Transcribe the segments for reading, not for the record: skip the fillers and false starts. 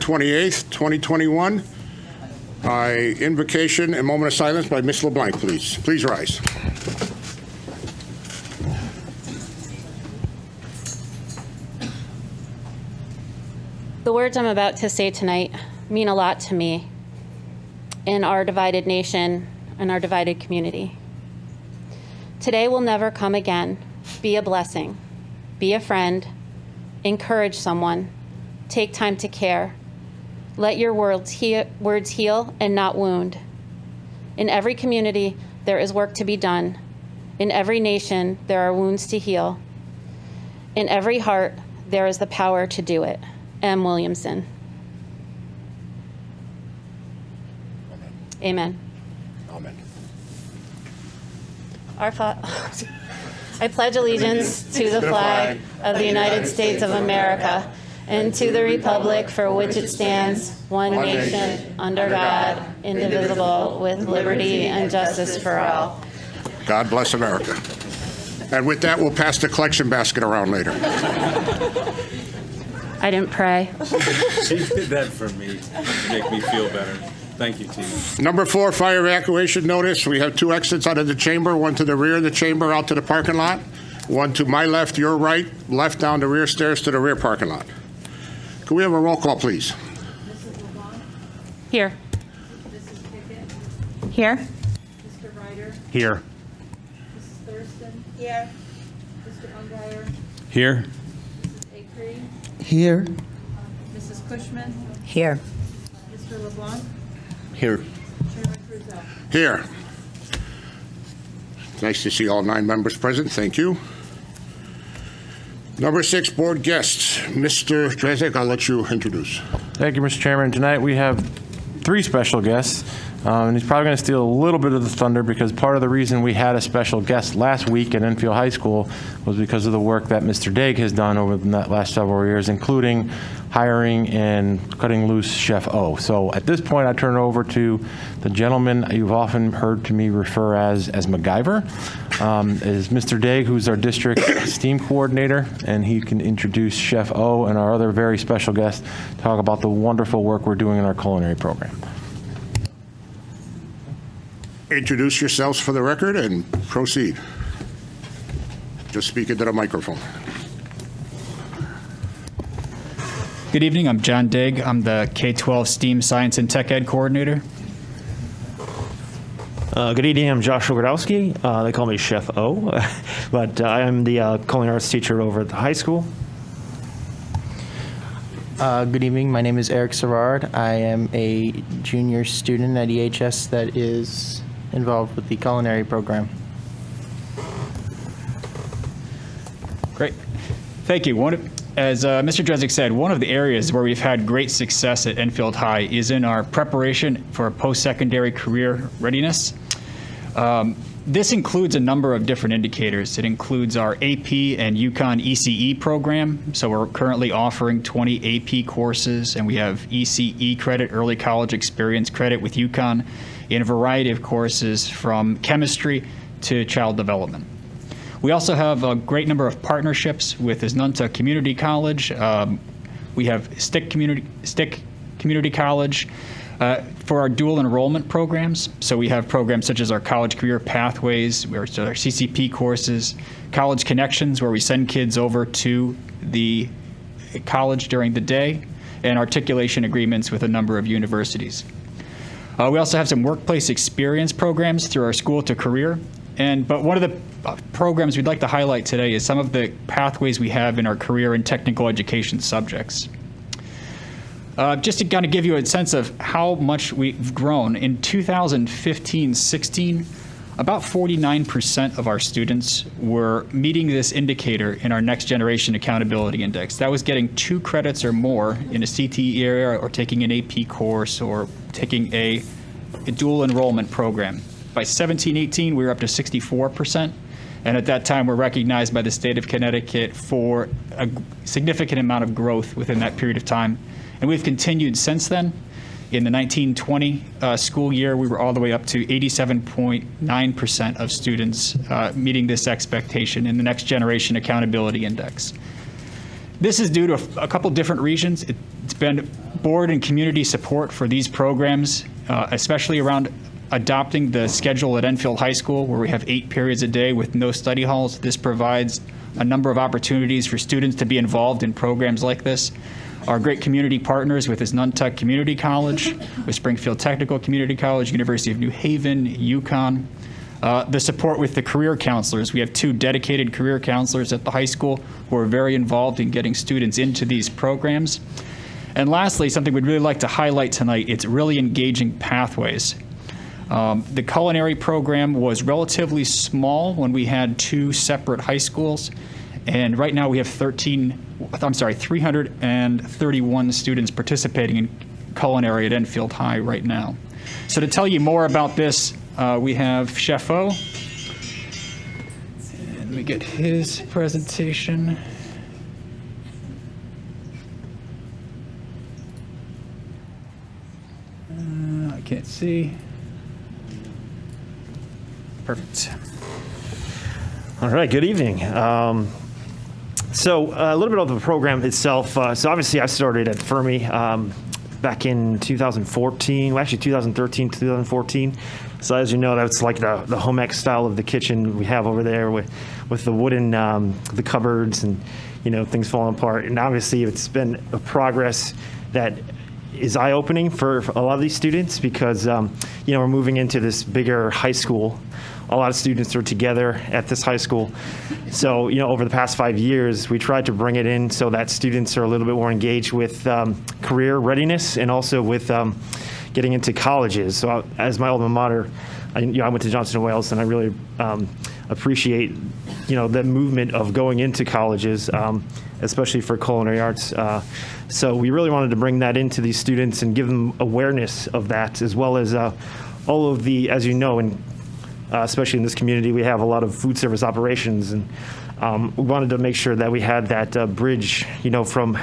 28th, 2021. Invocation and moment of silence by Ms. LeBlanc, please. Please rise. The words I'm about to say tonight mean a lot to me in our divided nation and our divided community. Today will never come again. Be a blessing. Be a friend. Encourage someone. Take time to care. Let your words heal and not wound. In every community, there is work to be done. In every nation, there are wounds to heal. In every heart, there is the power to do it. M. Williamson. Amen. Amen. I pledge allegiance to the flag of the United States of America and to the republic for which it stands, one nation, under God, indivisible, with liberty and justice for all. God bless America. And with that, we'll pass the collection basket around later. I didn't pray. She did that for me to make me feel better. Thank you, Tina. Number 4, fire evacuation notice. We have 2 exits out of the chamber, one to the rear of the chamber out to the parking lot, one to my left, your right, left down the rear stairs to the rear parking lot. Can we have a roll call, please? Mrs. LeBlanc? Here. Mrs. Pickett? Here. Mr. Ryder? Here. Mrs. Thurston? Here. Mr. Ungeyer? Here. Mrs. Acree? Here. Mrs. Cushman? Here. Mr. LeBlanc? Here. Chairman Fruzel? Here. Nice to see all 9 members present. Thank you. Number 6, board guests. Mr. Drezek, I'll let you introduce. Thank you, Mr. Chairman. Tonight we have 3 special guests, and he's probably going to steal a little bit of the thunder because part of the reason we had a special guest last week at Enfield High School was because of the work that Mr. Daig has done over the last several years, including hiring and cutting loose Chef O. So at this point, I turn it over to the gentleman you've often heard me refer as MacGyver, is Mr. Daig, who's our district STEAM coordinator, and he can introduce Chef O and our other very special guest, talk about the wonderful work we're doing in our culinary program. Introduce yourselves for the record and proceed. Just speak into the microphone. Good evening, I'm John Daig. I'm the K-12 STEAM Science and Tech Ed Coordinator. Good evening, I'm Joshua Grodowski. They call me Chef O, but I am the culinary arts teacher over at the high school. Good evening, my name is Eric Serrard. I am a junior student at EHS that is involved with the culinary program. Great. Thank you. As Mr. Drezek said, one of the areas where we've had great success at Enfield High is in our preparation for post-secondary career readiness. This includes a number of different indicators. It includes our AP and UConn ECE program. So we're currently offering 20 AP courses, and we have ECE credit, early college experience credit with UConn, in a variety of courses from chemistry to child development. We also have a great number of partnerships with Isnunta Community College. We have Stick Community College for our dual enrollment programs. So we have programs such as our College Career Pathways, our CCP courses, College Connections, where we send kids over to the college during the day, and articulation agreements with a number of universities. We also have some workplace experience programs through our School to Career. But one of the programs we'd like to highlight today is some of the pathways we have in our career and technical education subjects. Just to kind of give you a sense of how much we've grown, in 2015-16, about 49% of our students were meeting this indicator in our Next Generation Accountability Index. That was getting 2 credits or more in a CTE area, or taking an AP course, or taking a dual enrollment program. By 17-18, we were up to 64%. And at that time, we're recognized by the state of Connecticut for a significant amount of growth within that period of time. And we've continued since then. In the 1920 school year, we were all the way up to 87.9% of students meeting this expectation in the Next Generation Accountability Index. This is due to a couple different reasons. It's been board and community support for these programs, especially around adopting the schedule at Enfield High School, where we have 8 periods a day with no study halls. This provides a number of opportunities for students to be involved in programs like this. Our great community partners with this Nuntech Community College, with Springfield Technical Community College, University of New Haven, UConn. The support with the career counselors. We have 2 dedicated career counselors at the high school who are very involved in getting students into these programs. And lastly, something we'd really like to highlight tonight, it's really engaging pathways. The culinary program was relatively small when we had 2 separate high schools, and right now we have 331 students participating in culinary at Enfield High right now. So to tell you more about this, we have Chef O. And let me get his presentation. I can't see. Perfect. All right, good evening. So a little bit of the program itself. So obviously I started at Fermi back in 2014, well, actually 2013 to 2014. So as you know, that's like the home ec style of the kitchen we have over there with the wooden, the cupboards and, things falling apart. And obviously it's been a progress that is eye-opening for a lot of these students because, we're moving into this bigger high school. A lot of students are together at this high school. So, over the past 5 years, we tried to bring it in so that students are a little bit more engaged with career readiness and also with getting into colleges. So as my alma mater, I went to Johnson & Wales, and I really appreciate, the movement of going into colleges, especially for culinary arts. So we really wanted to bring that into these students and give them awareness of that, as well as all of the, as you know, and especially in this community, we have a lot of food service operations, and we wanted to make sure that we had that bridge, from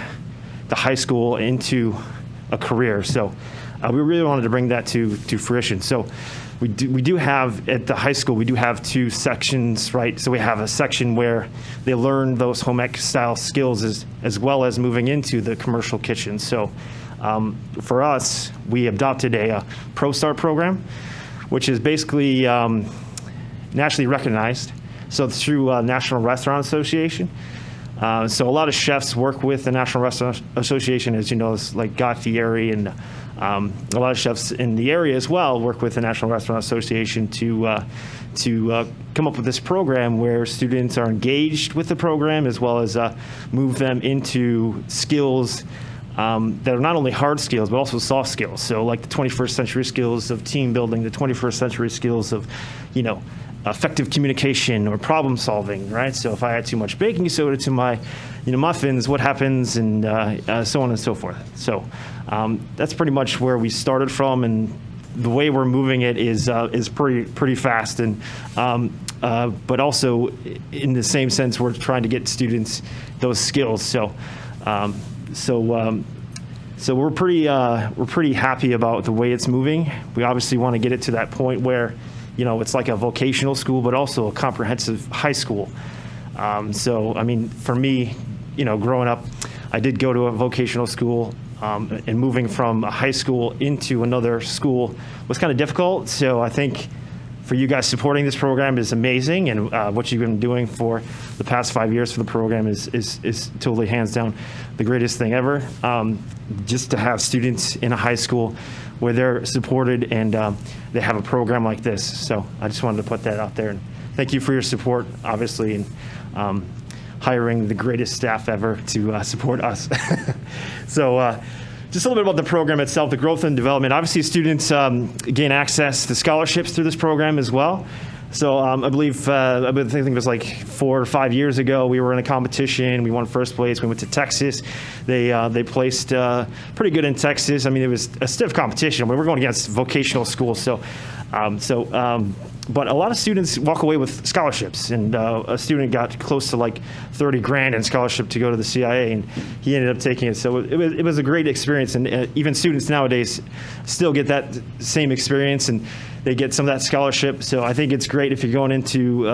the high school into a career. So we really wanted to bring that to fruition. So we do have at the high school, we do have 2 sections, right? So we have a section where they learn those home ec style skills as well as moving into the commercial kitchen. So for us, we adopted a ProStart program, which is basically nationally recognized. So through National Restaurant Association. So a lot of chefs work with the National Restaurant Association, as you know, it's like Guy Fieri, and a lot of chefs in the area as well work with the National Restaurant Association to come up with this program where students are engaged with the program as well as move them into skills that are not only hard skills, but also soft skills. So like the 21st century skills of team building, the 21st century skills of, effective communication or problem solving, right? So if I add too much baking soda to my, muffins, what happens, and so on and so forth. So that's pretty much where we started from, and the way we're moving it is pretty fast, and but also in the same sense, we're trying to get students those skills. So we're pretty happy about the way it's moving. We obviously want to get it to that point where, it's like a vocational school, but also a comprehensive high school. So, I mean, for me, growing up, I did go to a vocational school, and moving from a high school into another school was kind of difficult. So I think for you guys supporting this program is amazing, and what you've been doing for the past 5 years for the program is totally hands down the greatest thing ever. Just to have students in a high school where they're supported and they have a program like this. So I just wanted to put that out there, and thank you for your support, obviously, and hiring the greatest staff ever to support us. So just a little bit about the program itself, the growth and development. Obviously, students gain access to scholarships through this program as well. So I think it was like 4 or 5 years ago, we were in a competition. We won first place. We went to Texas. They placed pretty good in Texas. I mean, it was a stiff competition. We were going against vocational schools. But a lot of students walk away with scholarships, and a student got close to like $30,000 in scholarship to go to the CIA, and he ended up taking it. So it was a great experience, and even students nowadays still get that same experience, and they get some of that scholarship. So I think it's great if you're going into,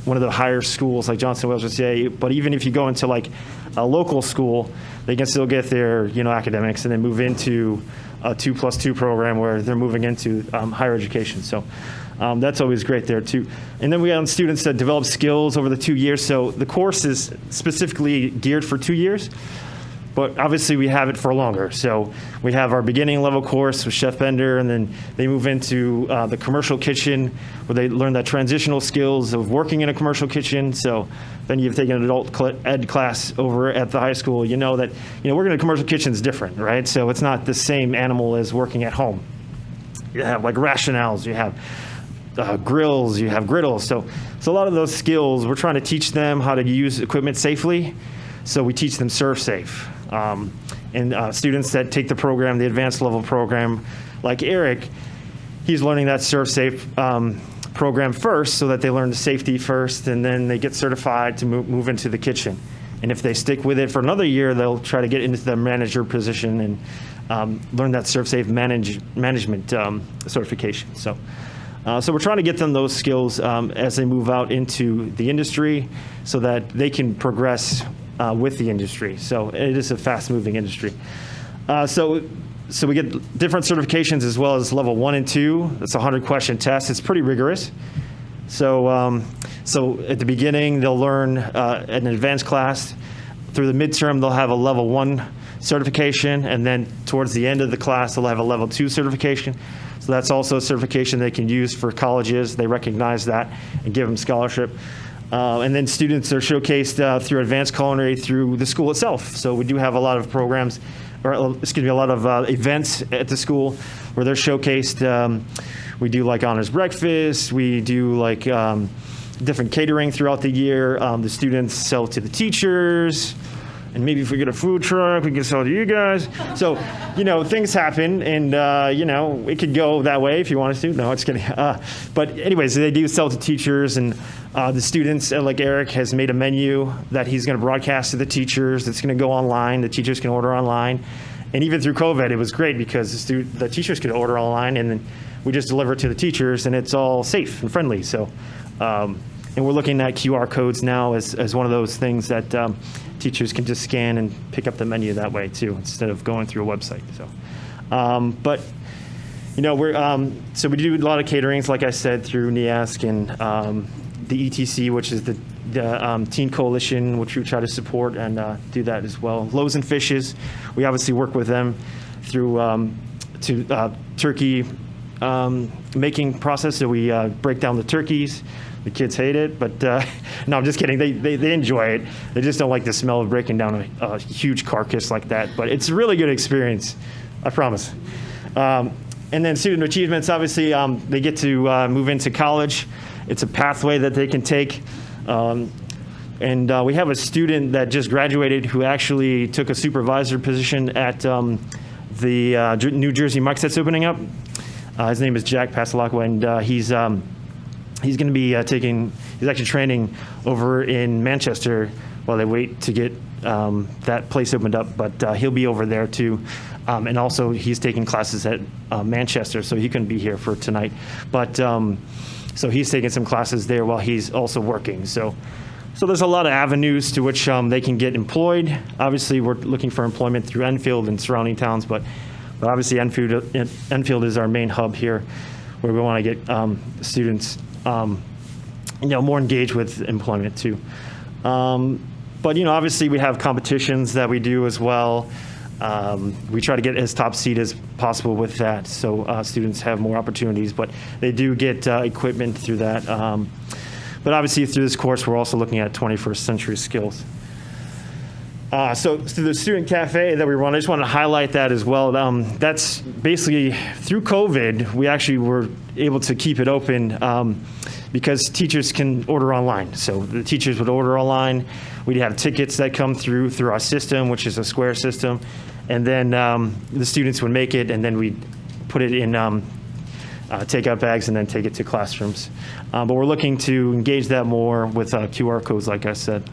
one of the higher schools like Johnson Wales or CA, but even if you go into like a local school, they can still get their, academics and then move into a 2+2 program where they're moving into higher education. So that's always great there too. And then we have students that develop skills over the 2 years. So the course is specifically geared for 2 years. But obviously, we have it for longer. So we have our beginning level course with Chef Bender, and then they move into the commercial kitchen, where they learn that transitional skills of working in a commercial kitchen. So then you've taken an adult ed class over at the high school. You know that working in a commercial kitchen is different, right? So it's not the same animal as working at home. You have like rationales, you have grills, you have griddles. So a lot of those skills, we're trying to teach them how to use equipment safely. So we teach them serve safe. And students that take the program, the advanced level program, like Eric, he's learning that serve safe program first so that they learn the safety first, and then they get certified to move into the kitchen. And if they stick with it for another year, they'll try to get into the manager position and learn that serve safe management certification. So we're trying to get them those skills as they move out into the industry so that they can progress with the industry. So it is a fast-moving industry. So we get different certifications as well as level 1 and 2. It's a 100-question test. It's pretty rigorous. So at the beginning, they'll learn an advanced class. Through the midterm, they'll have a level 1 certification, and then towards the end of the class, they'll have a level 2 certification. So that's also a certification they can use for colleges. They recognize that and give them scholarship. And then students are showcased through advanced culinary through the school itself. So we do have a lot of programs, a lot of events at the school where they're showcased. We do like honors breakfast. We do like different catering throughout the year. The students sell to the teachers. And maybe if we get a food truck, we can sell to you guys. So, things happen, and, it could go that way if you wanted to. No, it's kidding. But anyways, they do sell to teachers, and the students, like Eric, has made a menu that he's going to broadcast to the teachers. It's going to go online. The teachers can order online. And even through COVID, it was great because the teachers could order online, and then we just deliver it to the teachers, and it's all safe and friendly. So, and we're looking at QR codes now as one of those things that teachers can just scan and pick up the menu that way too, instead of going through a website. So, we're so we do a lot of caterings, like I said, through NEASC and the ETC, which is the Teen Coalition, which we try to support and do that as well. Loaves and Fishes, we obviously work with them through turkey making process. So we break down the turkeys. The kids hate it, but no, I'm just kidding. They enjoy it. They just don't like the smell of breaking down a huge carcass like that. But it's a really good experience, I promise. And then student achievements, obviously, they get to move into college. It's a pathway that they can take. And we have a student that just graduated who actually took a supervisor position at the New Jersey Mike's that's opening up. His name is Jack Pasalacqua, and he's going to be he's actually training over in Manchester while they wait to get that place opened up. But he'll be over there too. And also he's taking classes at Manchester, so he couldn't be here for tonight. But so he's taking some classes there while he's also working. So there's a lot of avenues to which they can get employed. Obviously, we're looking for employment through Enfield and surrounding towns, but obviously Enfield is our main hub here, where we want to get students more engaged with employment too. But obviously we have competitions that we do as well. We try to get as top seed as possible with that, so students have more opportunities, but they do get equipment through that. But obviously through this course, we're also looking at 21st century skills. So through the student cafe that we run, I just want to highlight that as well. That's basically through COVID, we actually were able to keep it open because teachers can order online. So the teachers would order online. We'd have tickets that come through our system, which is a Square system. And then the students would make it, and then we'd put it in takeout bags and then take it to classrooms. But we're looking to engage that more with QR codes, like I said.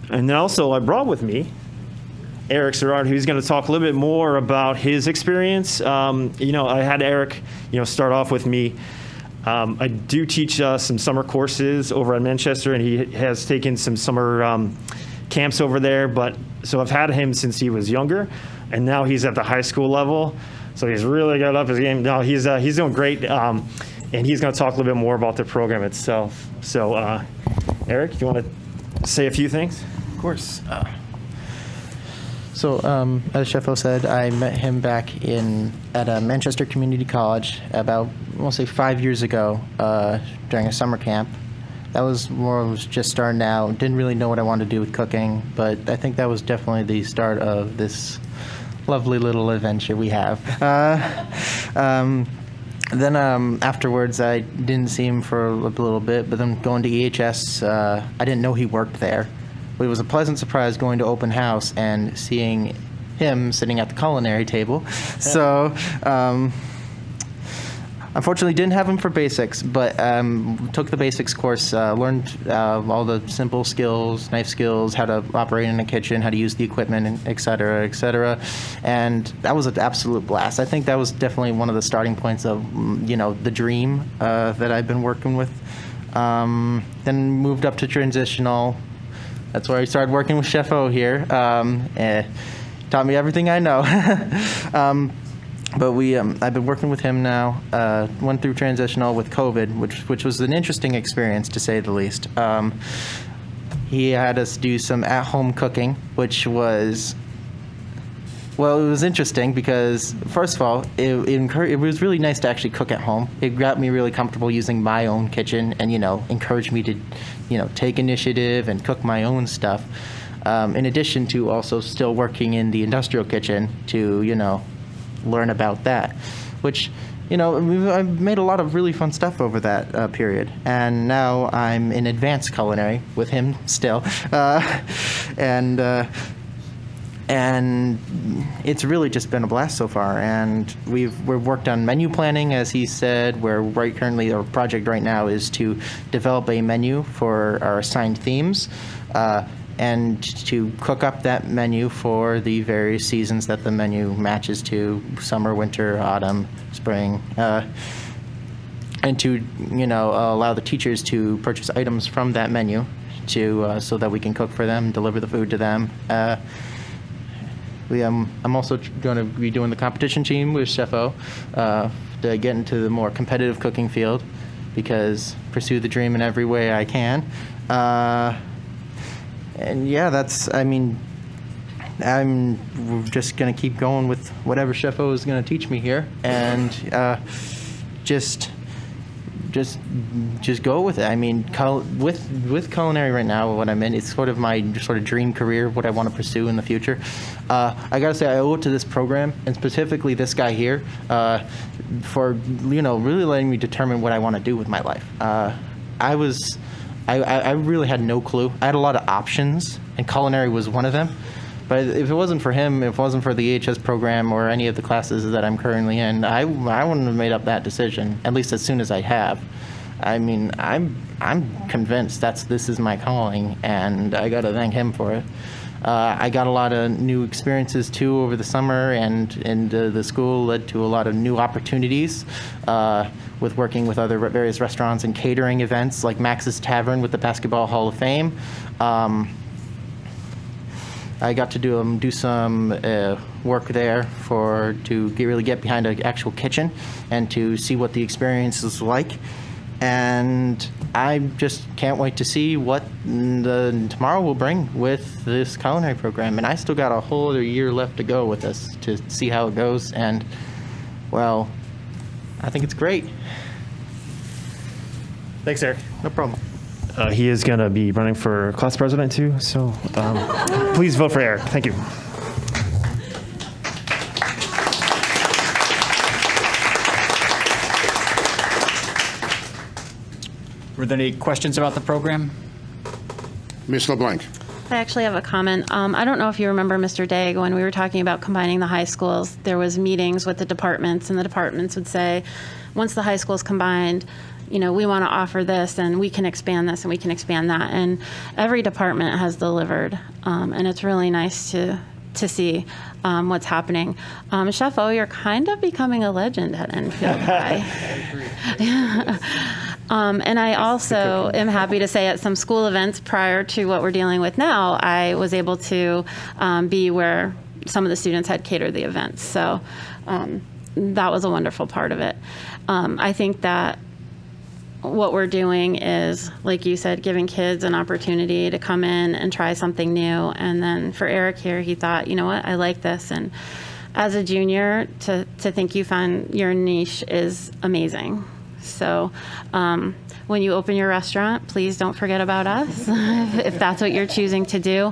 And then also I brought with me Eric Serrard, who's going to talk a little bit more about his experience. I had Eric, start off with me. I do teach some summer courses over at Manchester, and he has taken some summer camps over there. So I've had him since he was younger, and now he's at the high school level. So he's really got up his game. Now he's doing great, and he's going to talk a little bit more about the program itself. So, Eric, do you want to say a few things? Of course. So, as Sheffo said, I met him back at Manchester Community College about, I'll say, 5 years ago during a summer camp. That was more, I was just starting out, didn't really know what I wanted to do with cooking, but I think that was definitely the start of this lovely little adventure we have. Then afterwards, I didn't see him for a little bit, but then going to EHS, I didn't know he worked there. But it was a pleasant surprise going to open house and seeing him sitting at the culinary table. So, unfortunately, didn't have him for basics, but took the basics course, learned all the simple skills, knife skills, how to operate in a kitchen, how to use the equipment, and et cetera, et cetera. And that was an absolute blast. I think that was definitely one of the starting points of, the dream that I've been working with. Then moved up to transitional. That's where I started working with Chef O here. Taught me everything I know. But I've been working with him now. Went through transitional with COVID, which was an interesting experience to say the least. He had us do some at-home cooking, which was, well, it was interesting because first of all, it was really nice to actually cook at home. It got me really comfortable using my own kitchen, and encouraged me to, take initiative and cook my own stuff. In addition to also still working in the industrial kitchen to, learn about that, which, I've made a lot of really fun stuff over that period. And now I'm in advanced culinary with him still. And it's really just been a blast so far. And we've worked on menu planning, as he said. Currently, our project right now is to develop a menu for our assigned themes. And to cook up that menu for the various seasons that the menu matches to: summer, winter, autumn, spring, and to allow the teachers to purchase items from that menu so that we can cook for them, deliver the food to them. I'm also going to be doing the competition team with Chef O to get into the more competitive cooking field, because pursue the dream in every way I can. And yeah, I'm just going to keep going with whatever Chef O is going to teach me here, and just go with it. With culinary right now, what I'm in, it's sort of my dream career, what I want to pursue in the future. I got to say, I owe it to this program, and specifically this guy here, for really letting me determine what I want to do with my life. I really had no clue. I had a lot of options, and culinary was one of them. But if it wasn't for him, if it wasn't for the EHS program or any of the classes that I'm currently in, I wouldn't have made up that decision, at least as soon as I have. I'm convinced this is my calling, and I got to thank him for it. I got a lot of new experiences too over the summer, and the school led to a lot of new opportunities with working with other various restaurants and catering events like Max's Tavern with the Basketball Hall of Fame. I got to do some work there to really get behind an actual kitchen and to see what the experience is like. And I just can't wait to see what tomorrow will bring with this culinary program. And I still got a whole other year left to go with this to see how it goes. And, well, I think it's great. Thanks, Eric. No problem. He is going to be running for class president, too. So please vote for Eric. Thank you. Were there any questions about the program? Ms. LeBlanc. I actually have a comment. I don't know if you remember, Mr. Daig, when we were talking about combining the high schools, there was meetings with the departments, and the departments would say, once the high schools combined, we want to offer this, and we can expand this, and we can expand that. And every department has delivered. And it's really nice to to see what's happening. Chef O, you're kind of becoming a legend at Enfield High. And I also am happy to say at some school events prior to what we're dealing with now, I was able to be where some of the students had catered the events. So that was a wonderful part of it. I think that what we're doing is, like you said, giving kids an opportunity to come in and try something new. And then for Eric here, he thought, you know what, I like this. And as a junior, to think you found your niche is amazing. So when you open your restaurant, please don't forget about us if that's what you're choosing to do.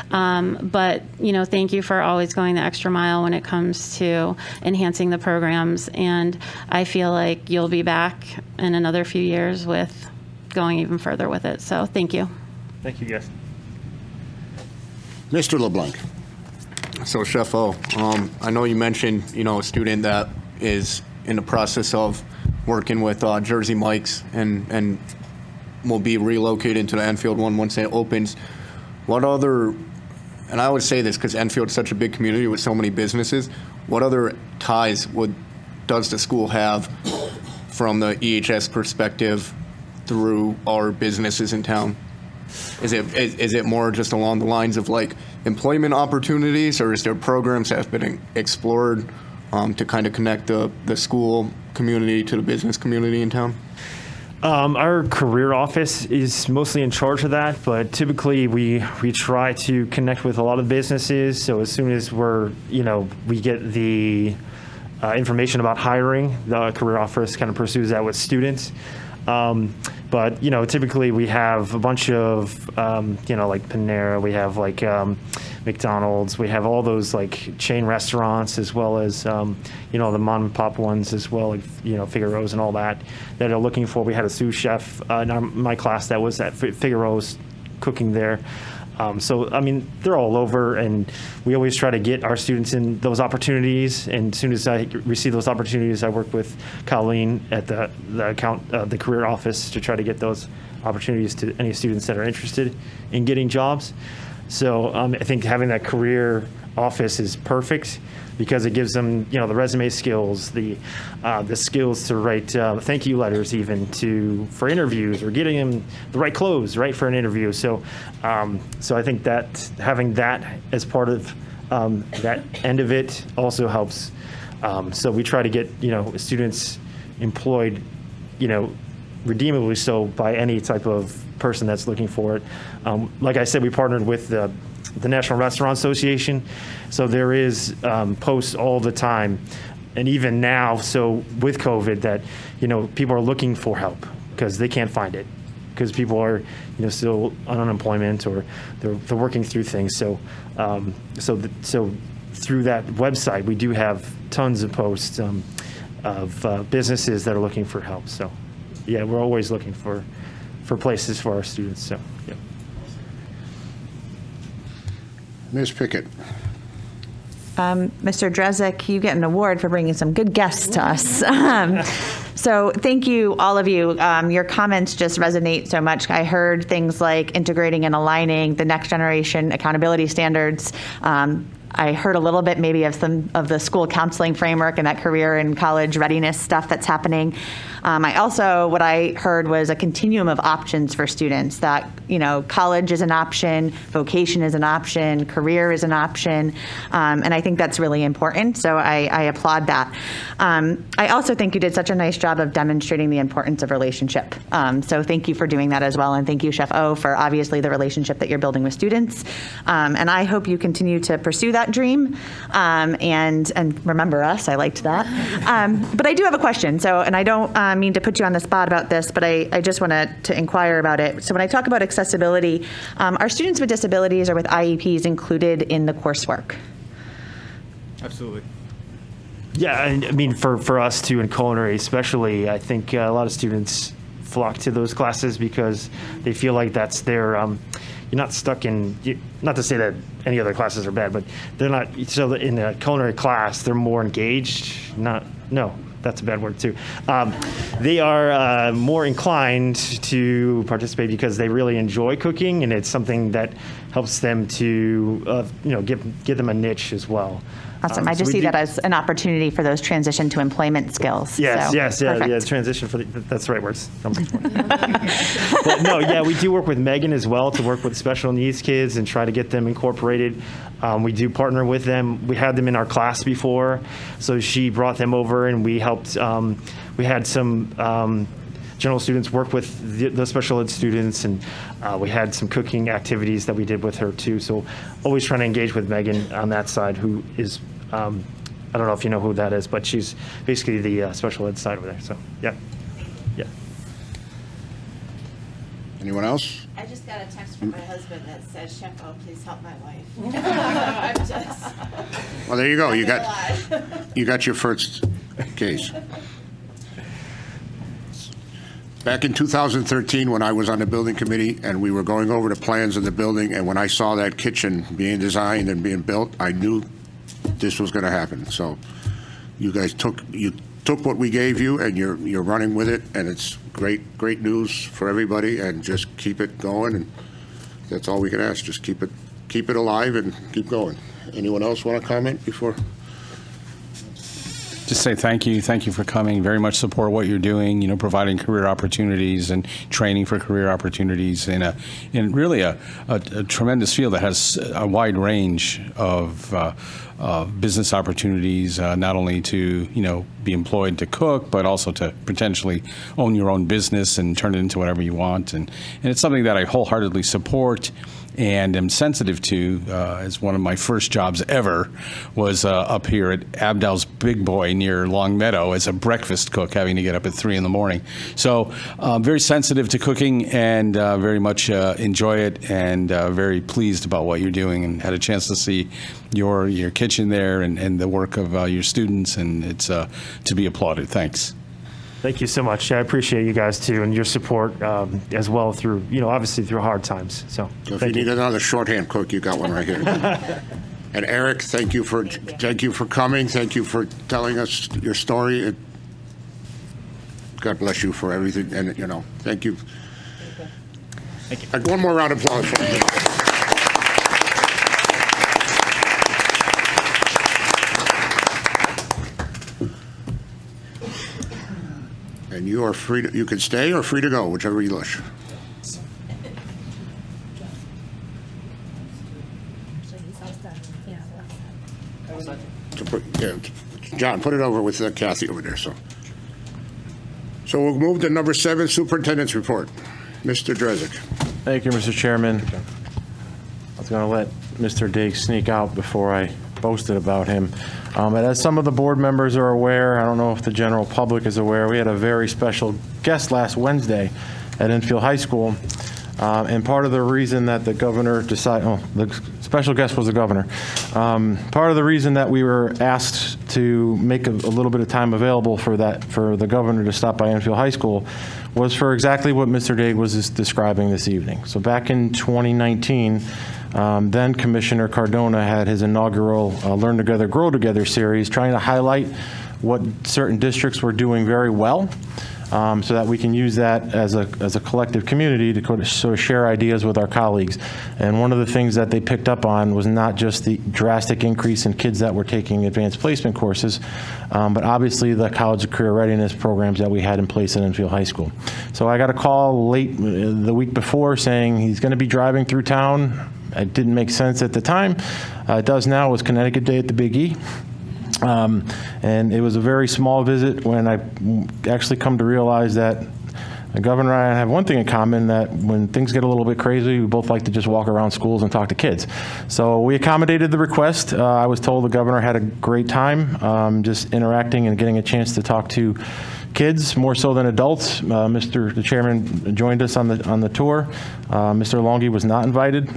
But, you know, thank you for always going the extra mile when it comes to enhancing the programs. And I feel like you'll be back in another few years with going even further with it. So thank you. Thank you, guys. Mr. LeBlanc. So, Chef O, I know you mentioned, a student that is in the process of working with Jersey Mike's and will be relocated to the Enfield one once it opens. What other, and I would say this because Enfield's such a big community with so many businesses, what other ties does the school have from the EHS perspective through our businesses in town? Is it more just along the lines of like employment opportunities, or is there programs that have been explored to kind of connect the school community to the business community in town? Our career office is mostly in charge of that, but typically we try to connect with a lot of businesses. So as soon as we get the information about hiring, the career office kind of pursues that with students. But typically we have a bunch of like Panera, we have like McDonald's, we have all those like chain restaurants, as well as the mom and pop ones as well, like Figaro's and all that are looking for. We had a sous chef in my class that was at Figaro's cooking there. So, I mean, they're all over, and we always try to get our students in those opportunities. And as soon as I receive those opportunities, I work with Colleen at the career office to try to get those opportunities to any students that are interested in getting jobs. So I think having that career office is perfect because it gives them, the resume skills, the skills to write thank you letters, even for interviews, or getting them the right clothes, right, for an interview. So, so I think that having that as part of that end of it also helps. So we try to get students employed, redeemably so by any type of person that's looking for it. Like I said, we partnered with the National Restaurant Association, so there is posts all the time, and even now, so with COVID, that people are looking for help because they can't find it, because people are still on unemployment, or they're working through things. So so through that website, we do have tons of posts of businesses that are looking for help. So yeah, we're always looking for places for our students. So yeah. Ms. Pickett. Mr. Drezek, you get an award for bringing some good guests to us. So thank you, all of you. Your comments just resonate so much. I heard things like integrating and aligning the next generation accountability standards. I heard a little bit maybe of some of the school counseling framework and that career and college readiness stuff that's happening. What I heard was a continuum of options for students, that, college is an option, vocation is an option, career is an option. And I think that's really important. So I applaud that. I also think you did such a nice job of demonstrating the importance of relationship. So thank you for doing that as well. And thank you, Chef O, for obviously the relationship that you're building with students. And I hope you continue to pursue that dream and remember us. I liked that. But I do have a question. And I don't mean to put you on the spot about this, but I just want to inquire about it. So when I talk about accessibility, are students with disabilities or with IEPs included in the coursework? Absolutely. Yeah, I mean, for us too, in culinary especially, I think a lot of students flock to those classes because they feel like that's their, you're not stuck in, not to say that any other classes are bad, but they're not, so in a culinary class, they're more engaged, not no, that's a bad word too. They are more inclined to participate because they really enjoy cooking, and it's something that helps them to, give them a niche as well. Awesome. I So just we see do- that as an opportunity for those transition to employment skills. Yes, So, yes, yeah, perfect. yeah. Transition that's the right words. But no, yeah, we do work with Megan as well to work with special needs kids and try to get them incorporated. We do partner with them. We had them in our class before, so she brought them over and we helped. We had some general students work with the special ed students, and we had some cooking activities that we did with her too. So always trying to engage with Megan on that side, who is. I don't know if you know who that is, but she's basically the special ed side over there. So, yeah. Yeah. Anyone else? I just got a text from my husband that says, "Chef, oh, please help my wife." I'm just. Well, there you go. You got, alive. you got your first case. Back in 2013, when I was on the building committee and we were going over the plans of the building, and when I saw that kitchen being designed and being built, I knew this was going to happen. So you guys took what we gave you, and you're running with it, and it's great news for everybody. And just keep it going, and that's all we can ask. Just keep it alive and keep going. Anyone else want to comment before? Just say thank you. Thank you for coming. Very much support what you're doing, providing career opportunities and training for career opportunities in really a tremendous field that has a wide range of business opportunities, not only to, be employed to cook, but also to potentially own your own business and turn it into whatever you want. And it's something that I wholeheartedly support and am sensitive to. As one of my first jobs ever was up here at Abdal's Big Boy near Long Meadow as a breakfast cook, having to get up at 3 in the morning. So very sensitive to cooking and very much enjoy it, and very pleased about what you're doing, and had a chance to see your kitchen there and the work of your students, and it's to be applauded. Thanks. Thank you so much. I appreciate you guys too, and your support as well through, obviously through hard times. So If you need another shorthand cook, you got one right here. And Eric, thank you for coming. Thank you for telling us your story. God bless you for everything, and thank you. Thank you. And one more round of applause for you. And you are free to, you can stay or free to go, whichever you wish. John, put it over with Kathy over there. So we'll move to number 7, Superintendent's Report. Mr. Drezick. Thank you, Mr. Chairman. I was going to let Mr. Diggs sneak out before I boasted about him. But as some of the board members are aware, I don't know if the general public is aware, we had a very special guest last Wednesday at Enfield High School. And part of the reason that the governor decided, the special guest was the governor. Part of the reason that we were asked to make a little bit of time available for the governor to stop by Enfield High School was for exactly what Mr. Diggs was describing this evening. So back in 2019, then Commissioner Cardona had his inaugural Learn Together, Grow Together series, trying to highlight what certain districts were doing very well, so that we can use that as a collective community to sort of share ideas with our colleagues. And one of the things that they picked up on was not just the drastic increase in kids that were taking advanced placement courses, but obviously the college and career readiness programs that we had in place at Enfield High School. So I got a call late the week before saying he's going to be driving through town. It didn't make sense at the time. It does now. It was Connecticut Day at the Big E. And it was a very small visit when I actually come to realize that the governor and I have one thing in common, that when things get a little bit crazy, we both like to just walk around schools and talk to kids. So we accommodated the request. I was told the governor had a great time just interacting and getting a chance to talk to kids more so than adults. The chairman joined us on the tour. Mr. Longi was not invited.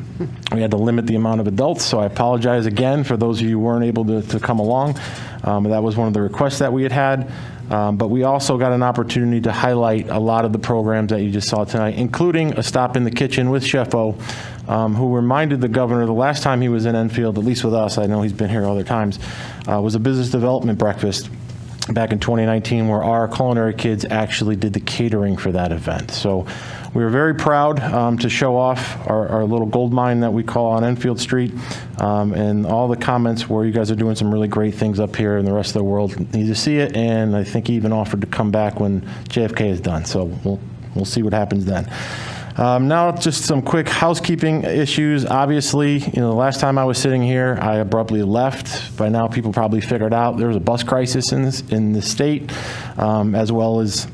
We had to limit the amount of adults, so I apologize again for those of you who weren't able to come along. That was one of the requests that we had. But we also got an opportunity to highlight a lot of the programs that you just saw tonight, including a stop in the kitchen with Chef O, who reminded the governor the last time he was in Enfield, at least with us, I know he's been here other times, was a business development breakfast. back in 2019 where our culinary kids actually did the catering for that event. So we were very proud to show off our little gold mine that we call on Enfield Street, and all the comments where you guys are doing some really great things up here, and the rest of the world needs to see it, and I think he even offered to come back when JFK is done, so we'll see what happens then. Now, just some quick housekeeping issues. Obviously, the last time I was sitting here, I abruptly left. By now, people probably figured out there was a bus crisis in the state, as well as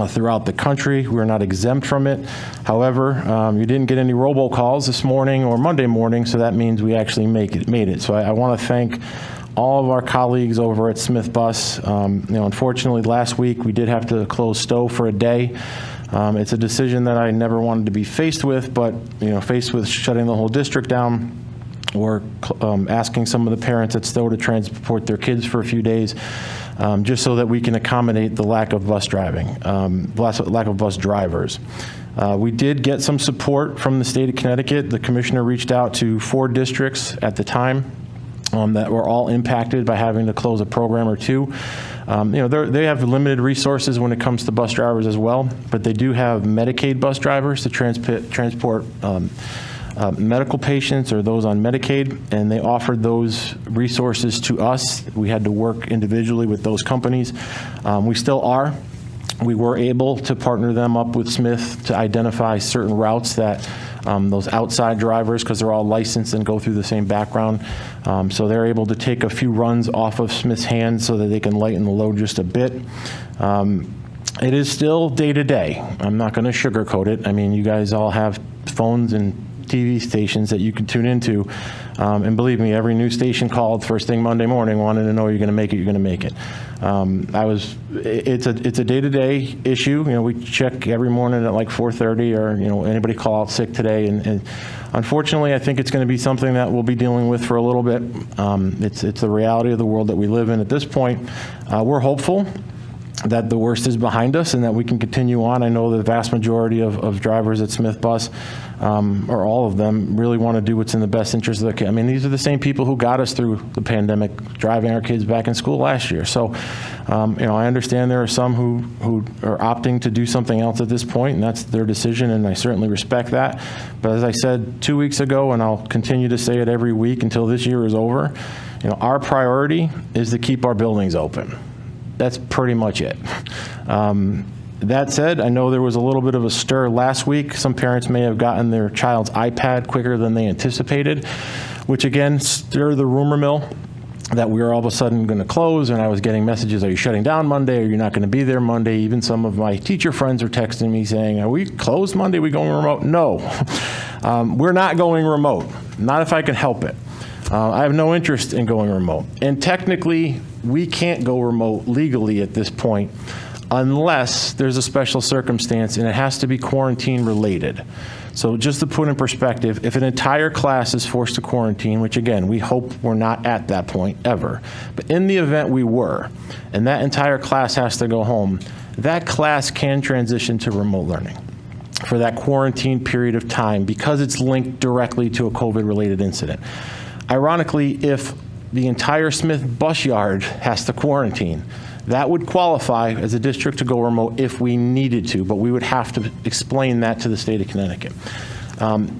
throughout the country. We're not exempt from it. However, you didn't get any robocalls this morning or Monday morning, so that means we actually made it. So I want to thank all of our colleagues over at Smith Bus. Unfortunately, last week we did have to close Stowe for a day. It's a decision that I never wanted to be faced with, but faced with shutting the whole district down, or asking some of the parents at Stowe to transport their kids for a few days, just so that we can accommodate the lack of bus driving, lack of bus drivers. We did get some support from the state of Connecticut. The commissioner reached out to 4 districts at the time that were all impacted by having to close a program or two. They have limited resources when it comes to bus drivers as well, but they do have Medicaid bus drivers to transport medical patients or those on Medicaid, and they offered those resources to us. We had to work individually with those companies. We still are. We were able to partner them up with Smith to identify certain routes that those outside drivers, because they're all licensed and go through the same background, so they're able to take a few runs off of Smith's hands so that they can lighten the load just a bit. It is still day to day. I'm not going to sugarcoat it. I mean, you guys all have phones and TV stations that you can tune into, and believe me, every news station called first thing Monday morning wanted to know you're going to make it, you're going to make it. It's a day-to-day issue. We check every morning at like 4:30, or anybody call out sick today, and unfortunately, I think it's going to be something that we'll be dealing with for a little bit. It's the reality of the world that we live in at this point. We're hopeful that the worst is behind us and that we can continue on. I know the vast majority of drivers at Smith Bus, or all of them, really want to do what's in the best interest of their kids. I mean, these are the same people who got us through the pandemic, driving our kids back in school last year. So, I understand there are some who are opting to do something else at this point, and that's their decision, and I certainly respect that. But as I said 2 weeks ago, and I'll continue to say it every week until this year is over, our priority is to keep our buildings open. That's pretty much it. That said, I know there was a little bit of a stir last week. Some parents may have gotten their child's iPad quicker than they anticipated, which again stirred the rumor mill that we were all of a sudden going to close, and I was getting messages, are you shutting down Monday? Are you not going to be there Monday? Even some of my teacher friends are texting me saying, are we closed Monday? Are we going remote? No, we're not going remote. Not if I can help it. I have no interest in going remote. And technically, we can't go remote legally at this point unless there's a special circumstance, and it has to be quarantine related. So just to put in perspective, if an entire class is forced to quarantine, which again, we hope we're not at that point ever, but in the event we were, and that entire class has to go home, that class can transition to remote learning for that quarantine period of time because it's linked directly to a COVID-related incident. Ironically, if the entire Smith bus yard has to quarantine, that would qualify as a district to go remote if we needed to, but we would have to explain that to the state of Connecticut.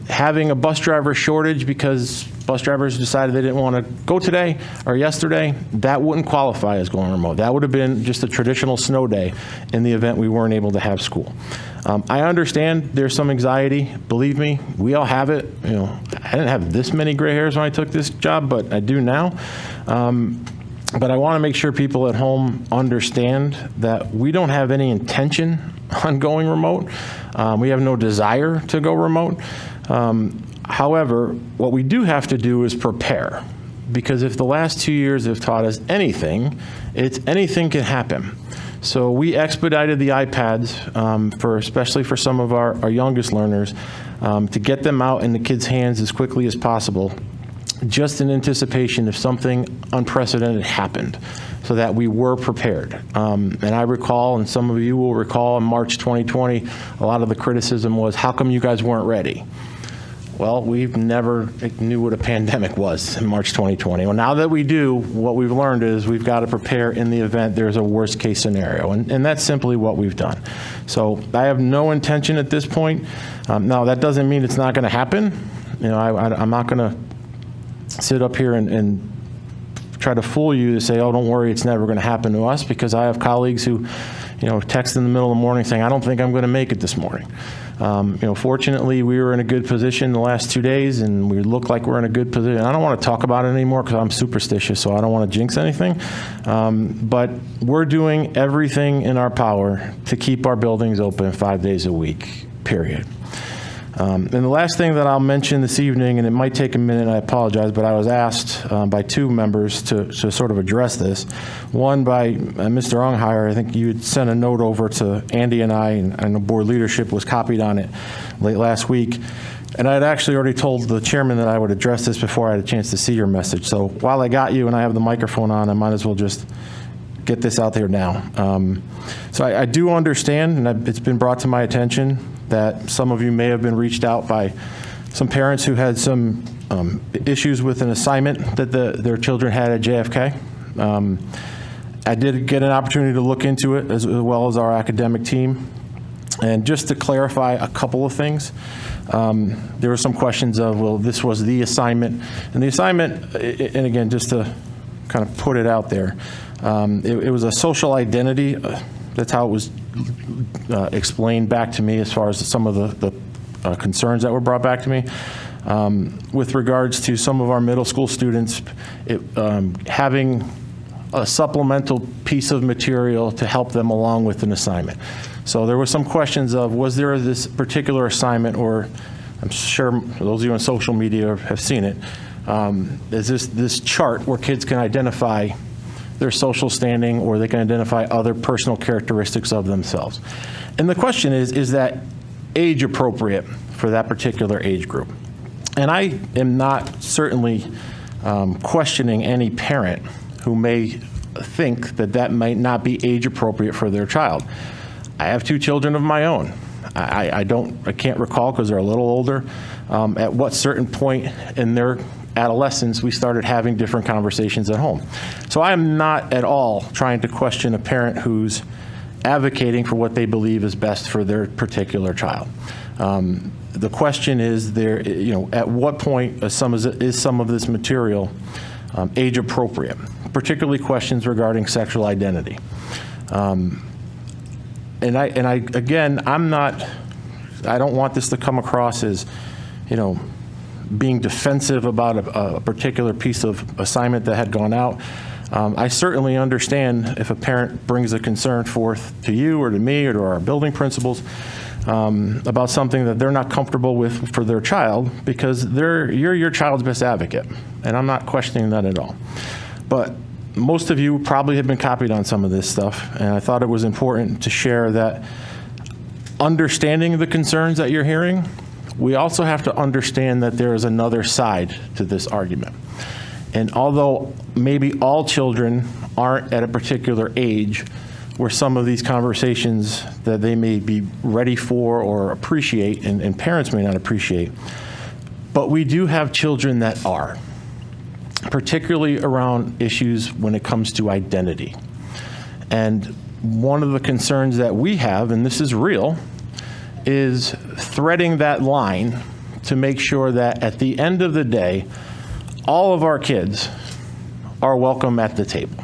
Having a bus driver shortage because bus drivers decided they didn't want to go today or yesterday, that wouldn't qualify as going remote. That would have been just a traditional snow day in the event we weren't able to have school. I understand there's some anxiety. Believe me, we all have it. I didn't have this many gray hairs when I took this job, but I do now. But I want to make sure people at home understand that we don't have any intention on going remote. We have no desire to go remote. However, what we do have to do is prepare, because if the last 2 years have taught us anything, it's anything can happen. So we expedited the iPads, especially for some of our youngest learners, to get them out in the kids' hands as quickly as possible, just in anticipation if something unprecedented happened, so that we were prepared. And I recall, and some of you will recall, in March 2020, a lot of the criticism was, how come you guys weren't ready? Well, we've never knew what a pandemic was in March 2020. Well, now that we do, what we've learned is we've got to prepare in the event there's a worst case scenario. And that's simply what we've done. So I have no intention at this point. Now, that doesn't mean it's not going to happen. You know, I'm not going to sit up here and try to fool you to say, oh, don't worry, it's never going to happen to us, because I have colleagues who, you know, text in the middle of the morning saying, I don't think I'm going to make it this morning. You know, fortunately, we were in a good position the last 2 days, and we look like we're in a good position. I don't want to talk about it anymore because I'm superstitious, so I don't want to jinx anything. But we're doing everything in our power to keep our buildings open 5 days a week, period. And the last thing that I'll mention this evening, and it might take a minute, I apologize, but I was asked by two members to sort of address this. One by Mr. Unghire. I think you had sent a note over to Andy and the board leadership was copied on it late last week. And I had actually already told the chairman that I would address this before I had a chance to see your message. So while I got you and I have the microphone on, I might as well just get this out there now. So I do understand, and it's been brought to my attention, that some of you may have been reached out by some parents who had some issues with an assignment that their children had at JFK. I did get an opportunity to look into it, as well as our academic team. And just to clarify a couple of things, there were some questions of, well, this was the assignment. And the assignment, and again, just to kind of put it out there, it was a social identity. That's how it was explained back to me as far as some of the concerns that were brought back to me. With regards to some of our middle school students, having a supplemental piece of material to help them along with an assignment. So there were some questions of, was there this particular assignment, or I'm sure those of you on social media have seen it, is this chart where kids can identify their social standing, or they can identify other personal characteristics of themselves. And the question is that age appropriate for that particular age group? And I am not certainly questioning any parent who may think that that might not be age appropriate for their child. I have two children of my own. I can't recall, because they're a little older, at what certain point in their adolescence we started having different conversations at home. So I am not at all trying to question a parent who's advocating for what they believe is best for their particular child. The question is, at what point is some of this material age appropriate, particularly questions regarding sexual identity. And again, I don't want this to come across as, being defensive about a particular piece of assignment that had gone out. I certainly understand if a parent brings a concern forth to you or to me or to our building principals about something that they're not comfortable with for their child, because you're your child's best advocate, and I'm not questioning that at all. But most of you probably have been copied on some of this stuff, and I thought it was important to share that, understanding the concerns that you're hearing, we also have to understand that there is another side to this argument. And although maybe all children aren't at a particular age where some of these conversations that they may be ready for or appreciate, and parents may not appreciate, but we do have children that are, particularly around issues when it comes to identity. And one of the concerns that we have, and this is real, is threading that line to make sure that at the end of the day, all of our kids are welcome at the table.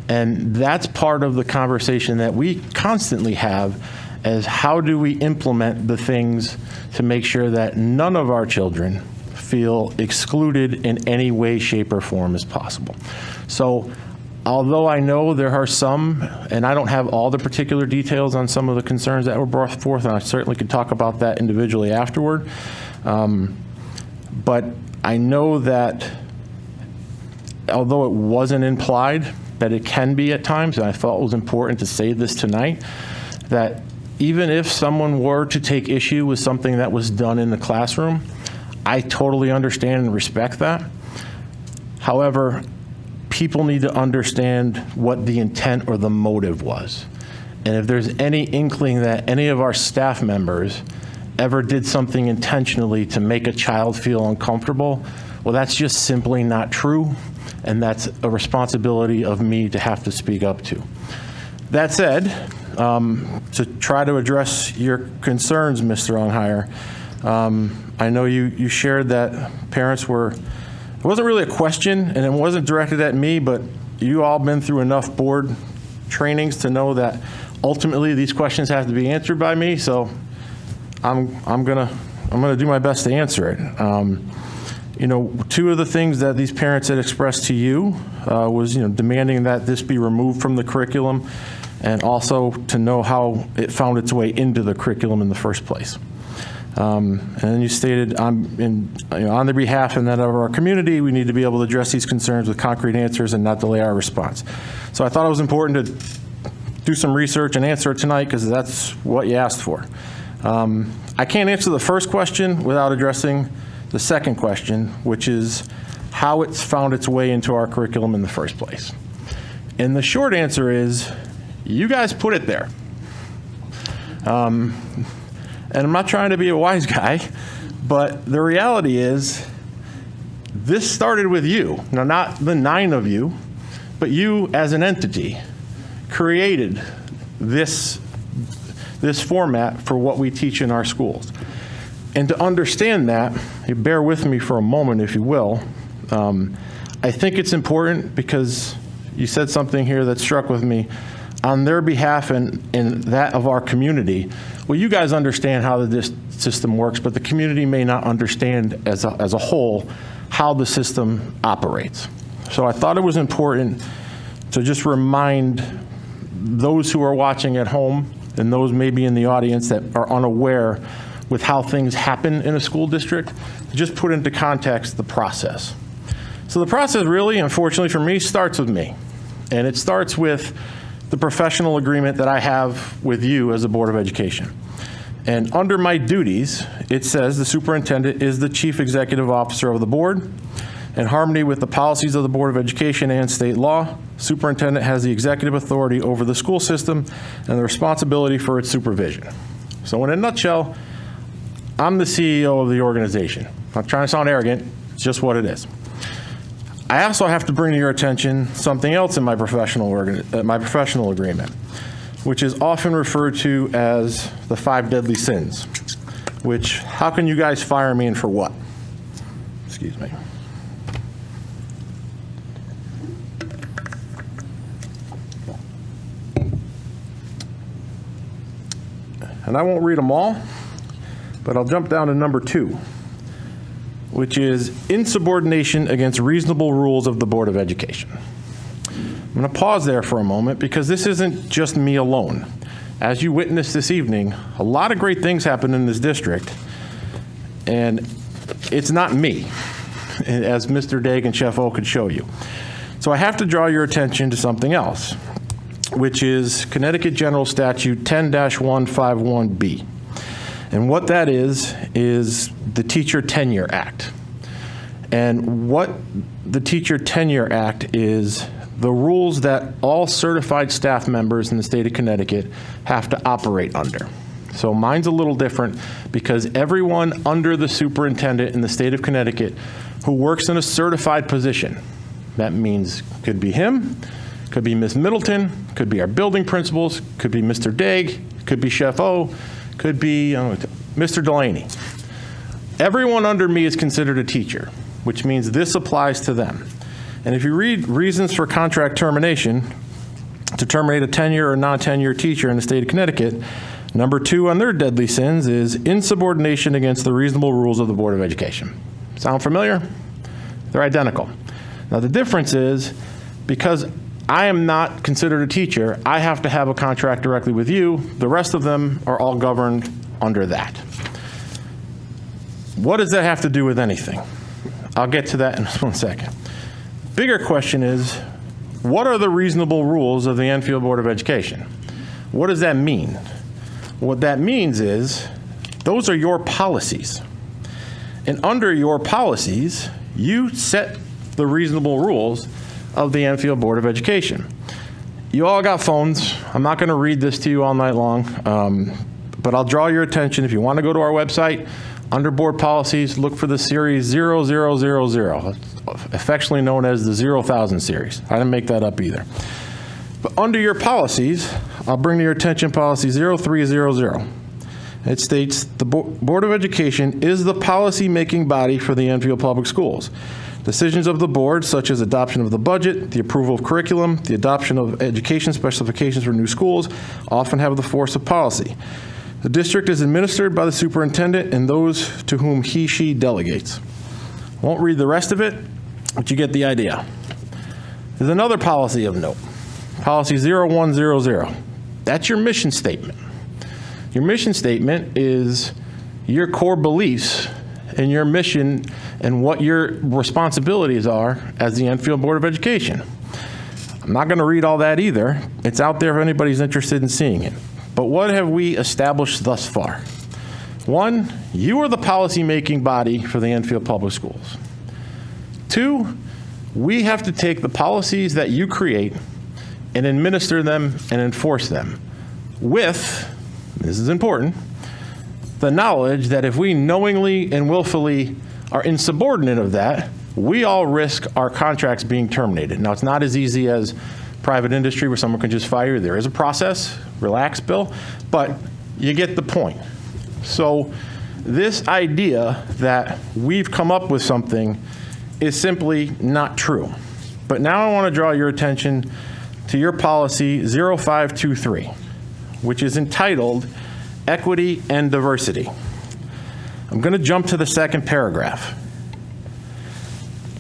And that's part of the conversation that we constantly have, as how do we implement the things to make sure that none of our children feel excluded in any way, shape, or form as possible. So although I know there are some, and I don't have all the particular details on some of the concerns that were brought forth, and I certainly could talk about that individually afterward, but I know that although it wasn't implied, that it can be at times, and I thought it was important to say this tonight, that even if someone were to take issue with something that was done in the classroom, I totally understand and respect that. However, people need to understand what the intent or the motive was. And if there's any inkling that any of our staff members ever did something intentionally to make a child feel uncomfortable. Well, that's just simply not true, and that's a responsibility of me to have to speak up to. That said, to try to address your concerns, Mr. Unghire, I know you shared that parents were, it wasn't really a question, and it wasn't directed at me, but you all been through enough board trainings to know that ultimately these questions have to be answered by me, so I'm gonna do my best to answer it. You know, two of the things that these parents had expressed to you was, you know, demanding that this be removed from the curriculum, and also to know how it found its way into the curriculum in the first place. And then you stated, on their behalf and that of our community, we need to be able to address these concerns with concrete answers and not delay our response. So I thought it was important to do some research and answer it tonight, because that's what you asked for. I can't answer the first question without addressing the second question, which is how it's found its way into our curriculum in the first place. And the short answer is, you guys put it there. And I'm not trying to be a wise guy, but the reality is, this started with you. Now, not the 9 of you, but you as an entity created this format for what we teach in our schools. And to understand that, you bear with me for a moment, if you will. I think it's important because you said something here that struck with me. On their behalf and that of our community, well, you guys understand how this system works, but the community may not understand as a whole how the system operates. So I thought it was important to just remind those who are watching at home and those maybe in the audience that are unaware with how things happen in a school district, to just put into context the process. So the process really, unfortunately for me, starts with me. And it starts with the professional agreement that I have with you as a Board of Education. And under my duties, it says the superintendent is the chief executive officer of the board. In harmony with the policies of the Board of Education and state law, superintendent has the executive authority over the school system and the responsibility for its supervision. So in a nutshell, I'm the CEO of the organization. I'm not trying to sound arrogant, it's just what it is. I also have to bring to your attention something else in my professional agreement, which is often referred to as the 5 deadly sins, which, how can you guys fire me and for what? Excuse me. And I won't read them all, but I'll jump down to number 2, which is insubordination against reasonable rules of the Board of Education. I'm going to pause there for a moment because this isn't just me alone. As you witnessed this evening, a lot of great things happen in this district, and it's not me, as Mr. Daig and Chef O could show you. So I have to draw your attention to something else, which is Connecticut General Statute 10-151B. And what that is the Teacher Tenure Act. And what the Teacher Tenure Act is the rules that all certified staff members in the state of Connecticut have to operate under. So mine's a little different because everyone under the superintendent in the state of Connecticut who works in a certified position, that means could be him, could be Ms. Middleton, could be our building principals, could be Mr. Daig, could be Chef O, could be Mr. Delaney. Everyone under me is considered a teacher, which means this applies to them. And if you read reasons for contract termination, to terminate a tenure or non-tenure teacher in the state of Connecticut, number 2 on their deadly sins is insubordination against the reasonable rules of the Board of Education. Sound familiar? They're identical. Now the difference is, because I am not considered a teacher, I have to have a contract directly with you. The rest of them are all governed under that. What does that have to do with anything? I'll get to that in 1 second. Bigger question is, what are the reasonable rules of the Enfield Board of Education? What does that mean? What that means is, those are your policies. And under your policies, you set the reasonable rules of the Enfield Board of Education. You all got phones. I'm not going to read this to you all night long, but I'll draw your attention. If you want to go to our website, under board policies, look for the series 0000, affectionately known as the 0,000 series. I didn't make that up either. But under your policies, I'll bring to your attention policy 0300. It states the Board of Education is the policy-making body for the Enfield Public Schools. Decisions of the board, such as adoption of the budget, the approval of curriculum, the adoption of education specifications for new schools, often have the force of policy. The district is administered by the superintendent and those to whom he/she delegates. Won't read the rest of it, but you get the idea. There's another policy of note, policy 0100. That's your mission statement. Your mission statement is your core beliefs and your mission and what your responsibilities are as the Enfield Board of Education. I'm not going to read all that either. It's out there if anybody's interested in seeing it. But what have we established thus far? One, you are the policy-making body for the Enfield Public Schools. Two, we have to take the policies that you create and administer them and enforce them with, this is important, the knowledge that if we knowingly and willfully are insubordinate of that, we all risk our contracts being terminated. Now, it's not as easy as private industry where someone can just fire you. There is a process. Relax, Bill. But you get the point. So this idea that we've come up with something is simply not true. But now I want to draw your attention to your policy 0523, which is entitled Equity and Diversity. I'm going to jump to the second paragraph.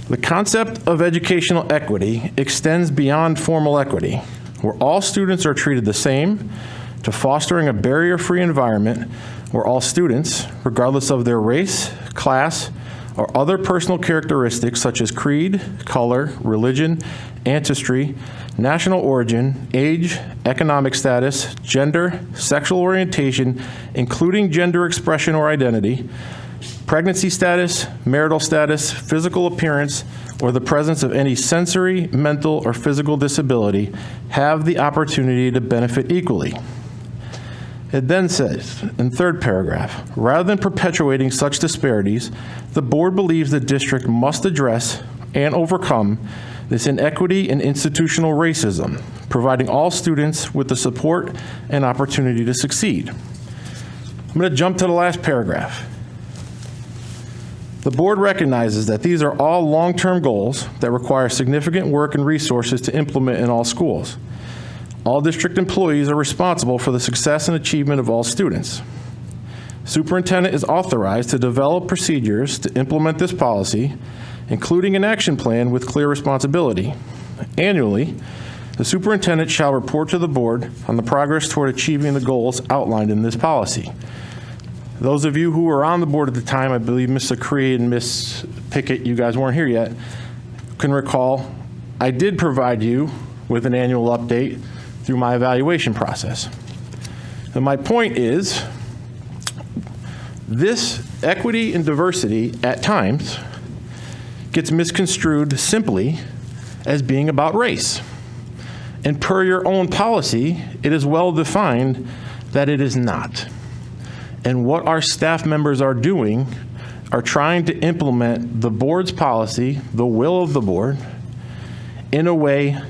The concept of educational equity extends beyond formal equity, where all students are treated the same, to fostering a barrier-free environment where all students, regardless of their race, class, or other personal characteristics such as creed, color, religion, ancestry, national origin, age, economic status, gender, sexual orientation, including gender expression or identity, pregnancy status, marital status, physical appearance, or the presence of any sensory, mental, or physical disability, have the opportunity to benefit equally. It then says, in third paragraph, rather than perpetuating such disparities, the board believes the district must address and overcome this inequity and institutional racism, providing all students with the support and opportunity to succeed. I'm going to jump to the last paragraph. The board recognizes that these are all long-term goals that require significant work and resources to implement in all schools. All district employees are responsible for the success and achievement of all students. Superintendent is authorized to develop procedures to implement this policy, including an action plan with clear responsibility. Annually, the superintendent shall report to the board on the progress toward achieving the goals outlined in this policy. Those of you who were on the board at the time, I believe Ms. Acree and Ms. Pickett, you guys weren't here yet, can recall I did provide you with an annual update through my evaluation process. And my point is, this equity and diversity at times gets misconstrued simply as being about race. And per your own policy, it is well defined that it is not. And what our staff members are doing are trying to implement the board's policy, the will of the board, in a way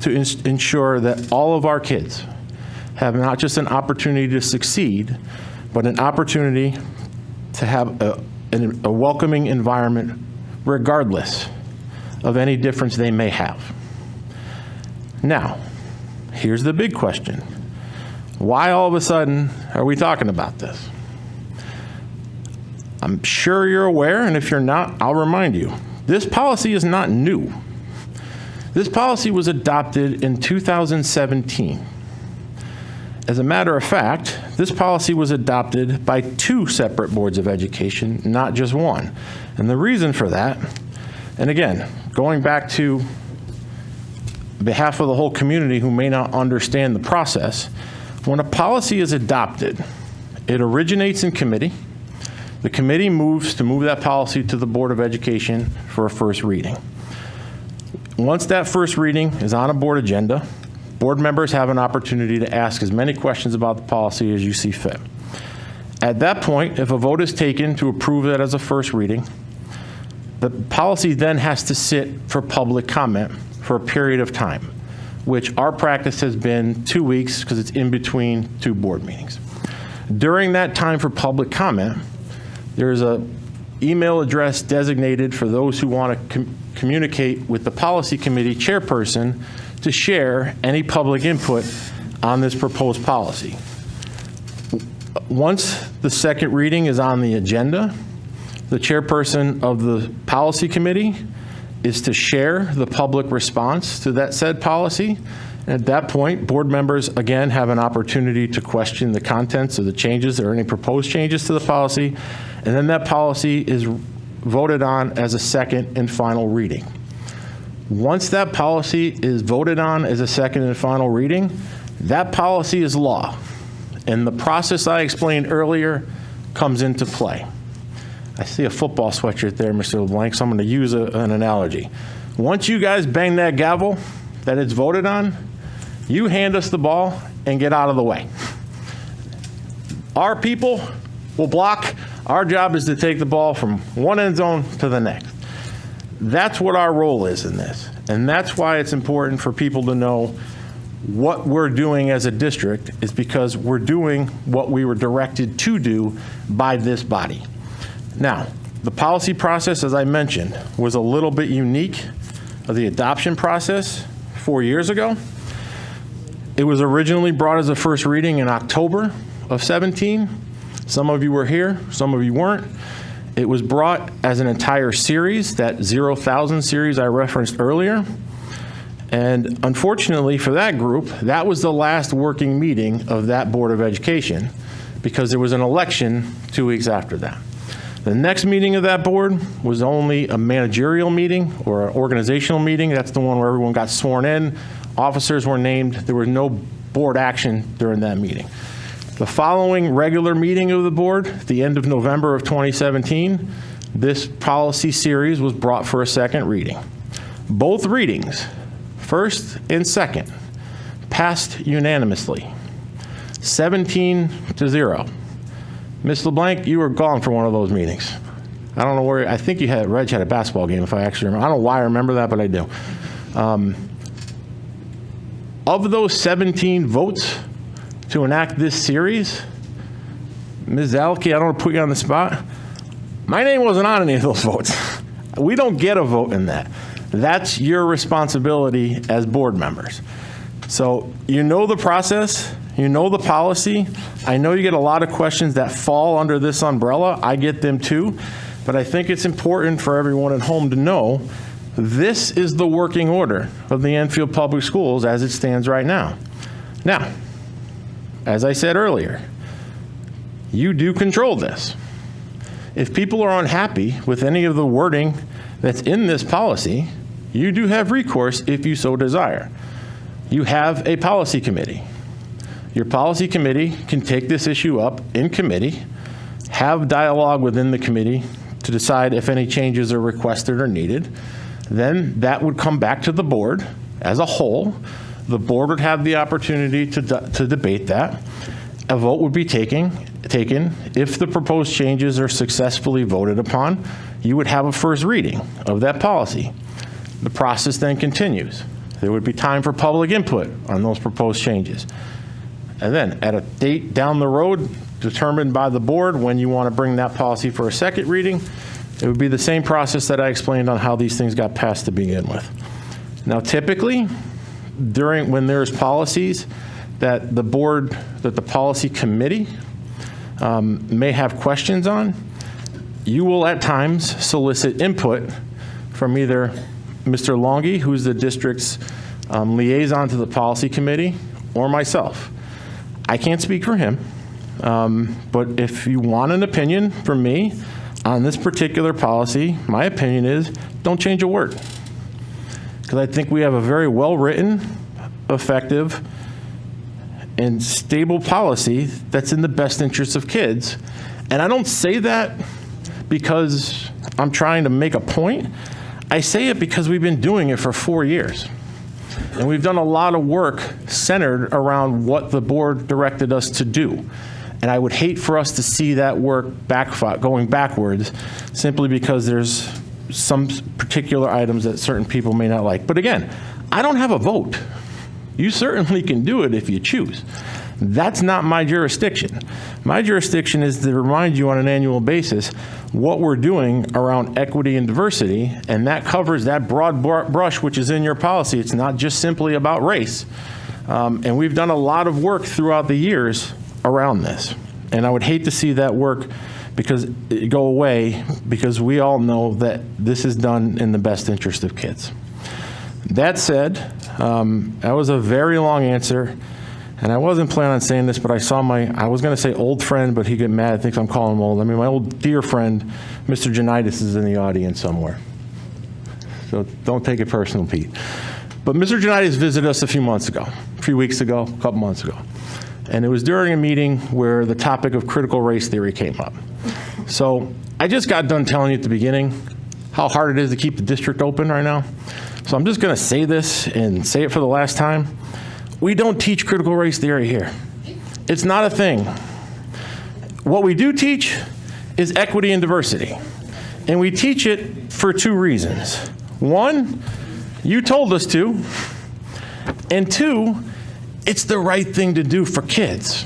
to ensure that all of our kids have not just an opportunity to succeed, but an opportunity to have a welcoming environment regardless of any difference they may have. Now, here's the big question. Why all of a sudden are we talking about this? I'm sure you're aware, and if you're not, I'll remind you. This policy is not new. This policy was adopted in 2017. As a matter of fact, this policy was adopted by 2 separate boards of education, not just one. And the reason for that, and again, going back to behalf of the whole community who may not understand the process, when a policy is adopted, it originates in committee. The committee moves to move that policy to the Board of Education for a first reading. Once that first reading is on a board agenda, Board members have an opportunity to ask as many questions about the policy as you see fit. At that point, if a vote is taken to approve it as a first reading, the policy then has to sit for public comment for a period of time, which our practice has been 2 weeks because it's in between 2 board meetings. During that time for public comment, there's a email address designated for those who want to communicate with the policy committee chairperson to share any public input on this proposed policy. Once the second reading is on the agenda, the chairperson of the policy committee is to share the public response to that said policy. At that point, board members, again, have an opportunity to question the contents of the changes or any proposed changes to the policy, and then that policy is voted on as a second and final reading. Once that policy is voted on as a second and final reading, that policy is law, and the process I explained earlier comes into play. I see a football sweatshirt there, Mr. LeBlanc, so I'm going to use an analogy. Once you guys bang that gavel that it's voted on, you hand us the ball and get out of the way. Our people will block. Our job is to take the ball from one end zone to the next. That's what our role is in this. And that's why it's important for people to know what we're doing as a district is because we're doing what we were directed to do by this body. Now, the policy process, as I mentioned, was a little bit unique of the adoption process 4 years ago. It was originally brought as a first reading in October of 17. Some of you were here, some of you weren't. It was brought as an entire series, that 0,000 series I referenced earlier. And unfortunately for that group, that was the last working meeting of that Board of Education because there was an election 2 weeks after that. The next meeting of that board was only a managerial meeting or an organizational meeting. That's the one where everyone got sworn in, officers were named. There was no board action during that meeting. The following regular meeting of the board, the end of November of 2017, this policy series was brought for a second reading. Both readings, first and second, passed unanimously, 17-0. Ms. LeBlanc, you were gone for one of those meetings. I don't know where, I think Reg had a basketball game, if I actually remember. I don't know why I remember that, but I do. Of those 17 votes to enact this series, Ms. Zalke, I don't want to put you on the spot. My name wasn't on any of those votes. We don't get a vote in that. That's your responsibility as board members. So you know the process, you know the policy. I know you get a lot of questions that fall under this umbrella. I get them too. But I think it's important for everyone at home to know this is the working order of the Enfield Public Schools as it stands right now. Now, as I said earlier, you do control this. If people are unhappy with any of the wording that's in this policy, you do have recourse if you so desire. You have a policy committee. Your policy committee can take this issue up in committee, have dialogue within the committee to decide if any changes are requested or needed. Then that would come back to the board as a whole. The board would have the opportunity to debate that. A vote would be taken. If the proposed changes are successfully voted upon, you would have a first reading of that policy. The process then continues. There would be time for public input on those proposed changes. And then at a date down the road determined by the board when you want to bring that policy for a second reading, it would be the same process that I explained on how these things got passed to begin with. Now, typically, when there's policies that the board, that the policy committee may have questions on, you will at times solicit input from either Mr. Longy, who's the district's liaison to the policy committee, or myself. I can't speak for him, but if you want an opinion from me on this particular policy, my opinion is don't change a word. Because I think we have a very well-written, effective, and stable policy that's in the best interest of kids. And I don't say that because I'm trying to make a point. I say it because we've been doing it for 4 years. And we've done a lot of work centered around what the board directed us to do. And I would hate for us to see that work going backwards simply because there's some particular items that certain people may not like. But again, I don't have a vote. You certainly can do it if you choose. That's not my jurisdiction. My jurisdiction is to remind you on an annual basis what we're doing around equity and diversity, and that covers that broad brush which is in your policy. It's not just simply about race. And we've done a lot of work throughout the years around this. And I would hate to see that work go away because we all know that this is done in the best interest of kids. That said, that was a very long answer. And I wasn't planning on saying this, but I was going to say old friend, but he get mad. I think I'm calling him old. I mean, my old dear friend, Mr. Janitis, is in the audience somewhere. So don't take it personal, Pete. But Mr. Janitis visited us a few weeks ago, a couple months ago. And it was during a meeting where the topic of critical race theory came up. So I just got done telling you at the beginning how hard it is to keep the district open right now. So I'm just going to say this and say it for the last time. We don't teach critical race theory here. It's not a thing. What we do teach is equity and diversity. And we teach it for two reasons. One, you told us to. And two, it's the right thing to do for kids.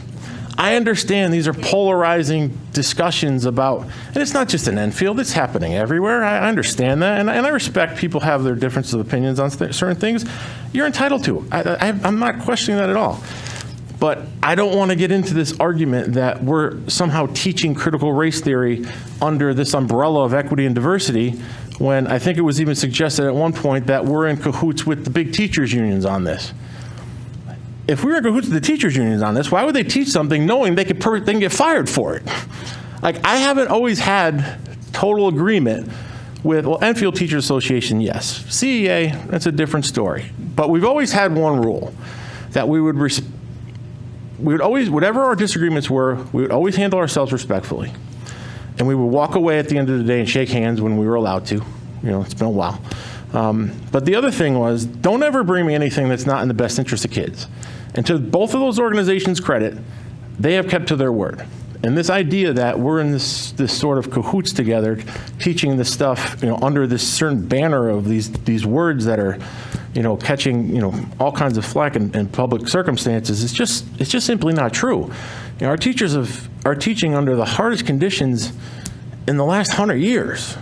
I understand these are polarizing discussions about, and it's not just in Enfield, it's happening everywhere. I understand that, and I respect people have their differences of opinions on certain things. You're entitled to. I'm not questioning that at all. But I don't want to get into this argument that we're somehow teaching critical race theory under this umbrella of equity and diversity, when I think it was even suggested at one point that we're in cahoots with the big teachers' unions on this. If we were in cahoots with the teachers' unions on this, why would they teach something knowing they can get fired for it? Like, I haven't always had total agreement with, well, Enfield Teachers Association, yes. CEA, that's a different story. But we've always had one rule, that we would always, whatever our disagreements were, we would always handle ourselves respectfully. And we would walk away at the end of the day and shake hands when we were allowed to. You know, it's been a while. But the other thing was, don't ever bring me anything that's not in the best interest of kids. And to both of those organizations' credit, they have kept to their word. And this idea that we're in this sort of cahoots together, teaching this stuff, you know, under this certain banner of these words that are, you know, catching, you know, all kinds of flack in public circumstances, it's just simply not true. You know, our teachers are teaching under the hardest conditions in the last 100 years.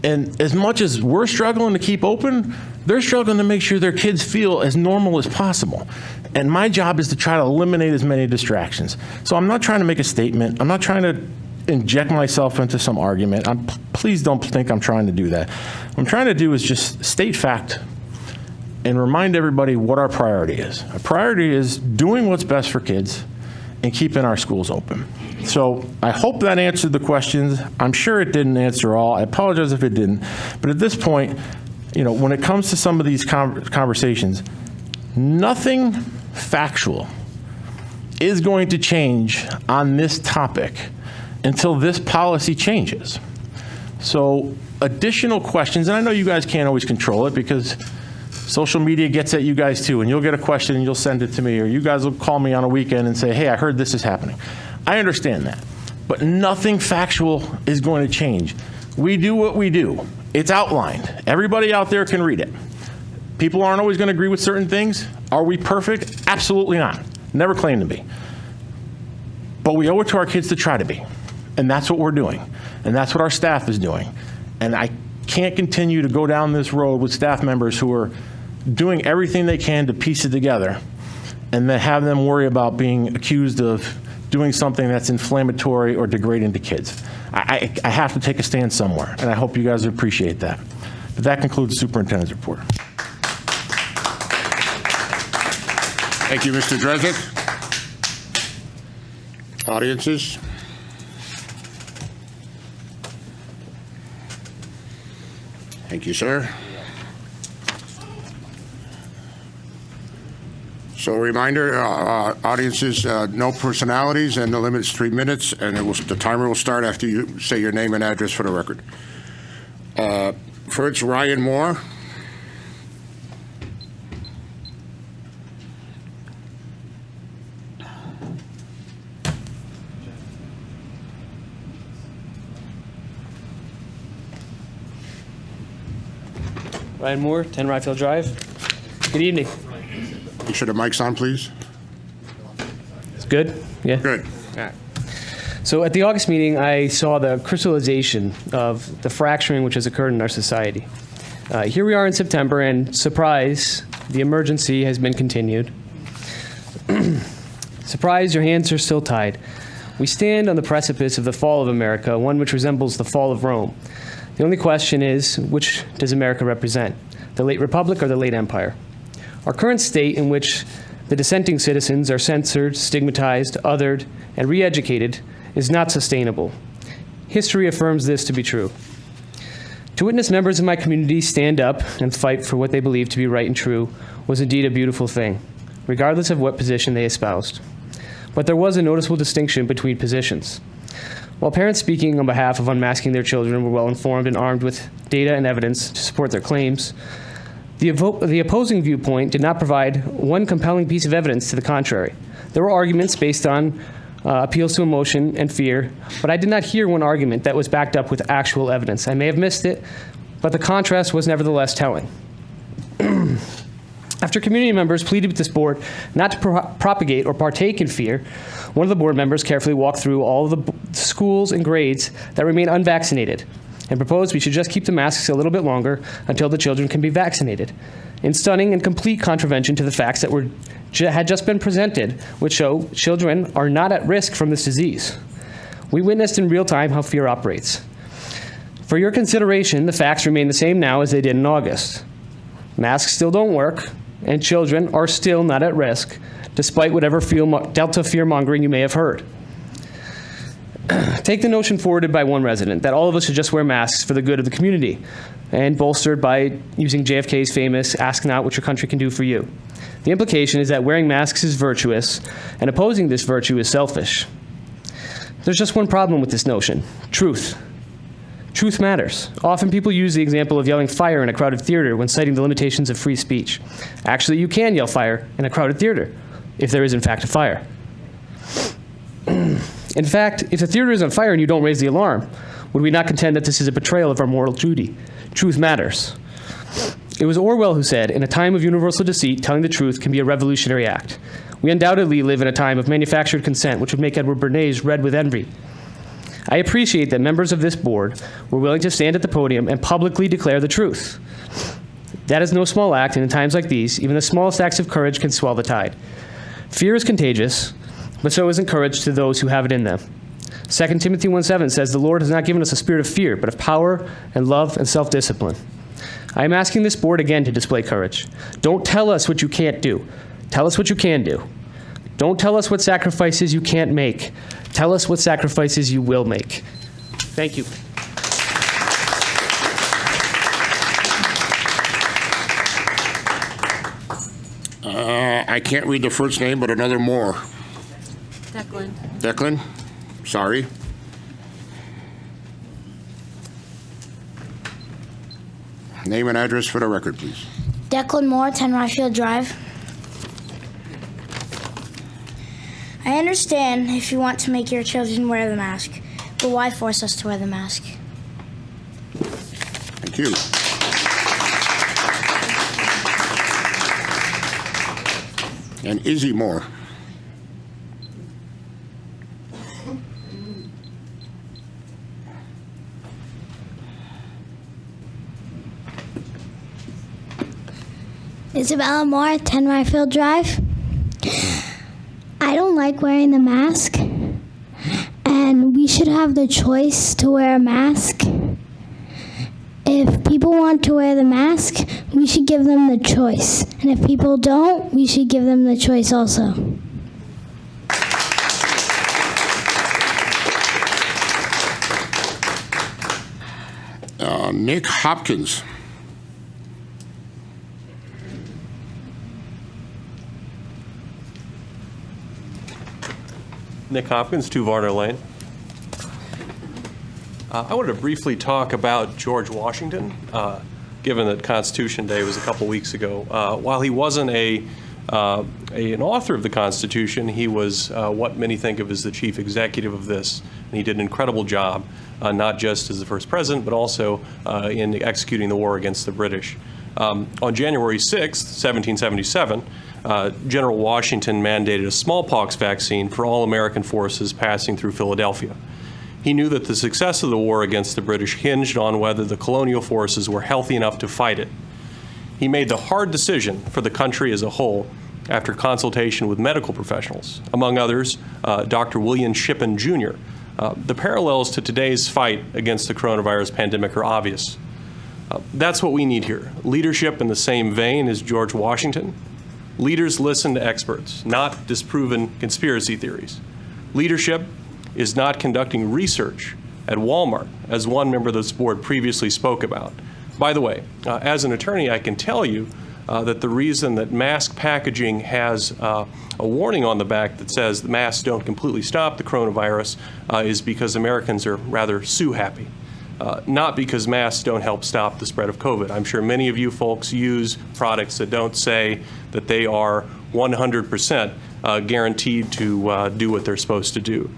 And as much as we're struggling to keep open, they're struggling to make sure their kids feel as normal as possible. And my job is to try to eliminate as many distractions. So I'm not trying to make a statement. I'm not trying to inject myself into some argument. Please don't think I'm trying to do that. What I'm trying to do is just state fact and remind everybody what our priority is. Our priority is doing what's best for kids and keeping our schools open. So I hope that answered the questions. I'm sure it didn't answer all. I apologize if it didn't. But at this point, you know, when it comes to some of these conversations, nothing factual is going to change on this topic until this policy changes. So additional questions, and I know you guys can't always control it because social media gets at you guys too, and you'll get a question and you'll send it to me, or you guys will call me on a weekend and say, hey, I heard this is happening. I understand that, but nothing factual is going to change. We do what we do. It's outlined. Everybody out there can read it. People aren't always going to agree with certain things. Are we perfect? Absolutely not. Never claim to be. But we owe it to our kids to try to be. And that's what we're doing. And that's what our staff is doing. And I can't continue to go down this road with staff members who are doing everything they can to piece it together and then have them worry about being accused of doing something that's inflammatory or degrading to kids. I have to take a stand somewhere, and I hope you guys appreciate that. But that concludes the superintendent's report. Thank you, Mr. Dresnick. Audiences? Thank you, sir. So a reminder, audiences, no personalities, and the limit is 3 minutes, and the timer will start after you say your name and address for the record. First, Ryan Moore. Ryan Moore, 10 Ryfield Drive. Good evening. Make sure the mic's on, please. It's good? Yeah? Good. All right. So at the August meeting, I saw the crystallization of the fracturing which has occurred in our society. Here we are in September, and surprise, the emergency has been continued. Surprise, your hands are still tied. We stand on the precipice of the fall of America, one which resembles the fall of Rome. The only question is, which does America represent, the late Republic or the late Empire? Our current state, in which the dissenting citizens are censored, stigmatized, othered, and re-educated, is not sustainable. History affirms this to be true. To witness members of my community stand up and fight for what they believe to be right and true was indeed a beautiful thing, regardless of what position they espoused. But there was a noticeable distinction between positions. While parents speaking on behalf of unmasking their children were well informed and armed with data and evidence to support their claims, the opposing viewpoint did not provide one compelling piece of evidence to the contrary. There were arguments based on appeals to emotion and fear, but I did not hear one argument that was backed up with actual evidence. I may have missed it, but the contrast was nevertheless telling. After community members pleaded with this board not to propagate or partake in fear, one of the board members carefully walked through all of the schools and grades that remain unvaccinated and proposed we should just keep the masks a little bit longer until the children can be vaccinated. In stunning and complete contravention to the facts that had just been presented, which show children are not at risk from this disease. We witnessed in real time how fear operates. For your consideration, the facts remain the same now as they did in August. Masks still don't work, and children are still not at risk, despite whatever Delta fear-mongering you may have heard. Take the notion forwarded by one resident that all of us should just wear masks for the good of the community, and bolstered by using JFK's famous, "Ask not what your country can do for you." The implication is that wearing masks is virtuous, and opposing this virtue is selfish. There's just one problem with this notion: truth. Truth matters. Often people use the example of yelling fire in a crowded theater when citing the limitations of free speech. Actually, you can yell fire in a crowded theater, if there is in fact a fire. In fact, if the theater is on fire and you don't raise the alarm, would we not contend that this is a betrayal of our moral duty? Truth matters. It was Orwell who said, "In a time of universal deceit, telling the truth can be a revolutionary act." We undoubtedly live in a time of manufactured consent, which would make Edward Bernays red with envy. I appreciate that members of this board were willing to stand at the podium and publicly declare the truth. That is no small act, and in times like these, even the smallest acts of courage can swell the tide. Fear is contagious, but so is courage to those who have it in them. 2 Timothy 1:7 says, "The Lord has not given us a spirit of fear, but of power and love and self-discipline." I am asking this board again to display courage. Don't tell us what you can't do. Tell us what you can do. Don't tell us what sacrifices you can't make. Tell us what sacrifices you will make. Thank you. I can't read the first name, but another Moore. Declan. Declan? Sorry. Name and address for the record, please. Declan Moore, 10 Ryfield Drive. I understand if you want to make your children wear the mask, but why force us to wear the mask? Thank you. And Izzy Moore. Isabella Moore, 10 Ryfield Drive. I don't like wearing the mask, and we should have the choice to wear a mask. If people want to wear the mask, we should give them the choice. And if people don't, we should give them the choice also. Nick Hopkins. Nick Hopkins, 2 Varner Lane. I wanted to briefly talk about George Washington, given that Constitution Day was a couple weeks ago. While he wasn't an author of the Constitution, he was what many think of as the chief executive of this, and he did an incredible job, not just as the first president, but also in executing the war against the British. On January 6th, 1777, General Washington mandated a smallpox vaccine for all American forces passing through Philadelphia. He knew that the success of the war against the British hinged on whether the colonial forces were healthy enough to fight it. He made the hard decision for the country as a whole after consultation with medical professionals, among others, Dr. William Shippen, Jr. The parallels to today's fight against the coronavirus pandemic are obvious. That's what we need here. Leadership in the same vein as George Washington. Leaders listen to experts, not disproven conspiracy theories. Leadership is not conducting research at Walmart, as one member of this board previously spoke about. By the way, as an attorney, I can tell you that the reason that mask packaging has a warning on the back that says the masks don't completely stop the coronavirus is because Americans are rather sue-happy. Not because masks don't help stop the spread of COVID. I'm sure many of you folks use products that don't say that they are 100% guaranteed to do what they're supposed to do.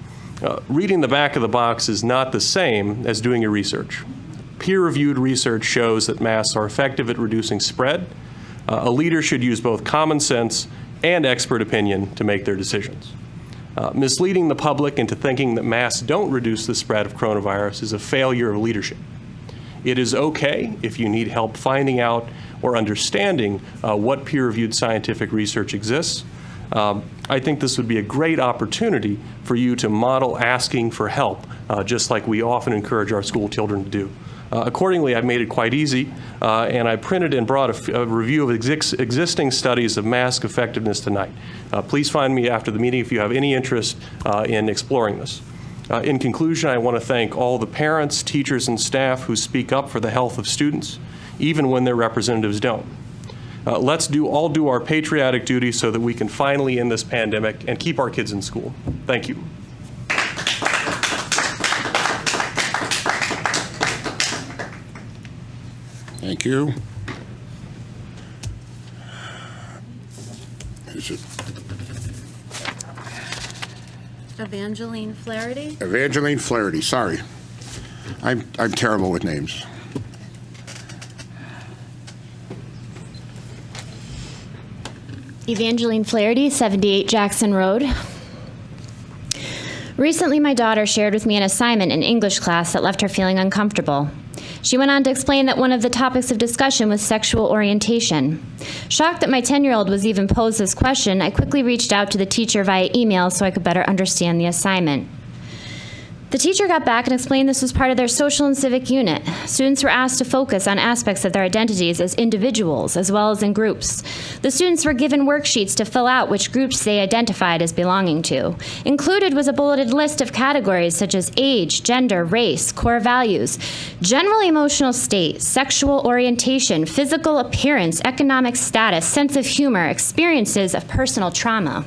Reading the back of the box is not the same as doing your research. Peer-reviewed research shows that masks are effective at reducing spread. A leader should use both common sense and expert opinion to make their decisions. Misleading the public into thinking that masks don't reduce the spread of coronavirus is a failure of leadership. It is okay if you need help finding out or understanding what peer-reviewed scientific research exists. I think this would be a great opportunity for you to model asking for help, just like we often encourage our school children to do. Accordingly, I've made it quite easy, and I printed and brought a review of existing studies of mask effectiveness tonight. Please find me after the meeting if you have any interest in exploring this. In conclusion, I want to thank all the parents, teachers, and staff who speak up for the health of students, even when their representatives don't. Let's all do our patriotic duty so that we can finally end this pandemic and keep our kids in school. Thank you. Thank you. Is it Evangeline Flaherty. Evangeline Flaherty? Sorry. I'm terrible with names. Evangeline Flaherty, 78 Jackson Road. Recently, my daughter shared with me an assignment in English class that left her feeling uncomfortable. She went on to explain that one of the topics of discussion was sexual orientation. Shocked that my 10-year-old was even posed this question, I quickly reached out to the teacher via email so I could better understand the assignment. The teacher got back and explained this was part of their social and civic unit. Students were asked to focus on aspects of their identities as individuals as well as in groups. The students were given worksheets to fill out which groups they identified as belonging to. Included was a bulleted list of categories such as age, gender, race, core values, general emotional state, sexual orientation, physical appearance, economic status, sense of humor, experiences of personal trauma.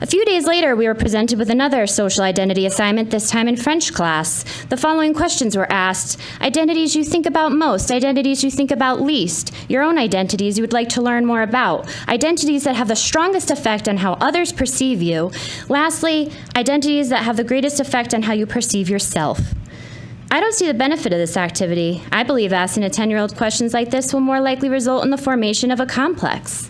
A few days later, we were presented with another social identity assignment, this time in French class. The following questions were asked: identities you think about most, identities you think about least, your own identities you would like to learn more about, identities that have the strongest effect on how others perceive you, lastly, identities that have the greatest effect on how you perceive yourself. I don't see the benefit of this activity. I believe asking a 10-year-old questions like this will more likely result in the formation of a complex.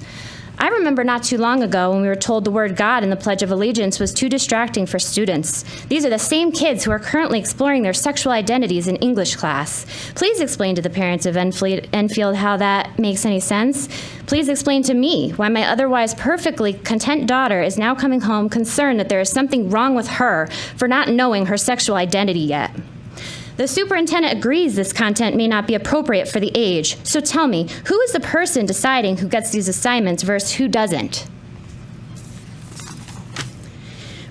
I remember not too long ago when we were told the word God in the Pledge of Allegiance was too distracting for students. These are the same kids who are currently exploring their sexual identities in English class. Please explain to the parents of Enfield how that makes any sense. Please explain to me why my otherwise perfectly content daughter is now coming home concerned that there is something wrong with her for not knowing her sexual identity yet. The superintendent agrees this content may not be appropriate for the age. So tell me, who is the person deciding who gets these assignments versus who doesn't?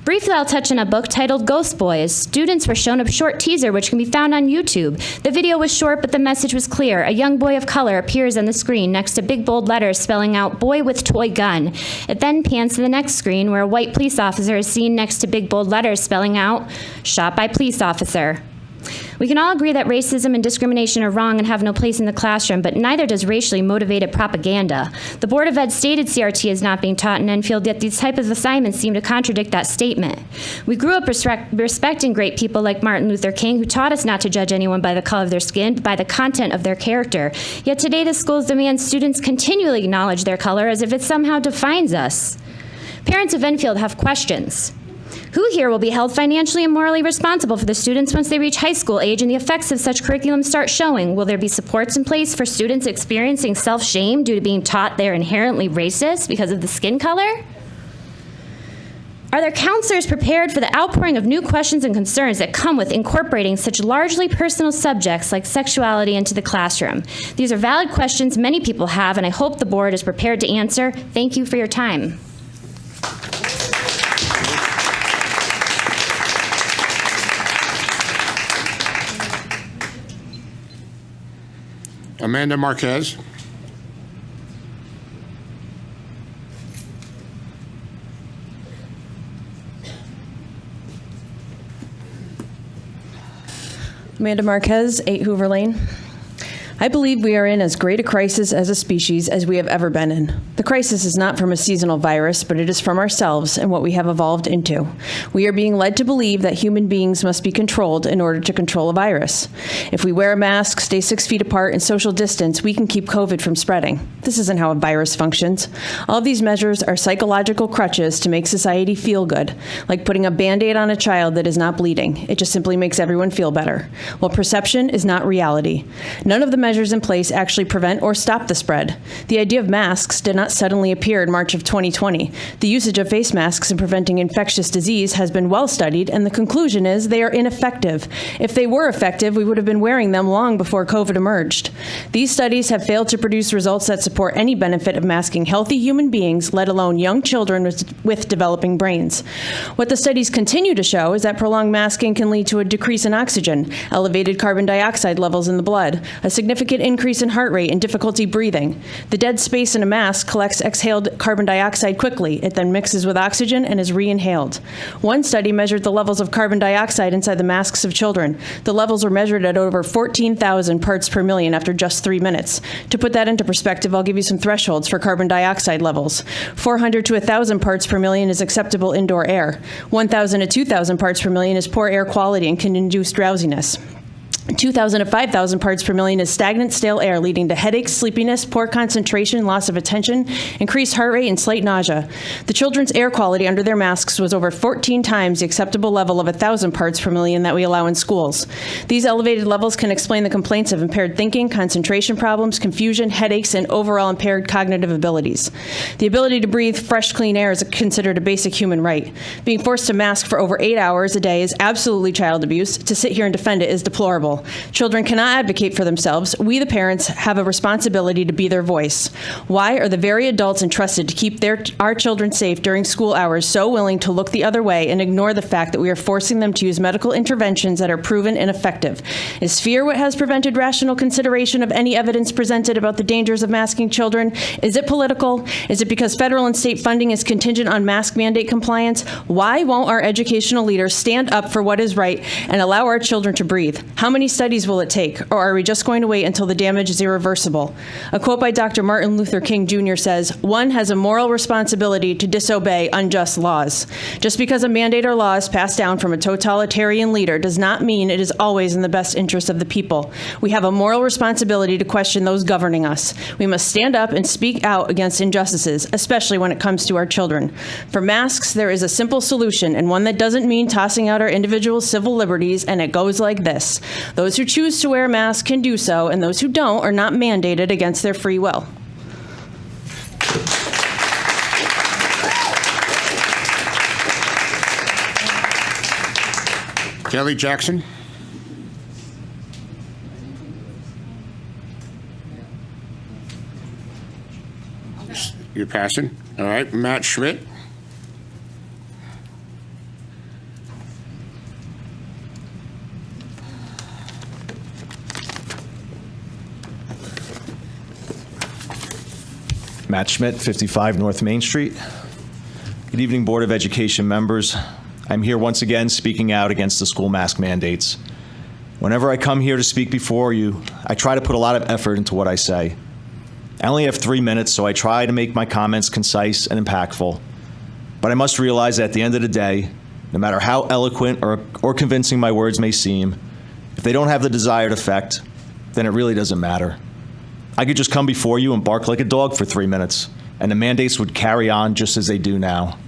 Briefly, I'll touch on a book titled Ghost Boys. Students were shown a short teaser which can be found on YouTube. The video was short, but the message was clear. A young boy of color appears on the screen next to big bold letters spelling out "boy with toy gun." It then pans to the next screen where a white police officer is seen next to big bold letters spelling out "shot by police officer." We can all agree that racism and discrimination are wrong and have no place in the classroom, but neither does racially motivated propaganda. The Board of Ed stated CRT is not being taught in Enfield, yet these type of assignments seem to contradict that statement. We grew up respecting great people like Martin Luther King, who taught us not to judge anyone by the color of their skin, but by the content of their character. Yet today the schools demand students continually acknowledge their color as if it somehow defines us. Parents of Enfield have questions. Who here will be held financially and morally responsible for the students once they reach high school age and the effects of such curriculum start showing? Will there be supports in place for students experiencing self-shame due to being taught they're inherently racist because of the skin color? Are there counselors prepared for the outpouring of new questions and concerns that come with incorporating such largely personal subjects like sexuality into the classroom? These are valid questions many people have, and I hope the board is prepared to answer. Thank you for your time. Amanda Marquez. Amanda Marquez, 8 Hoover Lane. I believe we are in as great a crisis as a species as we have ever been in. The crisis is not from a seasonal virus, but it is from ourselves and what we have evolved into. We are being led to believe that human beings must be controlled in order to control a virus. If we wear a mask, stay 6 feet apart, and social distance, we can keep COVID from spreading. This isn't how a virus functions. All of these measures are psychological crutches to make society feel good, like putting a Band-Aid on a child that is not bleeding. It just simply makes everyone feel better. Well, perception is not reality. None of the measures in place actually prevent or stop the spread. The idea of masks did not suddenly appear in March of 2020. The usage of face masks in preventing infectious disease has been well studied, and the conclusion is they are ineffective. If they were effective, we would have been wearing them long before COVID emerged. These studies have failed to produce results that support any benefit of masking healthy human beings, let alone young children with developing brains. What the studies continue to show is that prolonged masking can lead to a decrease in oxygen, elevated carbon dioxide levels in the blood, a significant increase in heart rate and difficulty breathing. The dead space in a mask collects exhaled carbon dioxide quickly. It then mixes with oxygen and is re-inhaled. One study measured the levels of carbon dioxide inside the masks of children. The levels were measured at over 14,000 parts per million after just 3 minutes. To put that into perspective, I'll give you some thresholds for carbon dioxide levels. 400 to 1,000 parts per million is acceptable indoor air. 1,000 to 2,000 parts per million is poor air quality and can induce drowsiness. 2,000 to 5,000 parts per million is stagnant, stale air, leading to headaches, sleepiness, poor concentration, loss of attention, increased heart rate, and slight nausea. The children's air quality under their masks was over 14 times the acceptable level of 1,000 parts per million that we allow in schools. These elevated levels can explain the complaints of impaired thinking, concentration problems, confusion, headaches, and overall impaired cognitive abilities. The ability to breathe fresh, clean air is considered a basic human right. Being forced to mask for over 8 hours a day is absolutely child abuse. To sit here and defend it is deplorable. Children cannot advocate for themselves. We, the parents, have a responsibility to be their voice. Why are the very adults entrusted to keep our children safe during school hours so willing to look the other way and ignore the fact that we are forcing them to use medical interventions that are proven ineffective? Is fear what has prevented rational consideration of any evidence presented about the dangers of masking children? Is it political? Is it because federal and state funding is contingent on mask mandate compliance? Why won't our educational leaders stand up for what is right and allow our children to breathe? How many studies will it take, or are we just going to wait until the damage is irreversible? A quote by Dr. Martin Luther King Jr. says, "One has a moral responsibility to disobey unjust laws." Just because a mandate or law is passed down from a totalitarian leader does not mean it is always in the best interest of the people. We have a moral responsibility to question those governing us. We must stand up and speak out against injustices, especially when it comes to our children. For masks, there is a simple solution, and one that doesn't mean tossing out our individual civil liberties, and it goes like this. Those who choose to wear a mask can do so, and those who don't are not mandated against their free will. Kelly Jackson. You're passing. All right. Matt Schmidt. Matt Schmidt, 55 North Main Street. Good evening, Board of Education members. I'm here once again speaking out against the school mask mandates. Whenever I come here to speak before you, I try to put a lot of effort into what I say. I only have 3 minutes, so I try to make my comments concise and impactful. But I must realize that at the end of the day, no matter how eloquent or convincing my words may seem, if they don't have the desired effect, then it really doesn't matter. I could just come before you and bark like a dog for 3 minutes, and the mandates would carry on just as they do now.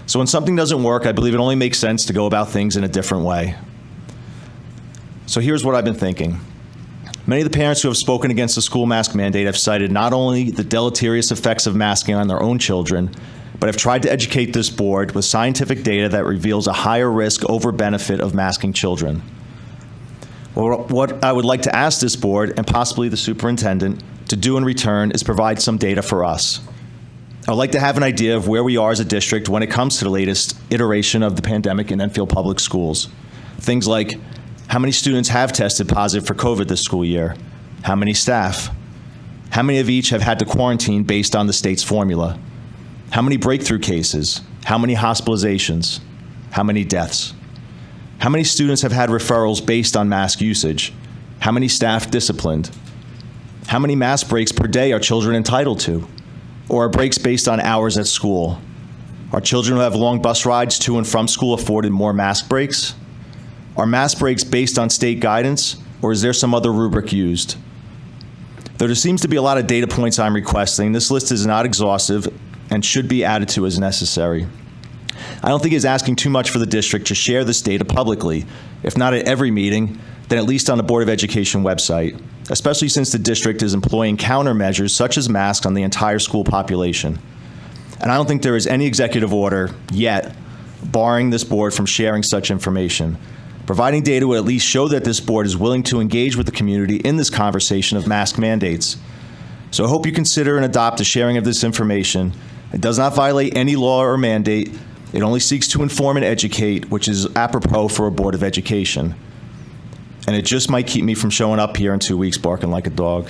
So when something doesn't work, I believe it only makes sense to go about things in a different way. So here's what I've been thinking. Many of the parents who have spoken against the school mask mandate have cited not only the deleterious effects of masking on their own children, but have tried to educate this board with scientific data that reveals a higher risk over benefit of masking children. Well, what I would like to ask this board, and possibly the superintendent, to do in return is provide some data for us. I would like to have an idea of where we are as a district when it comes to the latest iteration of the pandemic in Enfield Public Schools. Things like, how many students have tested positive for COVID this school year? How many staff? How many of each have had to quarantine based on the state's formula? How many breakthrough cases? How many hospitalizations? How many deaths? How many students have had referrals based on mask usage? How many staff disciplined? How many mask breaks per day are children entitled to? Or are breaks based on hours at school? Are children who have long bus rides to and from school afforded more mask breaks? Are mask breaks based on state guidance, or is there some other rubric used? Though there seems to be a lot of data points I'm requesting, this list is not exhaustive and should be added to as necessary. I don't think it's asking too much for the district to share this data publicly, if not at every meeting, then at least on the Board of Education website, especially since the district is employing countermeasures such as masks on the entire school population. And I don't think there is any executive order yet barring this board from sharing such information. Providing data would at least show that this board is willing to engage with the community in this conversation of mask mandates. So I hope you consider and adopt the sharing of this information. It does not violate any law or mandate. It only seeks to inform and educate, which is apropos for a Board of Education. And it just might keep me from showing up here in 2 weeks barking like a dog.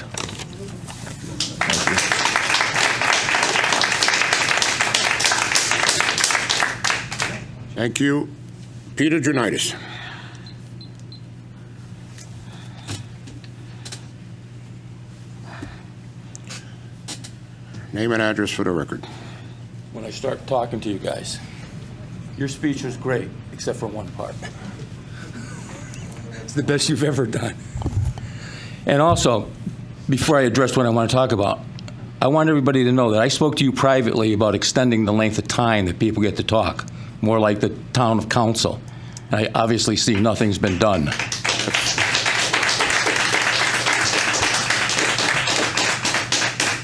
Thank you. Peter Junitis. Name and address for the record. When I start talking to you guys, your speech was great, except for one part. It's the best you've ever done. And also, before I address what I want to talk about, I want everybody to know that I spoke to you privately about extending the length of time that people get to talk, more like the town of council. And I obviously see nothing's been done.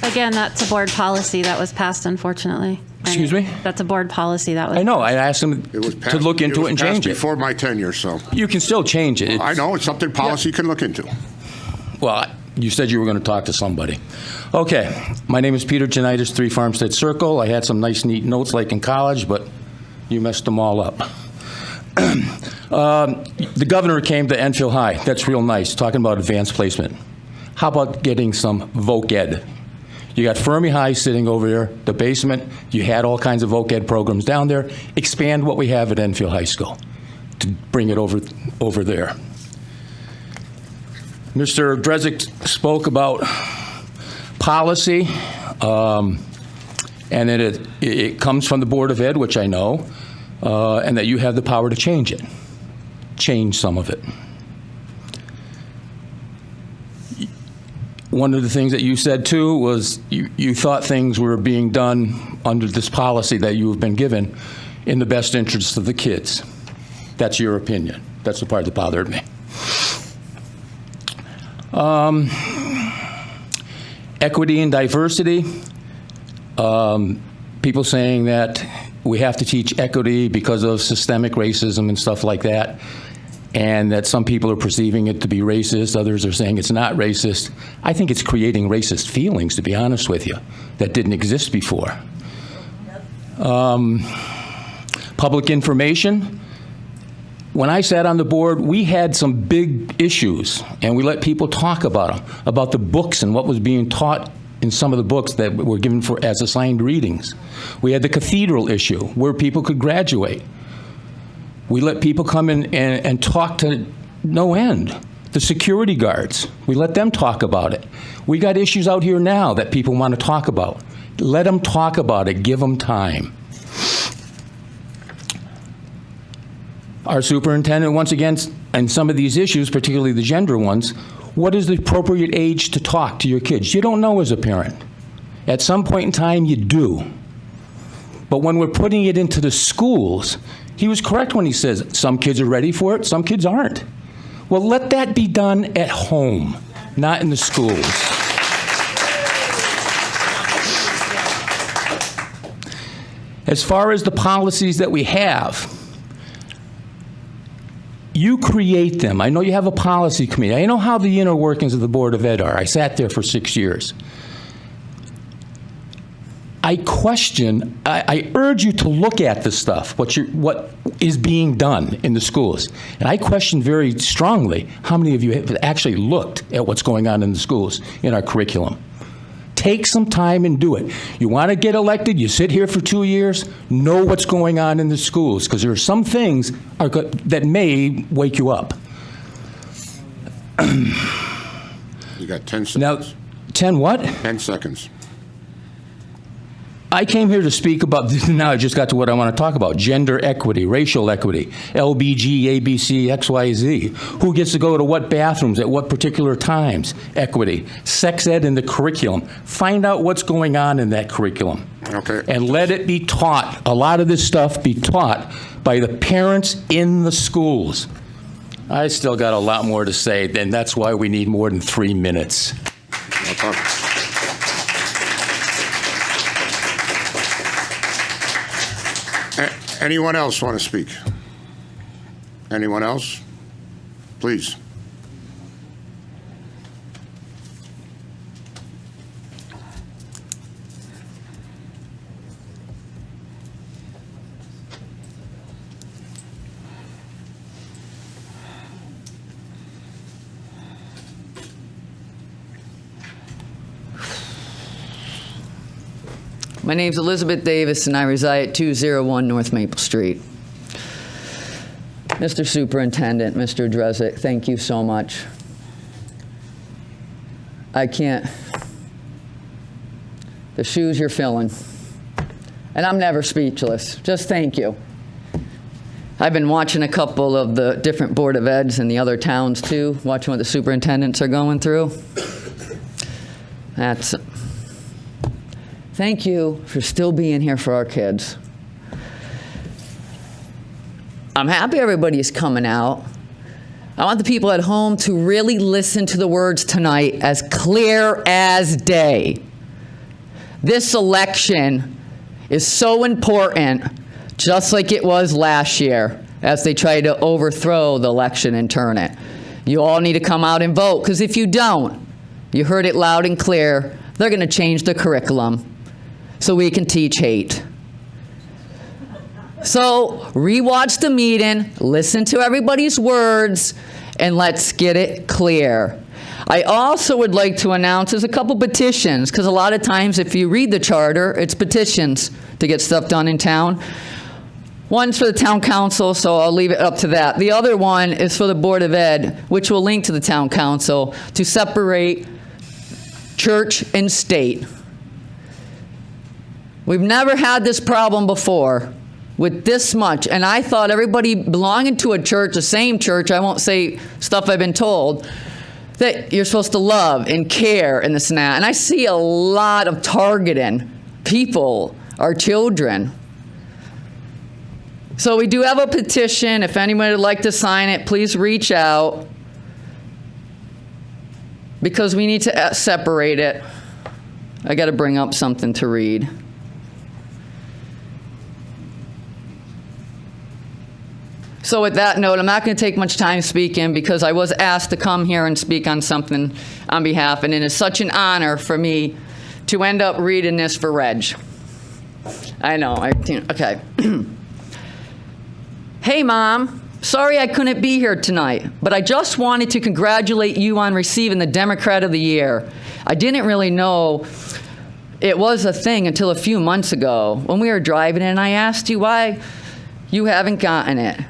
Again, that's a board policy that was passed, unfortunately. Excuse me? That's a board policy that was. I know. I asked them to look into it and change it. Before my tenure, so. You can still change it. I know, it's something policy can look into. Well, you said you were going to talk to somebody. Okay. My name is Peter Junitis, 3 Farmstead Circle. I had some nice, neat notes like in college, but you messed them all up. The governor came to Enfield High. That's real nice, talking about advanced placement. How about getting some voc ed? You got Fermi High sitting over there, the basement. You had all kinds of voc ed programs down there. Expand what we have at Enfield High School to bring it over there. Mr. Drezek spoke about policy, and that it comes from the Board of Ed, which I know, and that you have the power to change it, change some of it. One of the things that you said, too, was you thought things were being done under this policy that you have been given in the best interest of the kids. That's your opinion. That's the part that bothered me. Equity and diversity. People saying that we have to teach equity because of systemic racism and stuff like that, and that some people are perceiving it to be racist. Others are saying it's not racist. I think it's creating racist feelings, to be honest with you, that didn't exist before. Public information. When I sat on the board, we had some big issues, and we let people talk about them, about the books and what was being taught in some of the books that were given as assigned readings. We had the cathedral issue, where people could graduate. We let people come in and talk to no end. The security guards, we let them talk about it. We got issues out here now that people want to talk about. Let them talk about it. Give them time. Our superintendent, once again, and some of these issues, particularly the gender ones, what is the appropriate age to talk to your kids? You don't know as a parent. At some point in time, you do. But when we're putting it into the schools, he was correct when he says some kids are ready for it, some kids aren't. Well, let that be done at home, not in the schools. As far as the policies that we have, you create them. I know you have a policy committee. I know how the inner workings of the Board of Ed are. I sat there for 6 years. I urge you to look at the stuff, what is being done in the schools. And I question very strongly how many of you have actually looked at what's going on in the schools in our curriculum. Take some time and do it. You want to get elected, you sit here for 2 years, know what's going on in the schools, because there are some things that may wake you up. You got 10 seconds. Now, 10 what? 10 seconds. I came here to speak about, now I just got to what I want to talk about, gender equity, racial equity, LBG, ABC, XYZ. Who gets to go to what bathrooms at what particular times? Equity. Sex ed in the curriculum. Find out what's going on in that curriculum. Okay. And let it be taught, a lot of this stuff be taught by the parents in the schools. I still got a lot more to say, and that's why we need more than 3 minutes. Anyone else want to speak? Anyone else? Please. My name's Elizabeth Davis, and I reside at 201 North Maple Street. Mr. Superintendent, Mr. Drezek, thank you so much. I can't. The shoes you're filling. And I'm never speechless. Just thank you. I've been watching a couple of the different Board of Eds in the other towns, too, watching what the superintendents are going through. Thank you for still being here for our kids. I'm happy everybody's coming out. I want the people at home to really listen to the words tonight as clear as day. This election is so important, just like it was last year, as they tried to overthrow the election and turn it. You all need to come out and vote, because if you don't, you heard it loud and clear, they're going to change the curriculum so we can teach hate. So rewatch the meeting, listen to everybody's words, and let's get it clear. I also would like to announce there's a couple petitions, because a lot of times if you read the charter, it's petitions to get stuff done in town. One's for the town council, so I'll leave it up to that. The other one is for the Board of Ed, which will link to the town council, to separate church and state. We've never had this problem before with this much, and I thought everybody belonging to a church, the same church, I won't say stuff I've been told, that you're supposed to love and care and this and that. And I see a lot of targeting people, our children. So we do have a petition. If anyone would like to sign it, please reach out, because we need to separate it. I got to bring up something to read. So with that note, I'm not going to take much time speaking, because I was asked to come here and speak on something on behalf, and it is such an honor for me to end up reading this for Reg. I know, okay. Hey, Mom, sorry I couldn't be here tonight, but I just wanted to congratulate you on receiving the Democrat of the Year. I didn't really know it was a thing until a few months ago when we were driving, and I asked you why you haven't gotten it.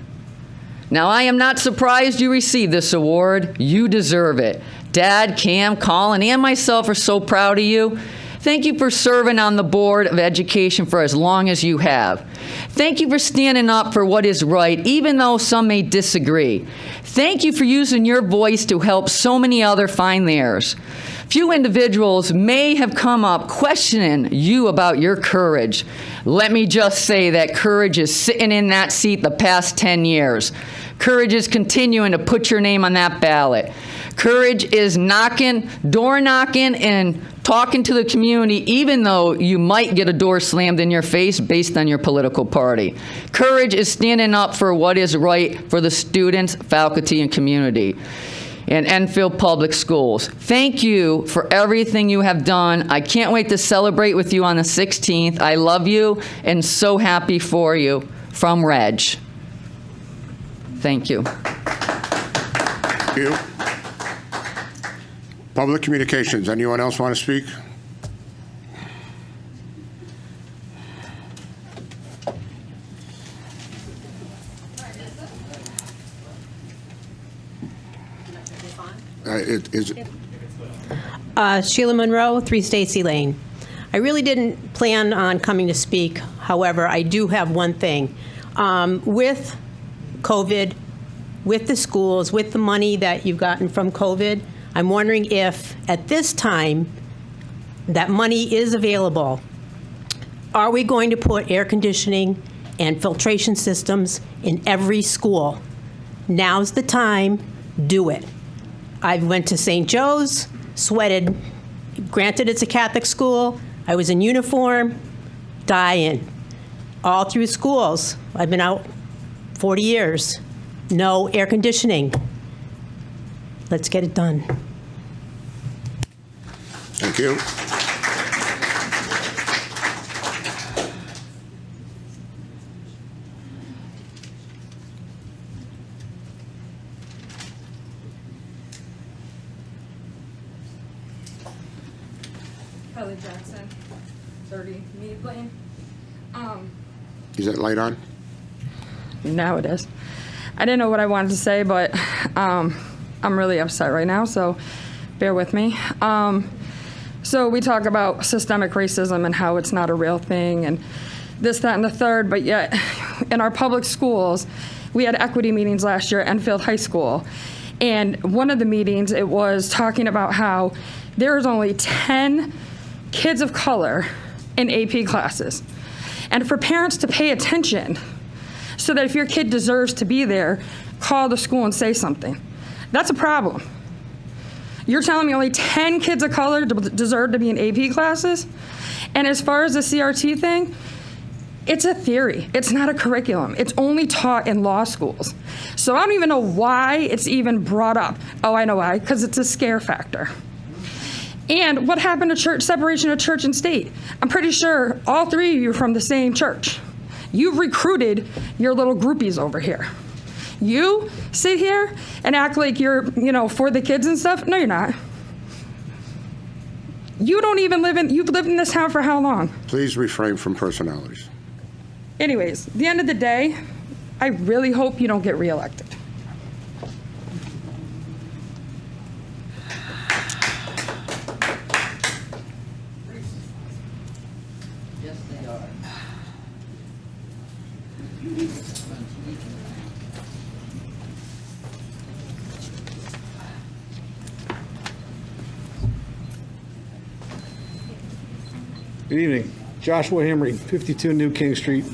Now, I am not surprised you received this award. You deserve it. Dad, Cam, Colin, and myself are so proud of you. Thank you for serving on the Board of Education for as long as you have. Thank you for standing up for what is right, even though some may disagree. Thank you for using your voice to help so many others find theirs. Few individuals may have come up questioning you about your courage. Let me just say that courage is sitting in that seat the past 10 years. Courage is continuing to put your name on that ballot. Courage is door knocking, and talking to the community, even though you might get a door slammed in your face based on your political party. Courage is standing up for what is right for the students, faculty, and community in Enfield Public Schools. Thank you for everything you have done. I can't wait to celebrate with you on the 16th. I love you and so happy for you. From Reg. Thank you. Thank you. Public communications. Anyone else want to speak? Sheila Monroe, 3 Stacy Lane. I really didn't plan on coming to speak. However, I do have one thing. With COVID, with the schools, with the money that you've gotten from COVID, I'm wondering if at this time that money is available, are we going to put air conditioning and filtration systems in every school? Now's the time, do it. I went to St. Joe's, sweated. Granted, it's a Catholic school. I was in uniform, dying. All through schools. I've been out 40 years. No air conditioning. Let's get it done. Thank you. Kelly Jackson, 30 Mead Lane. Is that light on? Now it is. I didn't know what I wanted to say, but I'm really upset right now, so bear with me. So we talk about systemic racism and how it's not a real thing and this, that, and the third, but yet in our public schools, we had equity meetings last year at Enfield High School. And one of the meetings, it was talking about how there's only 10 kids of color in AP classes. And for parents to pay attention so that if your kid deserves to be there, call the school and say something. That's a problem. You're telling me only 10 kids of color deserve to be in AP classes? And as far as the CRT thing, it's a theory. It's not a curriculum. It's only taught in law schools. So I don't even know why it's even brought up. Oh, I know why, because it's a scare factor. And what happened to church, separation of church and state? I'm pretty sure all three of you are from the same church. You've recruited your little groupies over here. You sit here and act like you're, for the kids and stuff. No, you're not. You don't even you've lived in this town for how long? Please refrain from personalities. Anyways, at the end of the day, I really hope you don't get reelected. Yes, they are. Good evening. Joshua Hamry, 52 New King Street.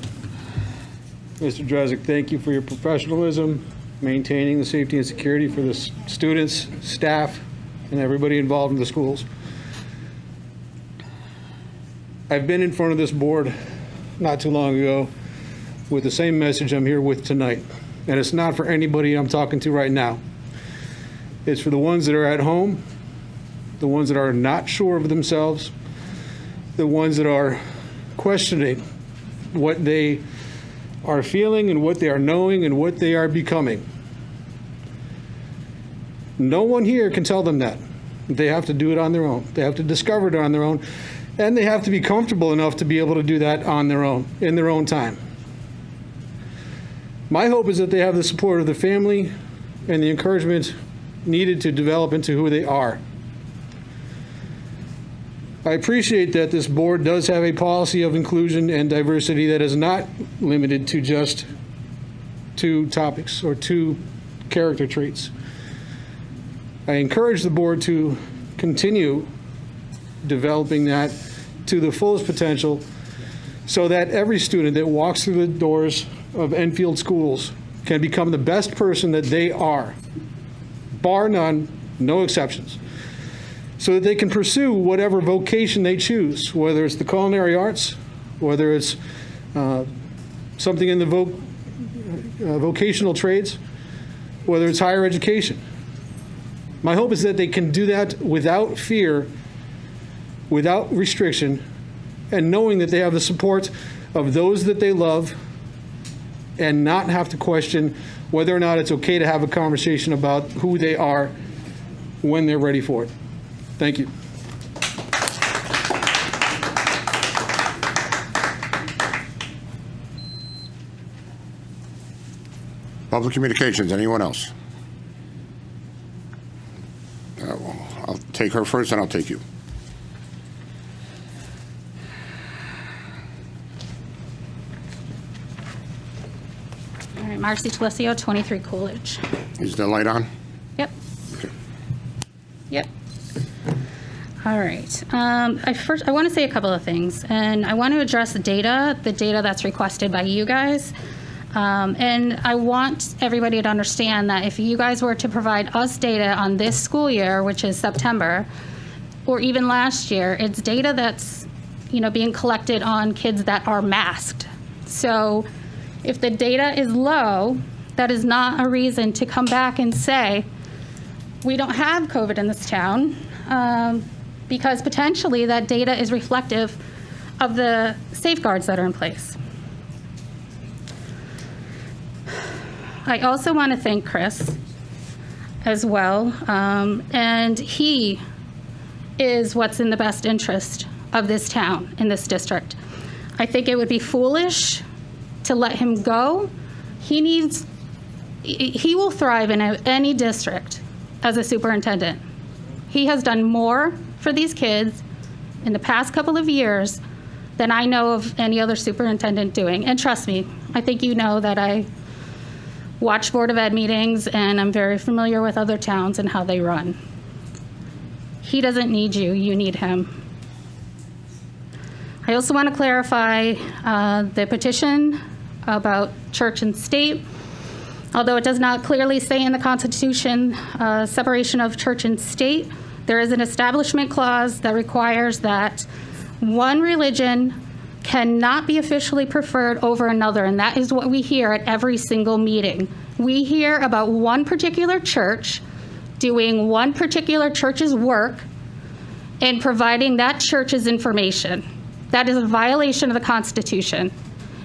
Mr. Drezek, thank you for your professionalism, maintaining the safety and security for the students, staff, and everybody involved in the schools. I've been in front of this board not too long ago with the same message I'm here with tonight. And it's not for anybody I'm talking to right now. It's for the ones that are at home, the ones that are not sure of themselves, the ones that are questioning what they are feeling and what they are knowing and what they are becoming. No one here can tell them that. They have to do it on their own. They have to discover it on their own, and they have to be comfortable enough to be able to do that on their own, in their own time. My hope is that they have the support of the family and the encouragement needed to develop into who they are. I appreciate that this board does have a policy of inclusion and diversity that is not limited to just 2 topics or 2 character traits. I encourage the board to continue developing that to the fullest potential so that every student that walks through the doors of Enfield schools can become the best person that they are, bar none, no exceptions, so that they can pursue whatever vocation they choose, whether it's the culinary arts, whether it's something in the vocational trades, whether it's higher education. My hope is that they can do that without fear, without restriction, and knowing that they have the support of those that they love and not have to question whether or not it's okay to have a conversation about who they are when they're ready for it. Thank you. Public communications, anyone else? I'll take her first, and I'll take you. All right, Marcy Telesio, 23 Coolidge. Is the light on? Yep. Yep. All right. I want to say a couple of things, and I want to address the data that's requested by you guys. And I want everybody to understand that if you guys were to provide us data on this school year, which is September, or even last year, it's data that's, being collected on kids that are masked. So if the data is low, that is not a reason to come back and say, we don't have COVID in this town, because potentially that data is reflective of the safeguards that are in place. I also want to thank Chris as well, and he is what's in the best interest of this town, in this district. I think it would be foolish to let him go. He will thrive in any district as a superintendent. He has done more for these kids in the past couple of years than I know of any other superintendent doing. And trust me, I think you know that I watch Board of Ed meetings, and I'm very familiar with other towns and how they run. He doesn't need you, you need him. I also want to clarify the petition about church and state. Although it does not clearly say in the Constitution separation of church and state, there is an establishment clause that requires that one religion cannot be officially preferred over another, and that is what we hear at every single meeting. We hear about one particular church doing one particular church's work and providing that church's information. That is a violation of the Constitution,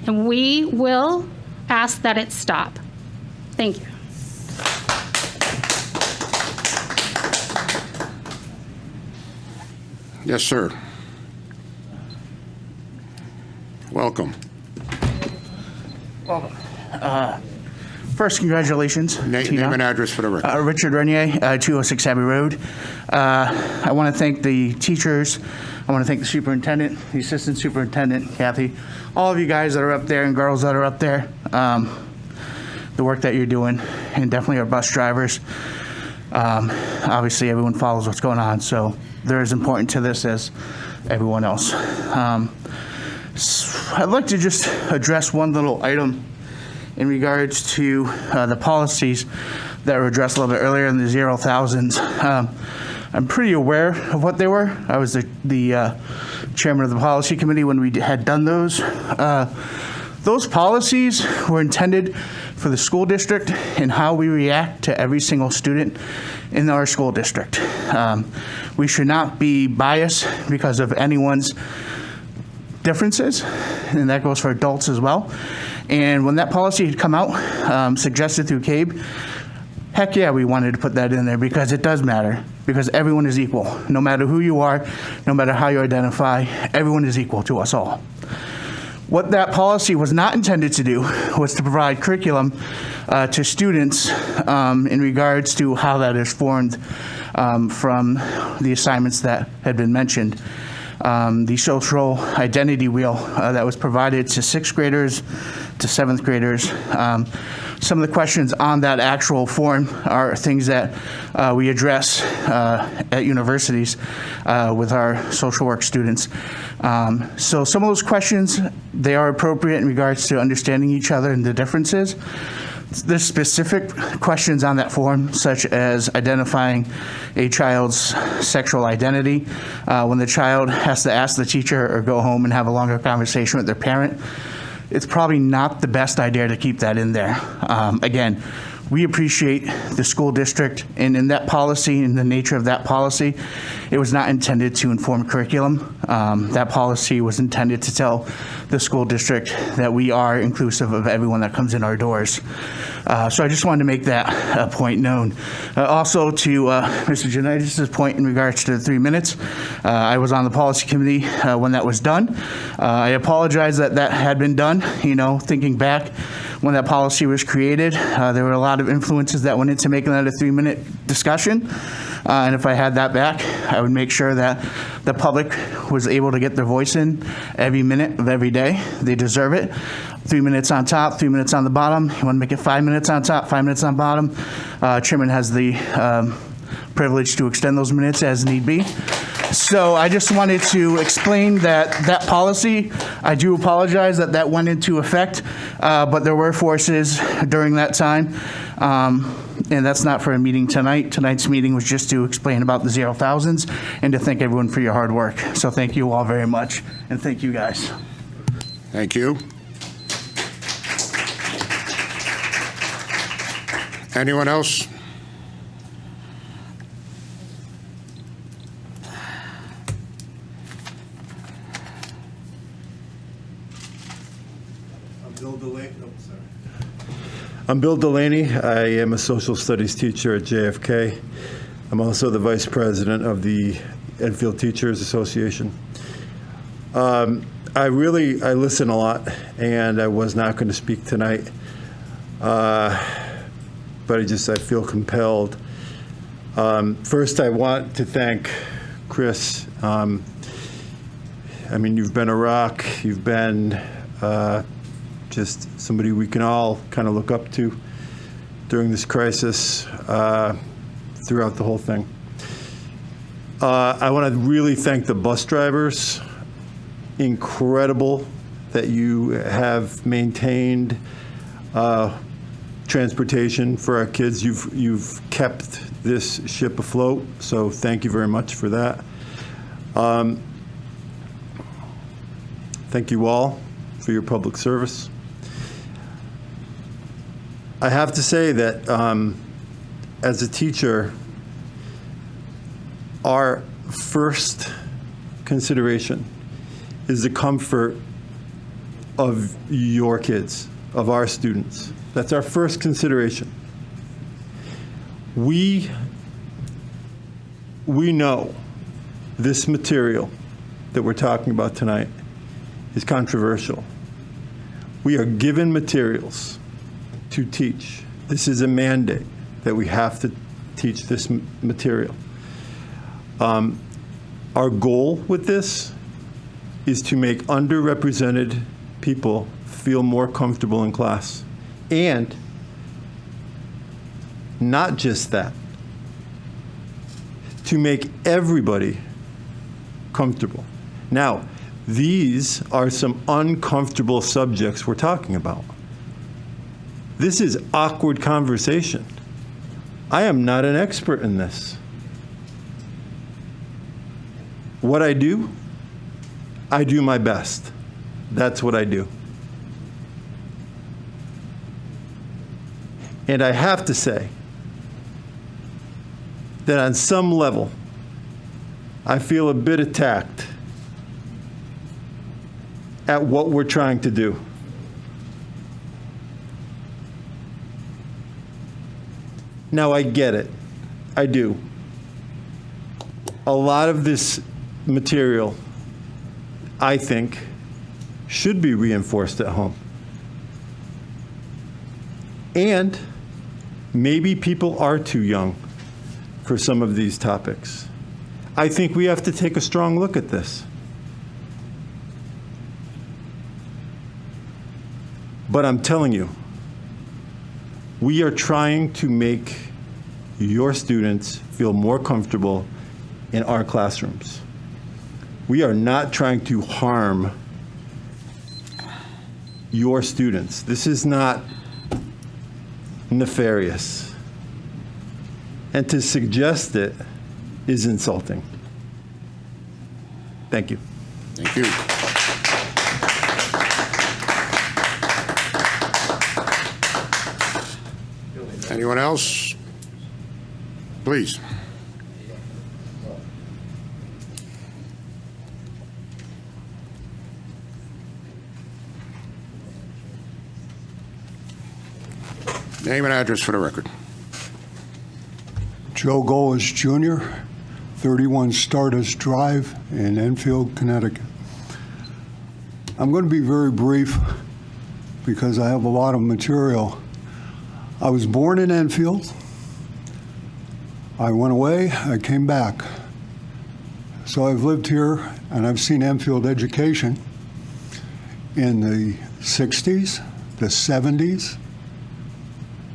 and we will ask that it stop. Thank you. Yes, sir. Welcome. Well, first, congratulations. Name and address for the record. Richard Renier, 206 Abbey Road. I want to thank the teachers. I want to thank the superintendent, the assistant superintendent, Kathy, all of you guys that are up there and girls that are up there. The work that you're doing, and definitely our bus drivers. Obviously, everyone follows what's going on, so they're as important to this as everyone else. I'd like to just address one little item in regards to the policies that were addressed a little bit earlier in the 0,000s. I'm pretty aware of what they were. I was the chairman of the policy committee when we had done those. Those policies were intended for the school district and how we react to every single student in our school district. We should not be biased because of anyone's differences, and that goes for adults as well. And when that policy had come out, suggested through CABE, heck yeah, we wanted to put that in there because it does matter, because everyone is equal. No matter who you are, no matter how you identify, everyone is equal to us all. What that policy was not intended to do was to provide curriculum to students in regards to how that is formed from the assignments that had been mentioned. The social identity wheel that was provided to 6th graders, to 7th graders. Some of the questions on that actual form are things that we address at universities with our social work students. So some of those questions, they are appropriate in regards to understanding each other and the differences. There's specific questions on that form, such as identifying a child's sexual identity. When the child has to ask the teacher or go home and have a longer conversation with their parent, it's probably not the best idea to keep that in there. Again, we appreciate the school district, and in that policy, in the nature of that policy, it was not intended to inform curriculum. That policy was intended to tell the school district that we are inclusive of everyone that comes in our doors. So I just wanted to make that point known. Also to Mr. Janitis' point in regards to the 3 minutes, I was on the policy committee when that was done. I apologize that that had been done. You know, thinking back when that policy was created, there were a lot of influences that went into making that a 3-minute discussion. And if I had that back, I would make sure that the public was able to get their voice in every minute of every day. They deserve it. 3 minutes on top, 3 minutes on the bottom. You want to make it 5 minutes on top, 5 minutes on bottom. Chairman has the privilege to extend those minutes as need be. So I just wanted to explain that policy, I do apologize that that went into effect, but there were forces during that time. And that's not for a meeting tonight. Tonight's meeting was just to explain about the 0,000s and to thank everyone for your hard work. So thank you all very much, and thank you guys. Thank you. Anyone else? I'm Bill Delaney. I am a social studies teacher at JFK. I'm also the vice president of the Enfield Teachers Association. I listen a lot, and I was not going to speak tonight, but I feel compelled. First, I want to thank Chris. You've been a rock. You've been just somebody we can all kind of look up to during this crisis, throughout the whole thing. I want to really thank the bus drivers. Incredible that you have maintained transportation for our kids. You've kept this ship afloat, so thank you very much for that. Thank you all for your public service. I have to say that as a teacher, our first consideration is the comfort of your kids, of our students. That's our first consideration. We know this material that we're talking about tonight is controversial. We are given materials to teach. This is a mandate that we have to teach this material. Our goal with this is to make underrepresented people feel more comfortable in class. And not just that, to make everybody comfortable. Now, these are some uncomfortable subjects we're talking about. This is awkward conversation. I am not an expert in this. What I do my best. That's what I do. And I have to say that on some level, I feel a bit attacked at what we're trying to do. Now, I get it. I do. A lot of this material, I think, should be reinforced at home. And maybe people are too young for some of these topics. I think we have to take a strong look at this. But I'm telling you, we are trying to make your students feel more comfortable in our classrooms. We are not trying to harm your students. This is not nefarious. And to suggest it is insulting. Thank you. Thank you. Anyone else? Please. Name and address for the record. Joe Golis Jr., 31 Stardust Drive in Enfield, Connecticut. I'm going to be very brief because I have a lot of material. I was born in Enfield. I went away, I came back. So I've lived here and I've seen Enfield education in the 60s, the 70s,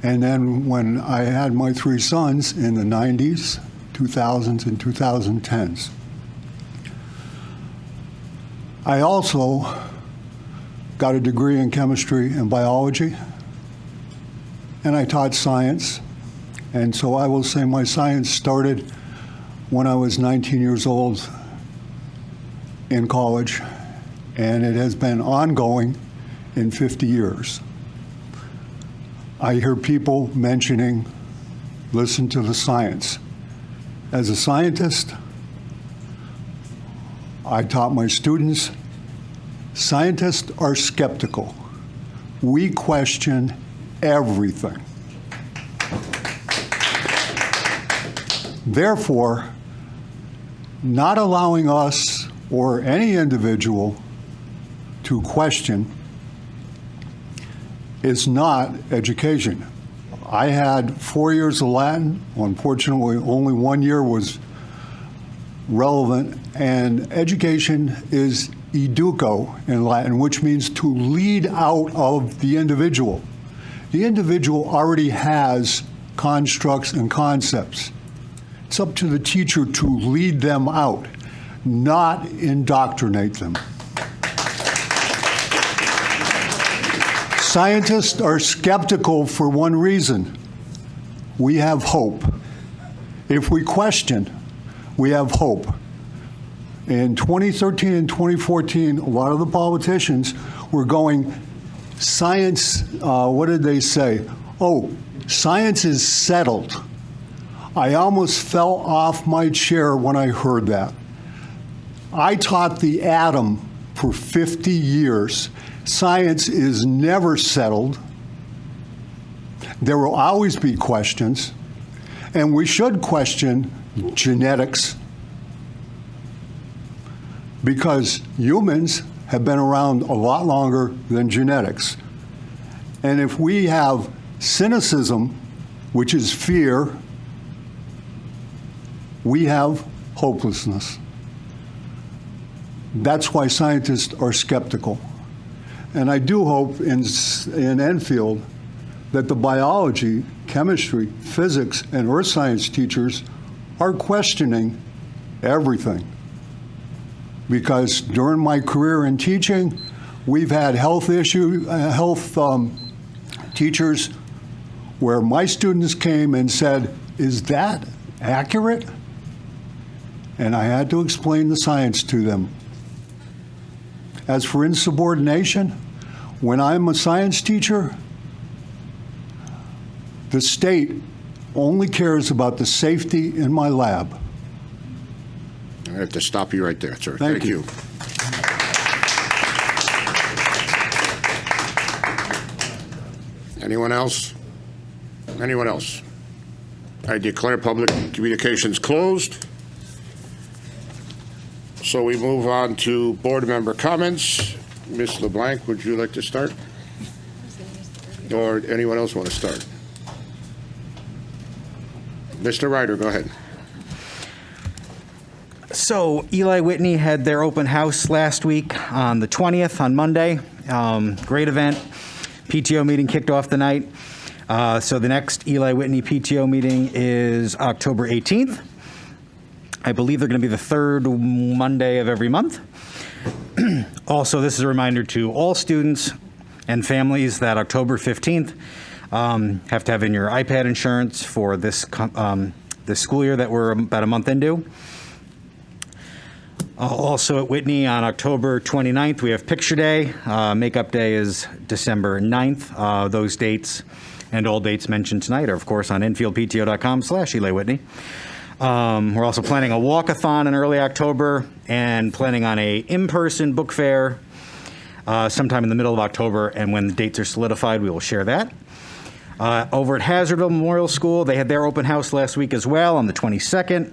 and then when I had my three sons in the 90s, 2000s, and 2010s. I also got a degree in chemistry and biology, and I taught science. And so I will say my science started when I was 19 years old in college, and it has been ongoing in 50 years. I hear people mentioning, listen to the science. As a scientist, I taught my students, scientists are skeptical. We question everything. Therefore, not allowing us or any individual to question is not education. I had 4 years of Latin. Unfortunately, only 1 year was relevant. And education is educo in Latin, which means to lead out of the individual. The individual already has constructs and concepts. It's up to the teacher to lead them out, not indoctrinate them. Scientists are skeptical for one reason. We have hope. If we question, we have hope. In 2013 and 2014, a lot of the politicians were going, science, what did they say? Oh, science is settled. I almost fell off my chair when I heard that. I taught the atom for 50 years. Science is never settled. There will always be questions, and we should question genetics because humans have been around a lot longer than genetics. And if we have cynicism, which is fear, we have hopelessness. That's why scientists are skeptical. And I do hope in Enfield that the biology, chemistry, physics, and earth science teachers are questioning everything. Because during my career in teaching, we've had health teachers where my students came and said, is that accurate? And I had to explain the science to them. As for insubordination, when I'm a science teacher, the state only cares about the safety in my lab. I have to stop you right there, sir. Thank you. Anyone else? Anyone else? I declare public communications closed. So we move on to board member comments. Ms. LeBlanc, would you like to start? Or anyone else want to start? Mr. Ryder, go ahead. So Eli Whitney had their open house last week on the 20th, on Monday. Great event. PTO meeting kicked off the night. So the next Eli Whitney PTO meeting is October 18th. I believe they're going to be the third Monday of every month. Also, this is a reminder to all students and families that October 15th have to have in your iPad insurance for this school year that we're about a month into. Also at Whitney on October 29th, we have Picture Day. Makeup Day is December 9th. Those dates and all dates mentioned tonight are, of course, on enfieldpto.com/Eli Whitney. We're also planning a walkathon in early October and planning on a in-person book fair sometime in the middle of October. And when the dates are solidified, we will share that. Over at Hazardville Memorial School, they had their open house last week as well on the 22nd.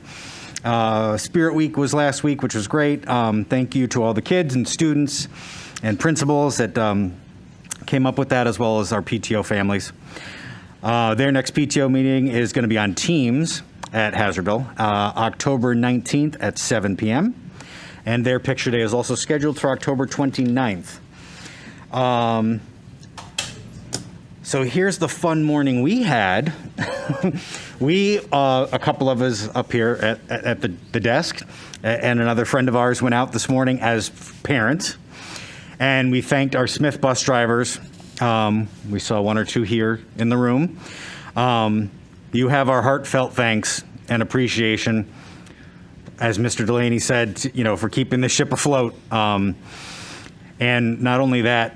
Spirit Week was last week, which was great. Thank you to all the kids and students and principals that came up with that, as well as our PTO families. Their next PTO meeting is going to be on Teams at Hazardville, October 19th at 7 p.m. And their Picture Day is also scheduled for October 29th. So here's the fun morning we had. A couple of us up here at the desk, and another friend of ours went out this morning as parents, and we thanked our Smith bus drivers. We saw one or two here in the room. You have our heartfelt thanks and appreciation, as Mr. Delaney said, for keeping the ship afloat. And not only that,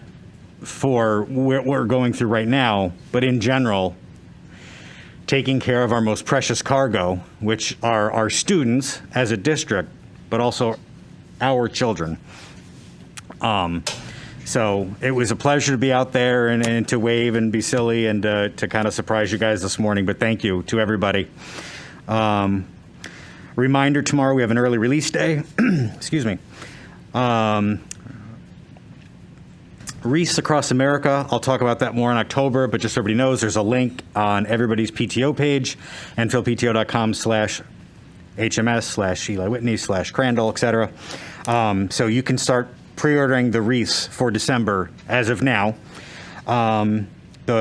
for what we're going through right now, but in general, taking care of our most precious cargo, which are our students as a district, but also our children. So it was a pleasure to be out there and to wave and be silly and to kind of surprise you guys this morning, but thank you to everybody. Reminder, tomorrow we have an early release day. Excuse me. Wreaths Across America, I'll talk about that more in October, but just so everybody knows, there's a link on everybody's PTO page, enfieldpto.com/HMS/Eli Whitney/Crandall, etc. So you can start pre-ordering the wreaths for December as of now. The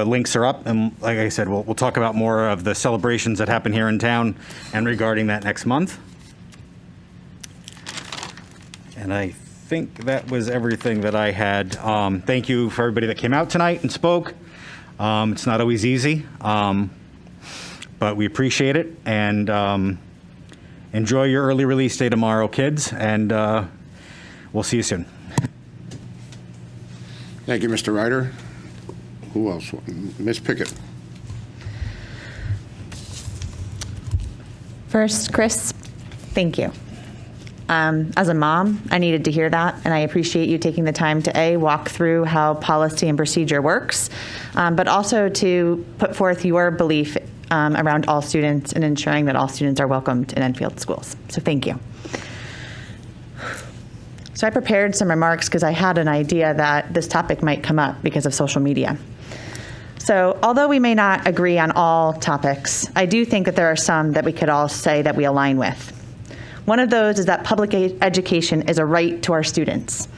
links are up, and like I said, we'll talk about more of the celebrations that happen here in town and regarding that next month. And I think that was everything that I had. Thank you for everybody that came out tonight and spoke. It's not always easy, but we appreciate it, and enjoy your early release day tomorrow, kids, and we'll see you soon. Thank you, Mr. Ryder. Who else? Ms. Pickett. First, Chris, thank you. As a mom, I needed to hear that, and I appreciate you taking the time to walk through how policy and procedure works, but also to put forth your belief around all students and ensuring that all students are welcomed in Enfield schools. So thank you. So I prepared some remarks because I had an idea that this topic might come up because of social media. So although we may not agree on all topics, I do think that there are some that we could all say that we align with. One of those is that public education is a right to our students,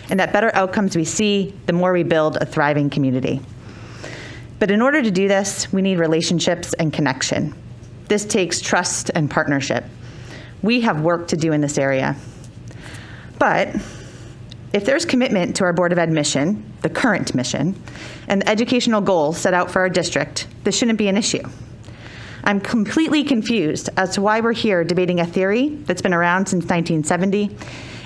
and that better outcomes we see, the more we build a thriving community. But in order to do this, we need relationships and connection. This takes trust and partnership. We have work to do in this area. But if there's commitment to our Board of Ed mission, the current mission, and the educational goals set out for our district, this shouldn't be an issue. I'm completely confused as to why we're here debating a theory that's been around since 1970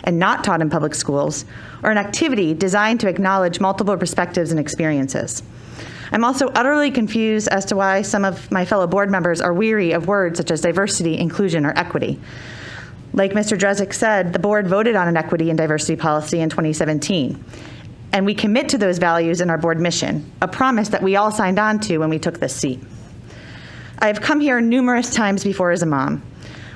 and not taught in public schools, or an activity designed to acknowledge multiple perspectives and experiences. I'm also utterly confused as to why some of my fellow board members are weary of words such as diversity, inclusion, or equity. Like Mr. Drezek said, the board voted on an equity and diversity policy in 2017, and we commit to those values in our board mission, a promise that we all signed on to when we took this seat. I have come here numerous times before as a mom.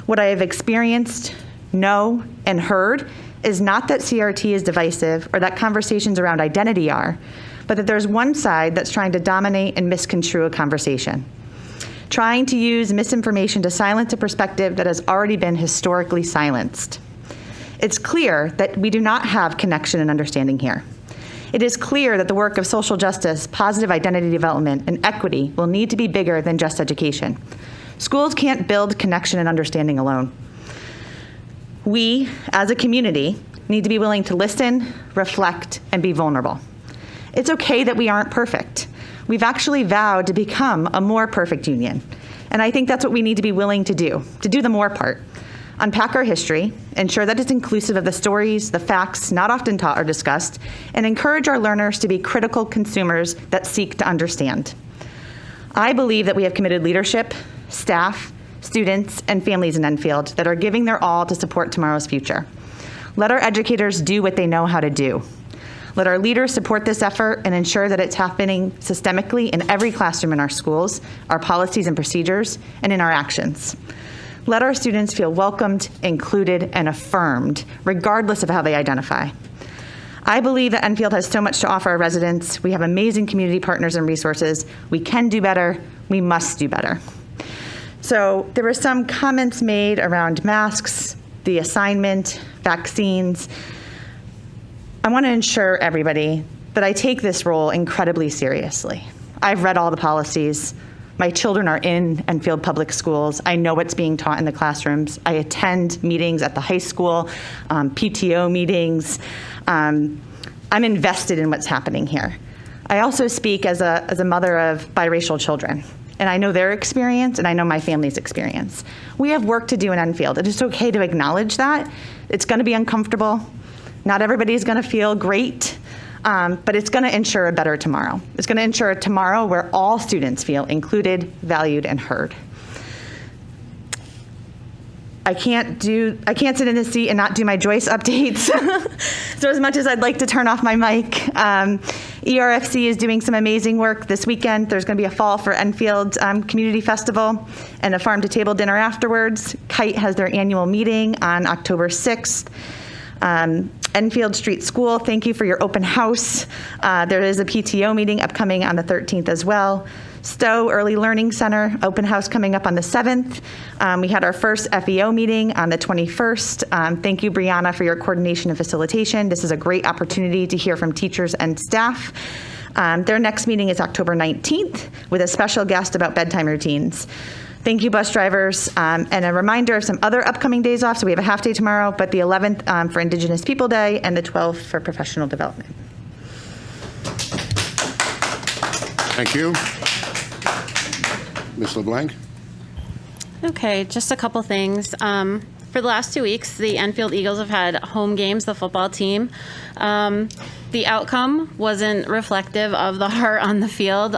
What I have experienced, know, and heard is not that CRT is divisive or that conversations around identity are, but that there's one side that's trying to dominate and misconstrue a conversation, trying to use misinformation to silence a perspective that has already been historically silenced. It's clear that we do not have connection and understanding here. It is clear that the work of social justice, positive identity development, and equity will need to be bigger than just education. Schools can't build connection and understanding alone. We, as a community, need to be willing to listen, reflect, and be vulnerable. It's okay that we aren't perfect. We've actually vowed to become a more perfect union. And I think that's what we need to be willing to do the more part. Unpack our history, ensure that it's inclusive of the stories, the facts not often taught or discussed, and encourage our learners to be critical consumers that seek to understand. I believe that we have committed leadership, staff, students, and families in Enfield that are giving their all to support tomorrow's future. Let our educators do what they know how to do. Let our leaders support this effort and ensure that it's happening systemically in every classroom in our schools, our policies and procedures, and in our actions. Let our students feel welcomed, included, and affirmed, regardless of how they identify. I believe that Enfield has so much to offer our residents. We have amazing community partners and resources. We can do better. We must do better. So there were some comments made around masks, the assignment, vaccines. I want to ensure everybody that I take this role incredibly seriously. I've read all the policies. My children are in Enfield Public Schools. I know what's being taught in the classrooms. I attend meetings at the high school, PTO meetings. I'm invested in what's happening here. I also speak as a mother of biracial children, and I know their experience, and I know my family's experience. We have work to do in Enfield. It is okay to acknowledge that. It's going to be uncomfortable. Not everybody's going to feel great. But it's going to ensure a better tomorrow. It's going to ensure a tomorrow where all students feel included, valued, and heard. I can't sit in this seat and not do my Joyce updates. So as much as I'd like to turn off my mic, ERFC is doing some amazing work this weekend. There's going to be a Fall for Enfield Community Festival and a farm to table dinner afterwards. Kite has their annual meeting on October 6th. Enfield Street School, thank you for your open house. There is a PTO meeting upcoming on the 13th as well. Stowe Early Learning Center, open house coming up on the 7th. We had our first FEO meeting on the 21st. Thank you, Brianna, for your coordination and facilitation. This is a great opportunity to hear from teachers and staff. Their next meeting is October 19th with a special guest about bedtime routines. Thank you, bus drivers. And a reminder of some other upcoming days off. So we have a half day tomorrow, but the 11th for Indigenous People Day and the 12th for professional development. Thank you. Ms. LeBlanc? Okay, just a couple things. For the last 2 weeks, the Enfield Eagles have had home games, the football team. The outcome wasn't reflective of the heart on the field.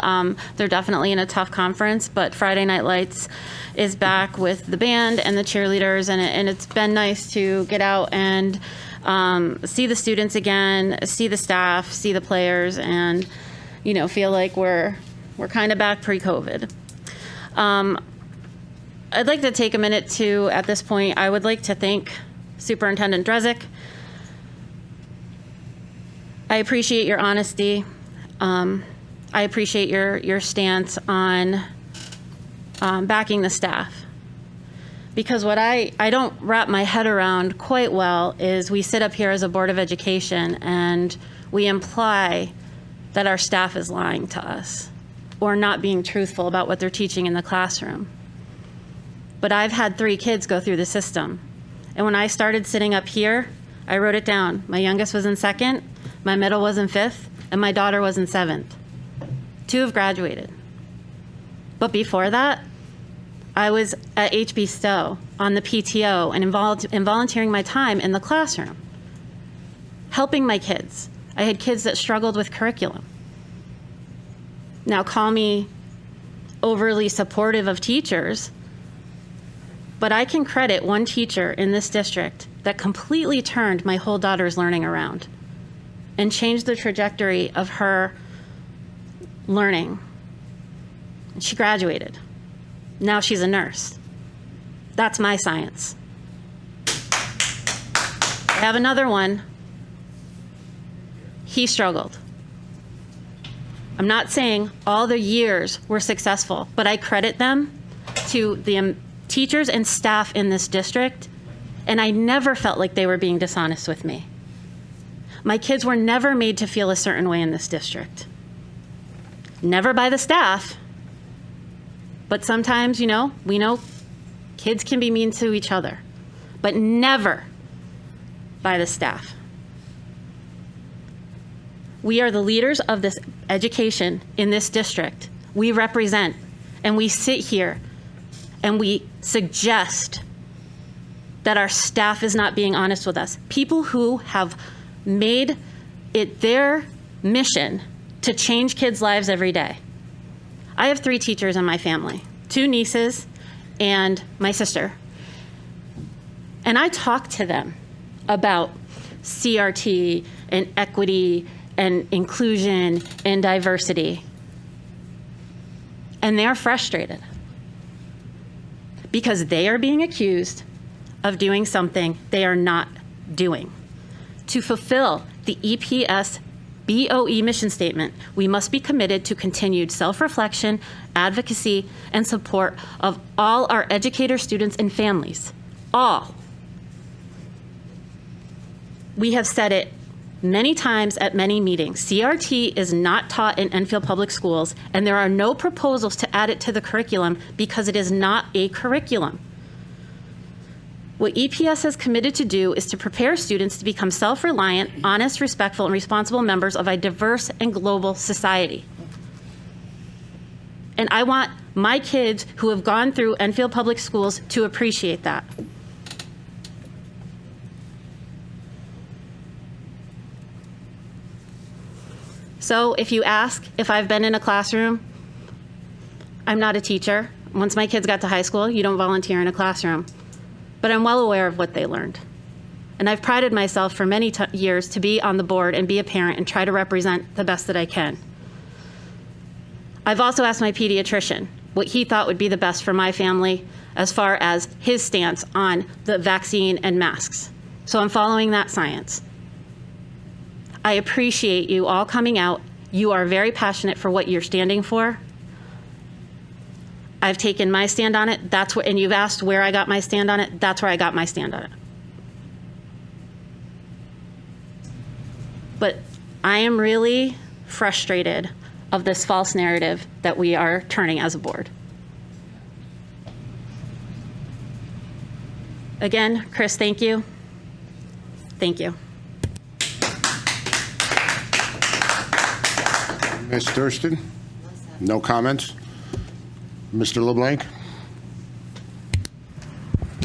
They're definitely in a tough conference, but Friday Night Lights is back with the band and the cheerleaders, and it's been nice to get out and see the students again, see the staff, see the players, and feel like we're kind of back pre-COVID. I'd like to take a minute to, at this point, I would like to thank Superintendent Drezek. I appreciate your honesty. I appreciate your stance on backing the staff. Because what I don't wrap my head around quite well is we sit up here as a Board of Education and we imply that our staff is lying to us or not being truthful about what they're teaching in the classroom. But I've had 3 kids go through the system. And when I started sitting up here, I wrote it down. My youngest was in 2nd, my middle was in 5th, and my daughter was in 7th. 2 have graduated. But before that, I was at HB Stowe on the PTO and volunteering my time in the classroom, helping my kids. I had kids that struggled with curriculum. Now call me overly supportive of teachers, but I can credit one teacher in this district that completely turned my whole daughter's learning around and changed the trajectory of her learning. She graduated. Now she's a nurse. That's my science. have another one. He struggled. I'm not saying all the years were successful, but I credit them to the teachers and staff in this district, and I never felt like they were being dishonest with me. My kids were never made to feel a certain way in this district. Never by the staff, but sometimes, we know kids can be mean to each other, but never by the staff. We are the leaders of this education in this district. We represent, and we sit here and we suggest that our staff is not being honest with us. People who have made it their mission to change kids' lives every day. I have 3 teachers in my family, 2 nieces and my sister. And I talk to them about CRT and equity and inclusion and diversity. And they are frustrated because they are being accused of doing something they are not doing. To fulfill the EPS BOE mission statement, we must be committed to continued self-reflection, advocacy, and support of all our educators, students, and families. All. We have said it many times at many meetings. CRT is not taught in Enfield Public Schools, and there are no proposals to add it to the curriculum because it is not a curriculum. What EPS has committed to do is to prepare students to become self-reliant, honest, respectful, and responsible members of a diverse and global society. And I want my kids who have gone through Enfield Public Schools to appreciate that. So if you ask if I've been in a classroom, I'm not a teacher. Once my kids got to high school, you don't volunteer in a classroom. But I'm well aware of what they learned. And I've prided myself for many years to be on the board and be a parent and try to represent the best that I can. I've also asked my pediatrician what he thought would be the best for my family as far as his stance on the vaccine and masks. So I'm following that science. I appreciate you all coming out. You are very passionate for what you're standing for. I've taken my stand on it. That's where, and you've asked where I got my stand on it. That's where I got my stand on it. But I am really frustrated of this false narrative that we are turning as a board. Again, Chris, thank you. Thank you. Ms. Thurston? No comments? Mr. LeBlanc?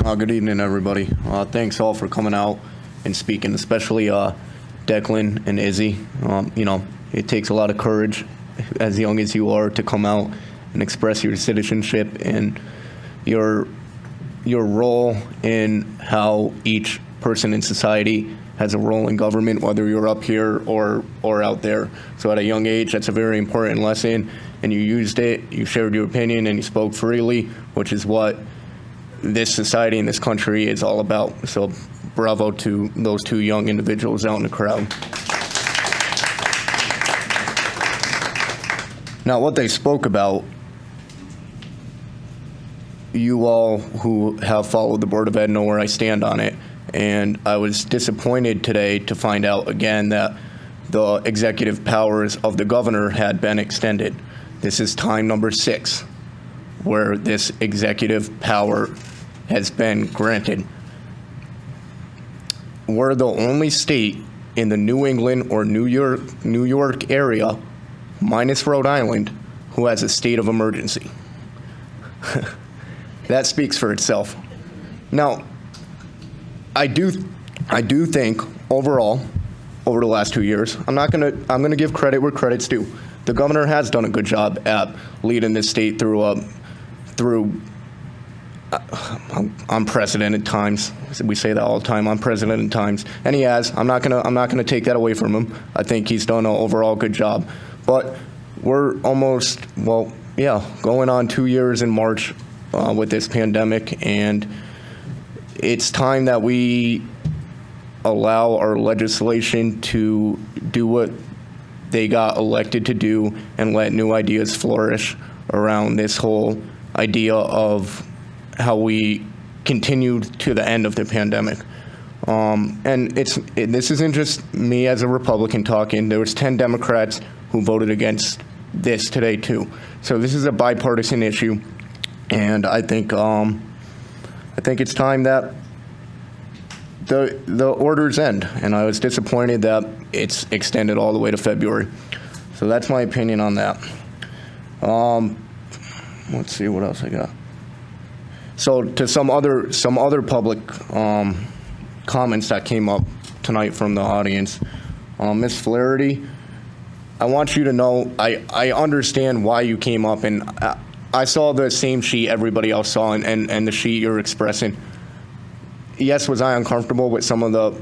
Good evening, everybody. Thanks all for coming out and speaking, especially Declan and Izzy. It takes a lot of courage, as young as you are, to come out and express your citizenship and your role in how each person in society has a role in government, whether you're up here or out there. So at a young age, that's a very important lesson, and you used it, you shared your opinion, and you spoke freely, which is what this society and this country is all about. So bravo to those 2 young individuals out in the crowd. Now, what they spoke about, you all who have followed the Board of Ed know where I stand on it. And I was disappointed today to find out again that the executive powers of the governor had been extended. This is time number 6 where this executive power has been granted. We're the only state in the New England or New York area, minus Rhode Island, who has a state of emergency. That speaks for itself. Now, I do think overall, over the last 2 years, I'm gonna give credit where credit's due. The governor has done a good job at leading this state through unprecedented times. We say that all the time, unprecedented times, and he has. I'm not gonna take that away from him. I think he's done an overall good job. But we're almost, going on 2 years in March with this pandemic, and it's time that we allow our legislation to do what they got elected to do and let new ideas flourish around this whole idea of how we continued to the end of the pandemic. And this isn't just me as a Republican talking. There was 10 Democrats who voted against this today too. So this is a bipartisan issue, and I think it's time that the orders end. And I was disappointed that it's extended all the way to February. So that's my opinion on that. Let's see what else I got. So to some other public comments that came up tonight from the audience. Ms. Flaherty, I want you to know I understand why you came up, and I saw the same sheet everybody else saw and the sheet you're expressing. Yes, was I uncomfortable with some of the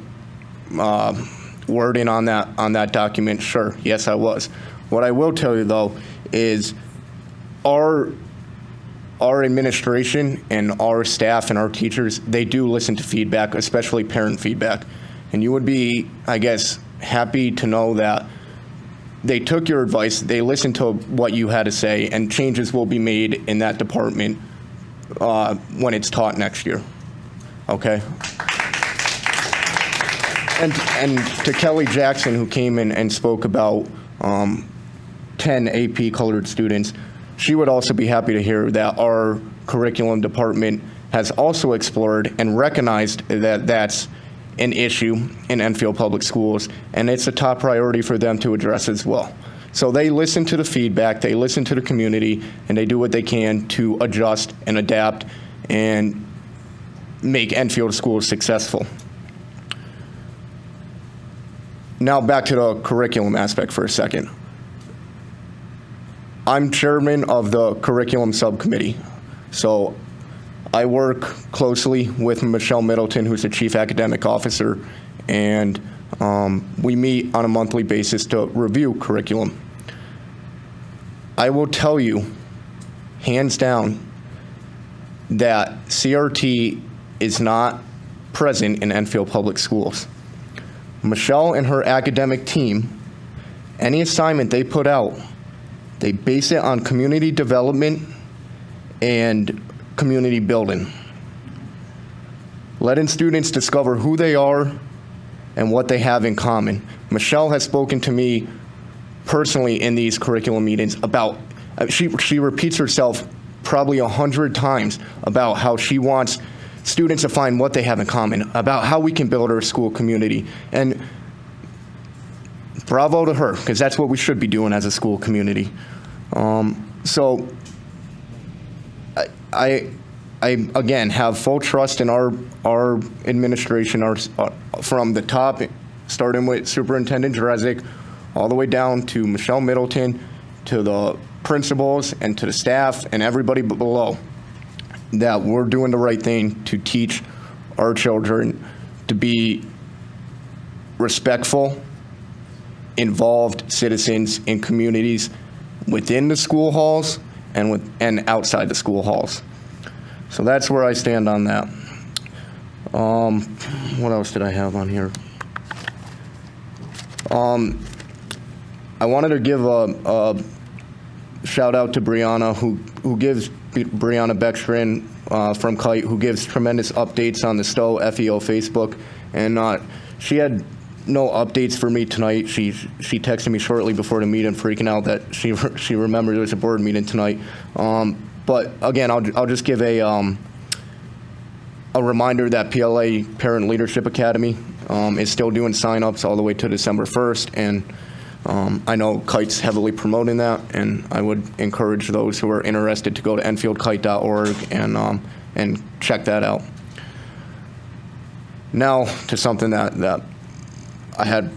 wording on that document? Sure, yes, I was. What I will tell you, though, is our administration and our staff and our teachers, they do listen to feedback, especially parent feedback. And you would be, I guess, happy to know that they took your advice, they listened to what you had to say, and changes will be made in that department when it's taught next year. Okay? And to Kelly Jackson, who came in and spoke about 10 AP colored students, she would also be happy to hear that our curriculum department has also explored and recognized that that's an issue in Enfield Public Schools, and it's a top priority for them to address as well. So they listen to the feedback, they listen to the community, and they do what they can to adjust and adapt and make Enfield schools successful. Now back to the curriculum aspect for a second. I'm chairman of the curriculum subcommittee, so I work closely with Michelle Middleton, who's the chief academic officer, and we meet on a monthly basis to review curriculum. I will tell you, hands down, that CRT is not present in Enfield Public Schools. Michelle and her academic team, any assignment they put out, they base it on community development and community building. Letting students discover who they are and what they have in common. Michelle has spoken to me personally in these curriculum meetings about, she repeats herself probably 100 times about how she wants students to find what they have in common, about how we can build our school community. And bravo to her, because that's what we should be doing as a school community. So I again have full trust in our administration, from the top, starting with Superintendent Drezik, all the way down to Michelle Middleton, to the principals and to the staff and everybody below, that we're doing the right thing to teach our children to be respectful, involved citizens in communities within the school halls and outside the school halls. So that's where I stand on that. What else did I have on here? I wanted to give a shout out to Brianna, who gives Brianna Beckstrin from Kite, who gives tremendous updates on the Stowe FEO Facebook, and she had no updates for me tonight. She texted me shortly before the meeting, freaking out that she remembered there was a board meeting tonight. But again, I'll just give a reminder that PLA Parent Leadership Academy is still doing sign-ups all the way to December 1st, and I know Kite's heavily promoting that, and I would encourage those who are interested to go to enfieldkite.org and check that out. Now to something that I had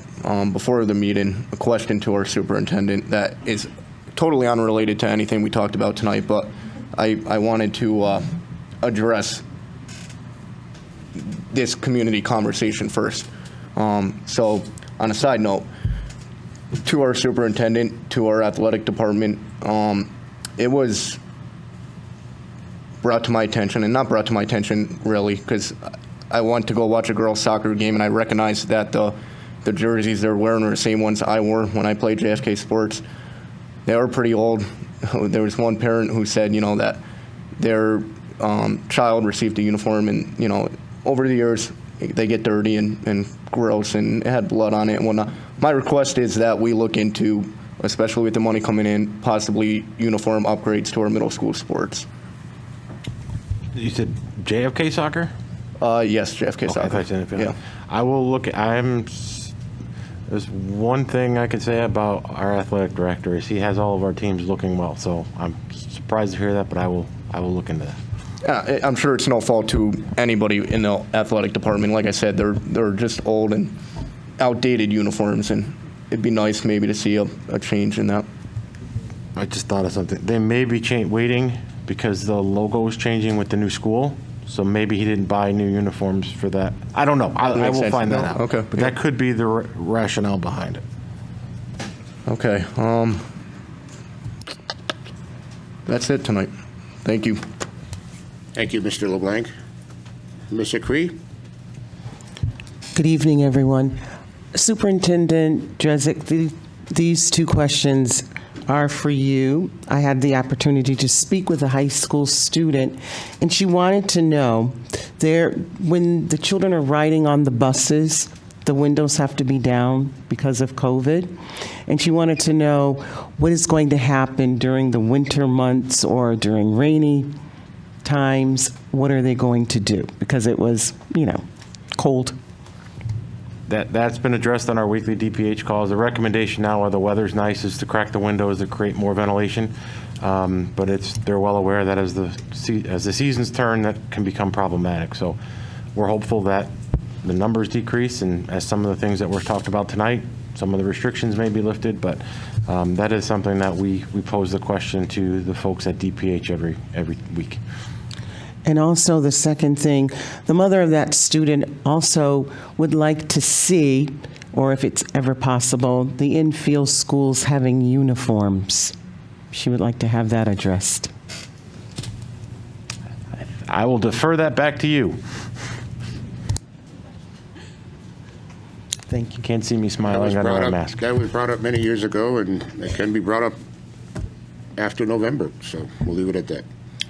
before the meeting, a question to our superintendent that is totally unrelated to anything we talked about tonight, but I wanted to address this community conversation first. So on a side note, to our superintendent, to our athletic department, it was brought to my attention, and not brought to my attention really, because I went to go watch a girls' soccer game, and I recognized that the jerseys they're wearing are the same ones I wore when I played JFK Sports. They were pretty old. There was one parent who said, that their child received a uniform, and, over the years, they get dirty and gross, and it had blood on it and whatnot. My request is that we look into, especially with the money coming in, possibly uniform upgrades to our middle school sports. You said JFK soccer? Yes, JFK soccer. I thought you said NFL. Yeah. I will look. There's one thing I could say about our athletic director is he has all of our teams looking well. So I'm surprised to hear that, but I will look into that. I'm sure it's no fault to anybody in the athletic department. Like I said, they're just old and outdated uniforms, and it'd be nice maybe to see a change in that. I just thought of something. They may be waiting because the logo is changing with the new school. So maybe he didn't buy new uniforms for that. I don't know. I will find that out. Okay. But that could be the rationale behind it. Okay. That's it tonight. Thank you. Thank you, Mr. LeBlanc. Ms. Acree? Good evening, everyone. Superintendent Drezek, these two questions are for you. I had the opportunity to speak with a high school student, and she wanted to know, when the children are riding on the buses, the windows have to be down because of COVID, and she wanted to know what is going to happen during the winter months or during rainy times. What are they going to do? Because it was, cold. That's been addressed on our weekly DPH calls. The recommendation now, while the weather's nice, is to crack the windows to create more ventilation. But they're well aware that as the seasons turn, that can become problematic. So we're hopeful that the numbers decrease, and as some of the things that were talked about tonight, some of the restrictions may be lifted. But that is something that we pose the question to the folks at DPH every week. And also the second thing, the mother of that student also would like to see, or if it's ever possible, the infield schools having uniforms. She would like to have that addressed. I will defer that back to you. Thank you. Can't see me smiling under my mask. That was brought up many years ago, and it can be brought up after November, so we'll leave it at that.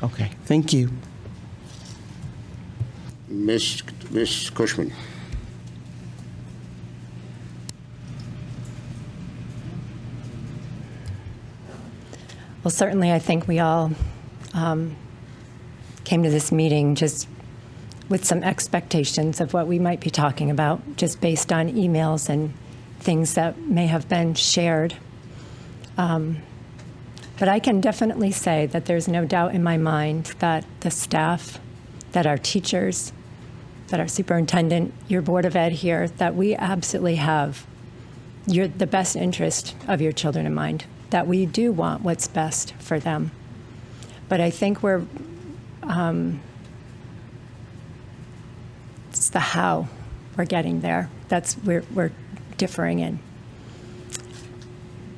Okay, thank you. Ms. Cushman. Well, certainly I think we all came to this meeting just with some expectations of what we might be talking about, just based on emails and things that may have been shared. But I can definitely say that there's no doubt in my mind that the staff, that our teachers, that our superintendent, your Board of Ed here, that we absolutely have the best interest of your children in mind, that we do want what's best for them. But I think it's the how we're getting there. That's we're differing in.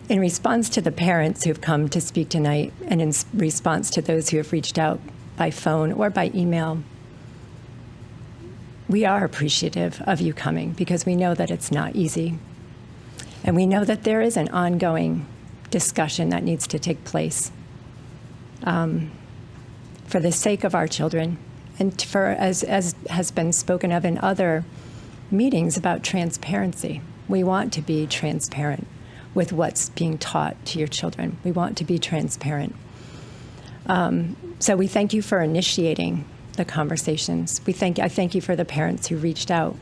In response to the parents who've come to speak tonight, and in response to those who have reached out by phone or by email, we are appreciative of you coming because we know that it's not easy. And we know that there is an ongoing discussion that needs to take place for the sake of our children and for, as has been spoken of in other meetings, about transparency. We want to be transparent with what's being taught to your children. We want to be transparent. So we thank you for initiating the conversations. I thank you for the parents who reached out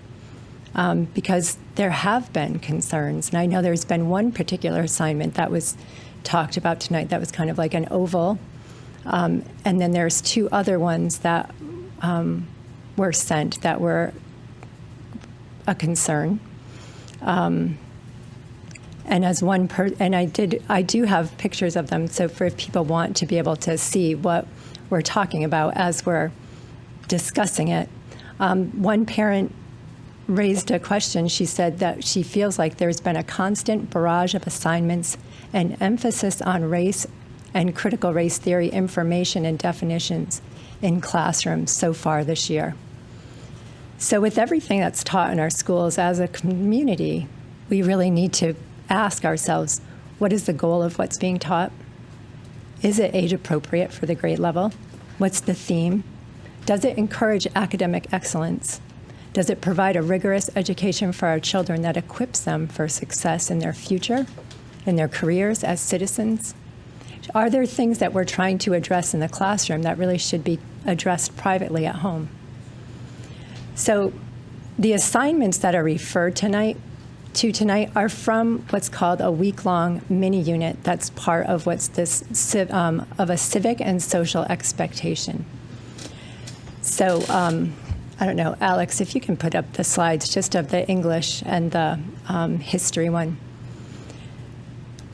because there have been concerns. And I know there's been one particular assignment that was talked about tonight that was kind of like an oval. And then there's two other ones that were sent that were a concern. And as one and I do have pictures of them. So if people want to be able to see what we're talking about as we're discussing it. One parent raised a question. She said that she feels like there's been a constant barrage of assignments and emphasis on race and critical race theory information and definitions in classrooms so far this year. So with everything that's taught in our schools as a community, we really need to ask ourselves, what is the goal of what's being taught? Is it age appropriate for the grade level? What's the theme? Does it encourage academic excellence? Does it provide a rigorous education for our children that equips them for success in their future, in their careers as citizens? Are there things that we're trying to address in the classroom that really should be addressed privately at home? So the assignments that are referred tonight are from what's called a week-long mini unit that's part of what's this of a civic and social expectation. So I don't know, Alex, if you can put up the slides just of the English and the history one.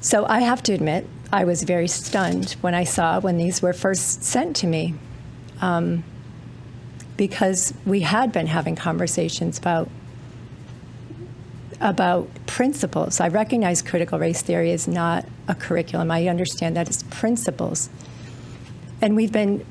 So I have to admit, I was very stunned when I saw when these were first sent to me, because we had been having conversations about principles. I recognize critical race theory is not a curriculum. I understand that it's principles. And we've been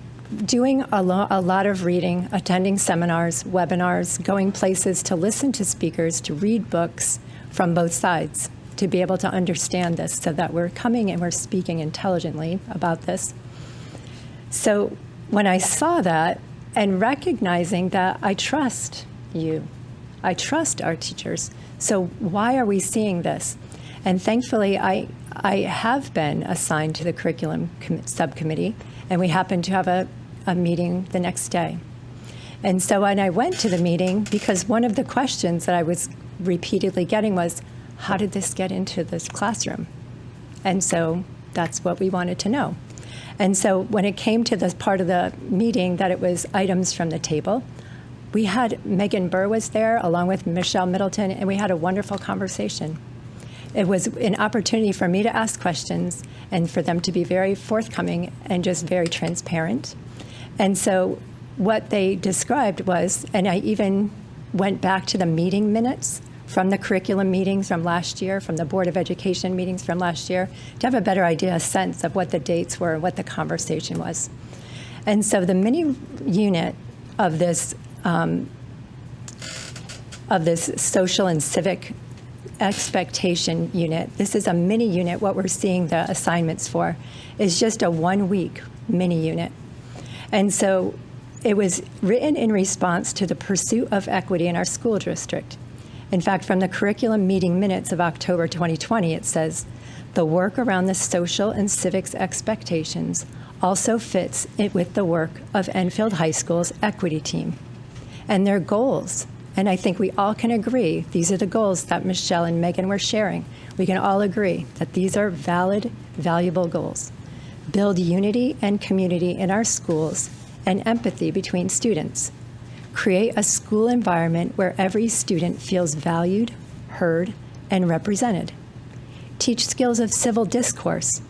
doing a lot of reading, attending seminars, webinars, going places to listen to speakers, to read books from both sides, to be able to understand this so that we're coming and we're speaking intelligently about this. So when I saw that and recognizing that I trust you, I trust our teachers, so why are we seeing this? And thankfully, I have been assigned to the curriculum subcommittee, and we happened to have a meeting the next day. And so when I went to the meeting, because one of the questions that I was repeatedly getting was, how did this get into this classroom? And so that's what we wanted to know. And so when it came to this part of the meeting that it was items from the table, we had Megan Burr was there along with Michelle Middleton, and we had a wonderful conversation. It was an opportunity for me to ask questions and for them to be very forthcoming and just very transparent. And so what they described was, and I even went back to the meeting minutes from the curriculum meetings from last year, from the Board of Education meetings from last year, to have a better idea, a sense of what the dates were, what the conversation was. And so the mini unit of this social and civic expectation unit, this is a mini unit. What we're seeing the assignments for is just a 1-week mini unit. And so it was written in response to the pursuit of equity in our school district. In fact, from the curriculum meeting minutes of October 2020, it says, the work around the social and civics expectations also fits it with the work of Enfield High School's equity team and their goals. And I think we all can agree, these are the goals that Michelle and Megan were sharing. We can all agree that these are valid, valuable goals. Build unity and community in our schools and empathy between students. Create a school environment where every student feels valued, heard, and represented. Teach skills of civil discourse,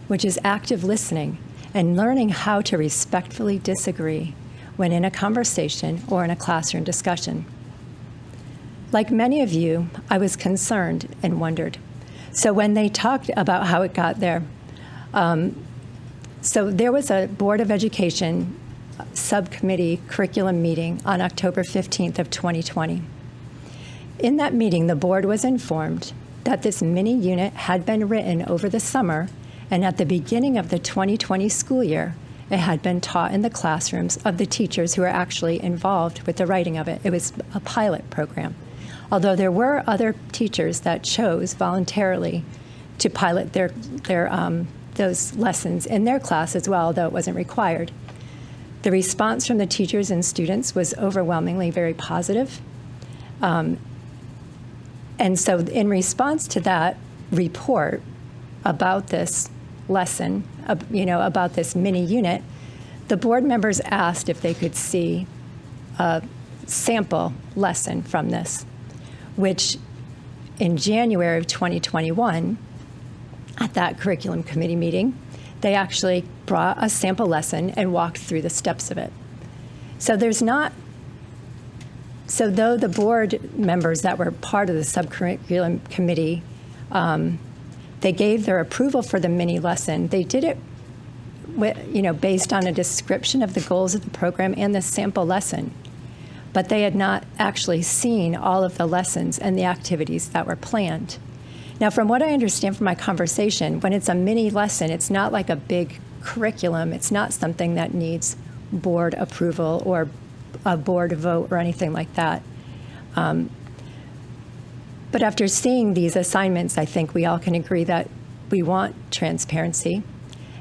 which is active listening and learning how to respectfully disagree when in a conversation or in a classroom discussion. Like many of you, I was concerned and wondered. So when they talked about how it got there, so there was a Board of Education subcommittee curriculum meeting on October 15th of 2020. In that meeting, the board was informed that this mini unit had been written over the summer, and at the beginning of the 2020 school year, it had been taught in the classrooms of the teachers who were actually involved with the writing of it. It was a pilot program. Although there were other teachers that chose voluntarily to pilot those lessons in their class as well, though it wasn't required. The response from the teachers and students was overwhelmingly very positive. And so in response to that report about this lesson, about this mini unit, the board members asked if they could see a sample lesson from this, which in January of 2021, at that curriculum committee meeting, they actually brought a sample lesson and walked through the steps of it. So though the board members that were part of the subcurriculum committee, they gave their approval for the mini lesson, they did it based on a description of the goals of the program and the sample lesson. but they had not actually seen all of the lessons and the activities that were planned. Now, from what I understand from my conversation, when it's a mini lesson, it's not like a big curriculum. It's not something that needs board approval or a board vote or anything like that. But after seeing these assignments, I think we all can agree that we want transparency,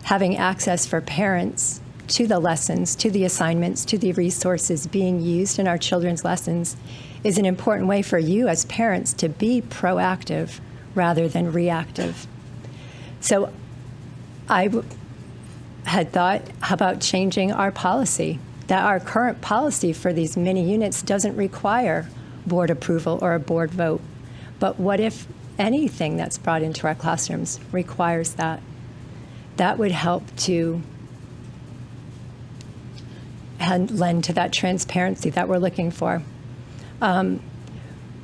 having access for parents to the lessons, to the assignments, to the resources being used in our children's lessons is an important way for you as parents to be proactive rather than reactive. So had thought, how about changing our policy? That our current policy for these mini units doesn't require board approval or a board vote. But what if anything that's brought into our classrooms requires that? That would help to lend to that transparency that we're looking for.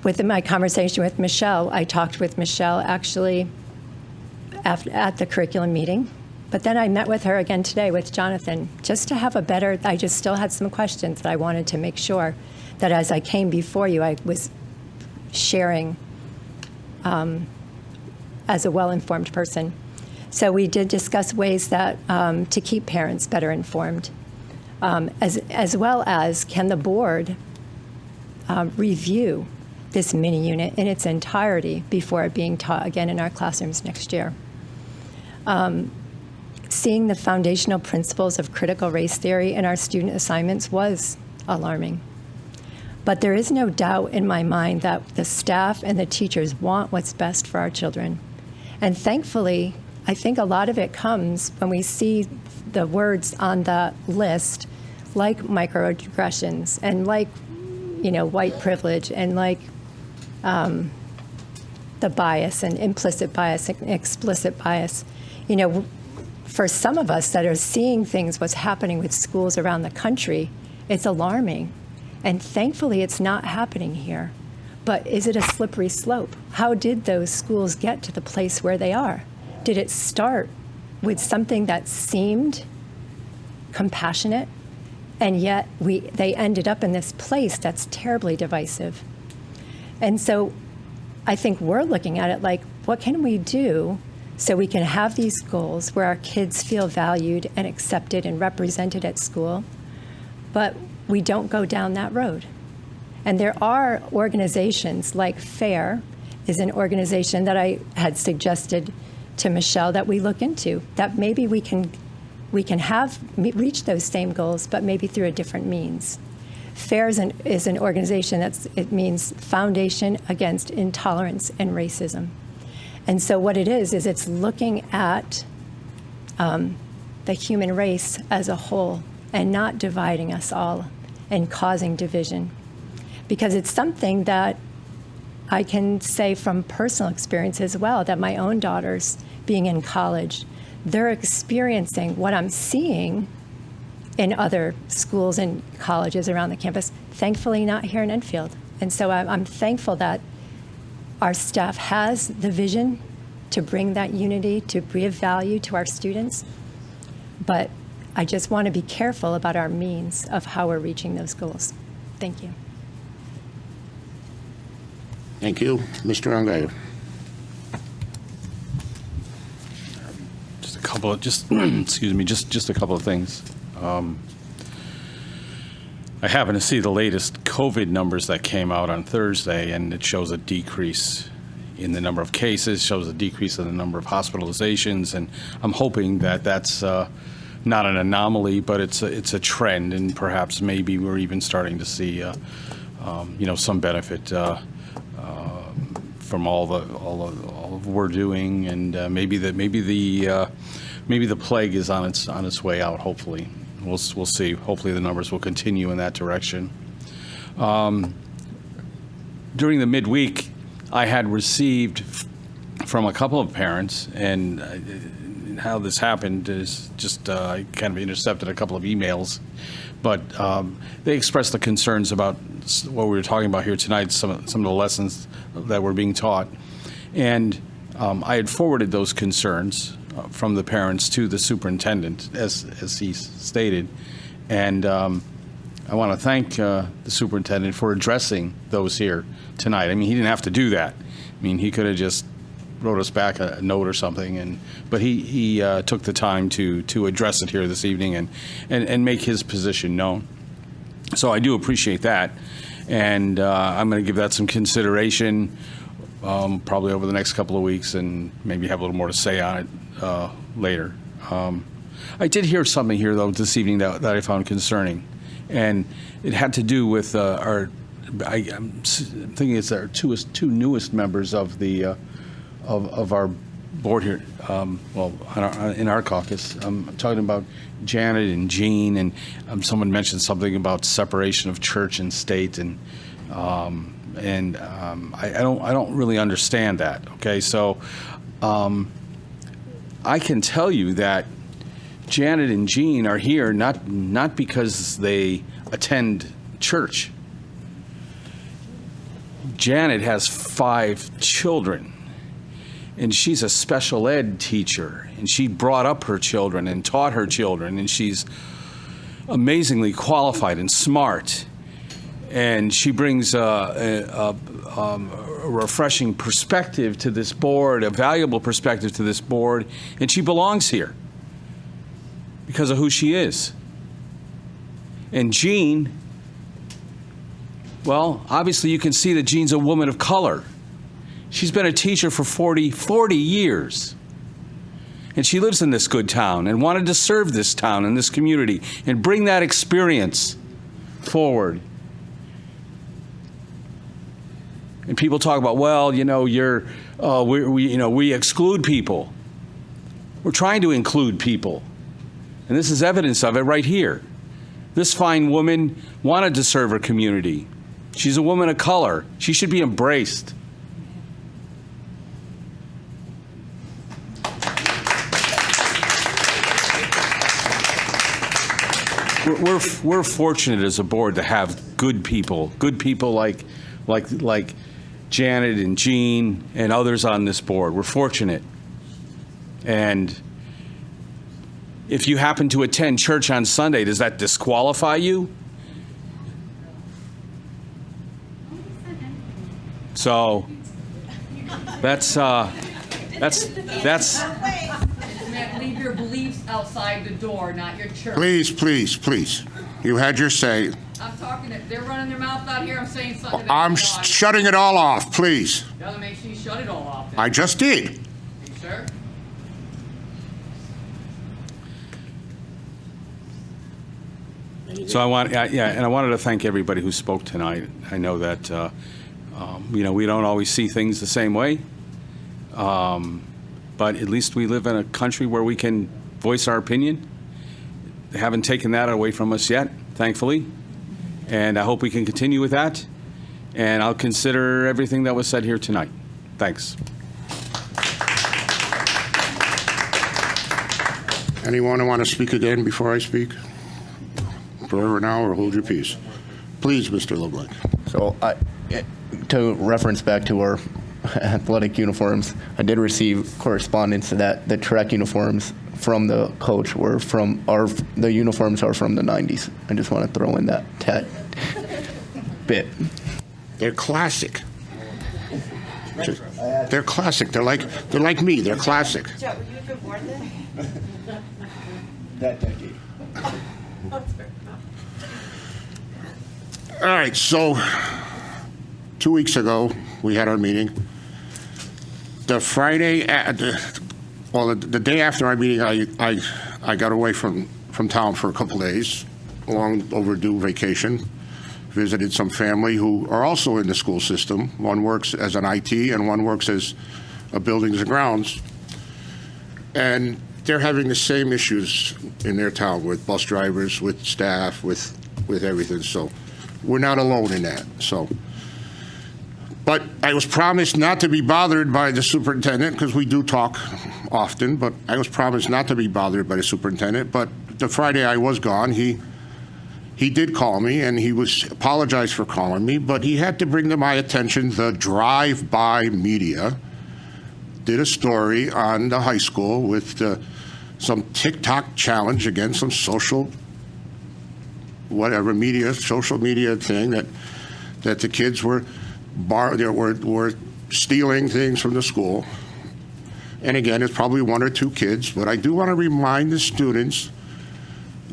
With my conversation with Michelle, I talked with Michelle actually at the curriculum meeting, but then I met with her again today with Jonathan just to have a better, I just still had some questions that I wanted to make sure that as I came before you, I was sharing as a well-informed person. So we did discuss ways that to keep parents better informed, as well as can the board review this mini unit in its entirety before it being taught again in our classrooms next year. Seeing the foundational principles of critical race theory in our student assignments was alarming. But there is no doubt in my mind that the staff and the teachers want what's best for our children. And thankfully, I think a lot of it comes when we see the words on the list, like microaggressions and like, white privilege and like the bias and implicit bias and explicit bias. For some of us that are seeing things, what's happening with schools around the country, it's alarming. And thankfully, it's not happening here. But is it a slippery slope? How did those schools get to the place where they are? Did it start with something that seemed compassionate, and yet they ended up in this place that's terribly divisive? And so I think we're looking at it like, what can we do so we can have these goals where our kids feel valued and accepted and represented at school, but we don't go down that road? And there are organizations like FAIR is an organization that I had suggested to Michelle that we look into, that maybe we can reach those same goals, but maybe through a different means. FAIR is an organization it means Foundation Against Intolerance and Racism. And so what it is it's looking at the human race as a whole and not dividing us all and causing division. Because it's something that I can say from personal experience as well, that my own daughters being in college, they're experiencing what I'm seeing in other schools and colleges around the campus, thankfully not here in Enfield. And so I'm thankful that our staff has the vision to bring that unity, to give value to our students. But I just want to be careful about our means of how we're reaching those goals. Thank you. Thank you. Mr. Angayo. Just a couple of, excuse me, just a couple of things. I happen to see the latest COVID numbers that came out on Thursday, and it shows a decrease in the number of cases, shows a decrease in the number of hospitalizations, and I'm hoping that that's not an anomaly, but it's a trend, and perhaps maybe we're even starting to see some benefit from all we're doing, and maybe the plague is on its way out. Hopefully, we'll see. Hopefully, the numbers will continue in that direction. During the midweek, I had received from a couple of parents, and how this happened is just I kind of intercepted a couple of emails, but they expressed the concerns about what we were talking about here tonight, some of the lessons that were being taught. And I had forwarded those concerns from the parents to the superintendent, as he stated. And I want to thank the superintendent for addressing those here tonight. I mean, he didn't have to do that. I mean, he could have just wrote us back a note or something, but he took the time to address it here this evening and make his position known. So I do appreciate that, and I'm going to give that some consideration probably over the next couple of weeks, and maybe have a little more to say on it later. I did hear something here, though, this evening that I found concerning, and it had to do with I'm thinking it's our two newest members of the of our board here. In our caucus, I'm talking about Janet and Jean, and someone mentioned something about separation of church and state, and I don't really understand that. Okay, so I can tell you that Janet and Jean are here not because they attend church. Janet has 5 children, and she's a special ed teacher, and she brought up her children and taught her children, and she's amazingly qualified and smart, and she brings a refreshing perspective to this board, a valuable perspective to this board, and she belongs here because of who she is. And Jean, well, obviously you can see that Jean's a woman of color. She's been a teacher for 40 years. And she lives in this good town and wanted to serve this town and this community and bring that experience forward. And people talk about, well, you know, we exclude people. We're trying to include people. And this is evidence of it right here. This fine woman wanted to serve her community. She's a woman of color. She should be embraced. We're fortunate as a board to have good people like Janet and Jean and others on this board. We're fortunate. And if you happen to attend church on Sunday, does that disqualify you? So that's Leave your beliefs outside the door, not your church. Please. You had your say. I'm talking, if they're running their mouth out here, I'm saying something. I'm shutting it all off, please. Gotta make sure you shut it all off. Then. I just did. You sure? So I wanted to thank everybody who spoke tonight. I know that we don't always see things the same way, but at least we live in a country where we can voice our opinion. They haven't taken that away from us yet, thankfully, and I hope we can continue with that. And I'll consider everything that was said here tonight. Thanks. Anyone who want to speak again before I speak? Forever now, or hold your peace. Please, Mr. LeBlanc. So to reference back to our athletic uniforms, I did receive correspondence that the track uniforms from the coach were the uniforms are from the 90s. I just want to throw in that bit. They're classic. They're classic. They're like me. They're classic. Joe, were you even born then? That decade. All right, so 2 weeks ago, we had our meeting. The Friday, the day after our meeting, I got away from town for a couple days, long overdue vacation, visited some family who are also in the school system. One works as an IT and one works as a buildings and grounds. And they're having the same issues in their town with bus drivers, with staff, with everything. So we're not alone in that. So, but I was promised not to be bothered by the superintendent, because we do talk often, but I was promised not to be bothered by the superintendent. But the Friday I was gone, he did call me, and he apologized for calling me, but he had to bring to my attention the drive-by media did a story on the high school with some TikTok challenge against some social whatever media, social media thing that the kids were stealing things from the school. And again, it's probably one or two kids, but I do want to remind the students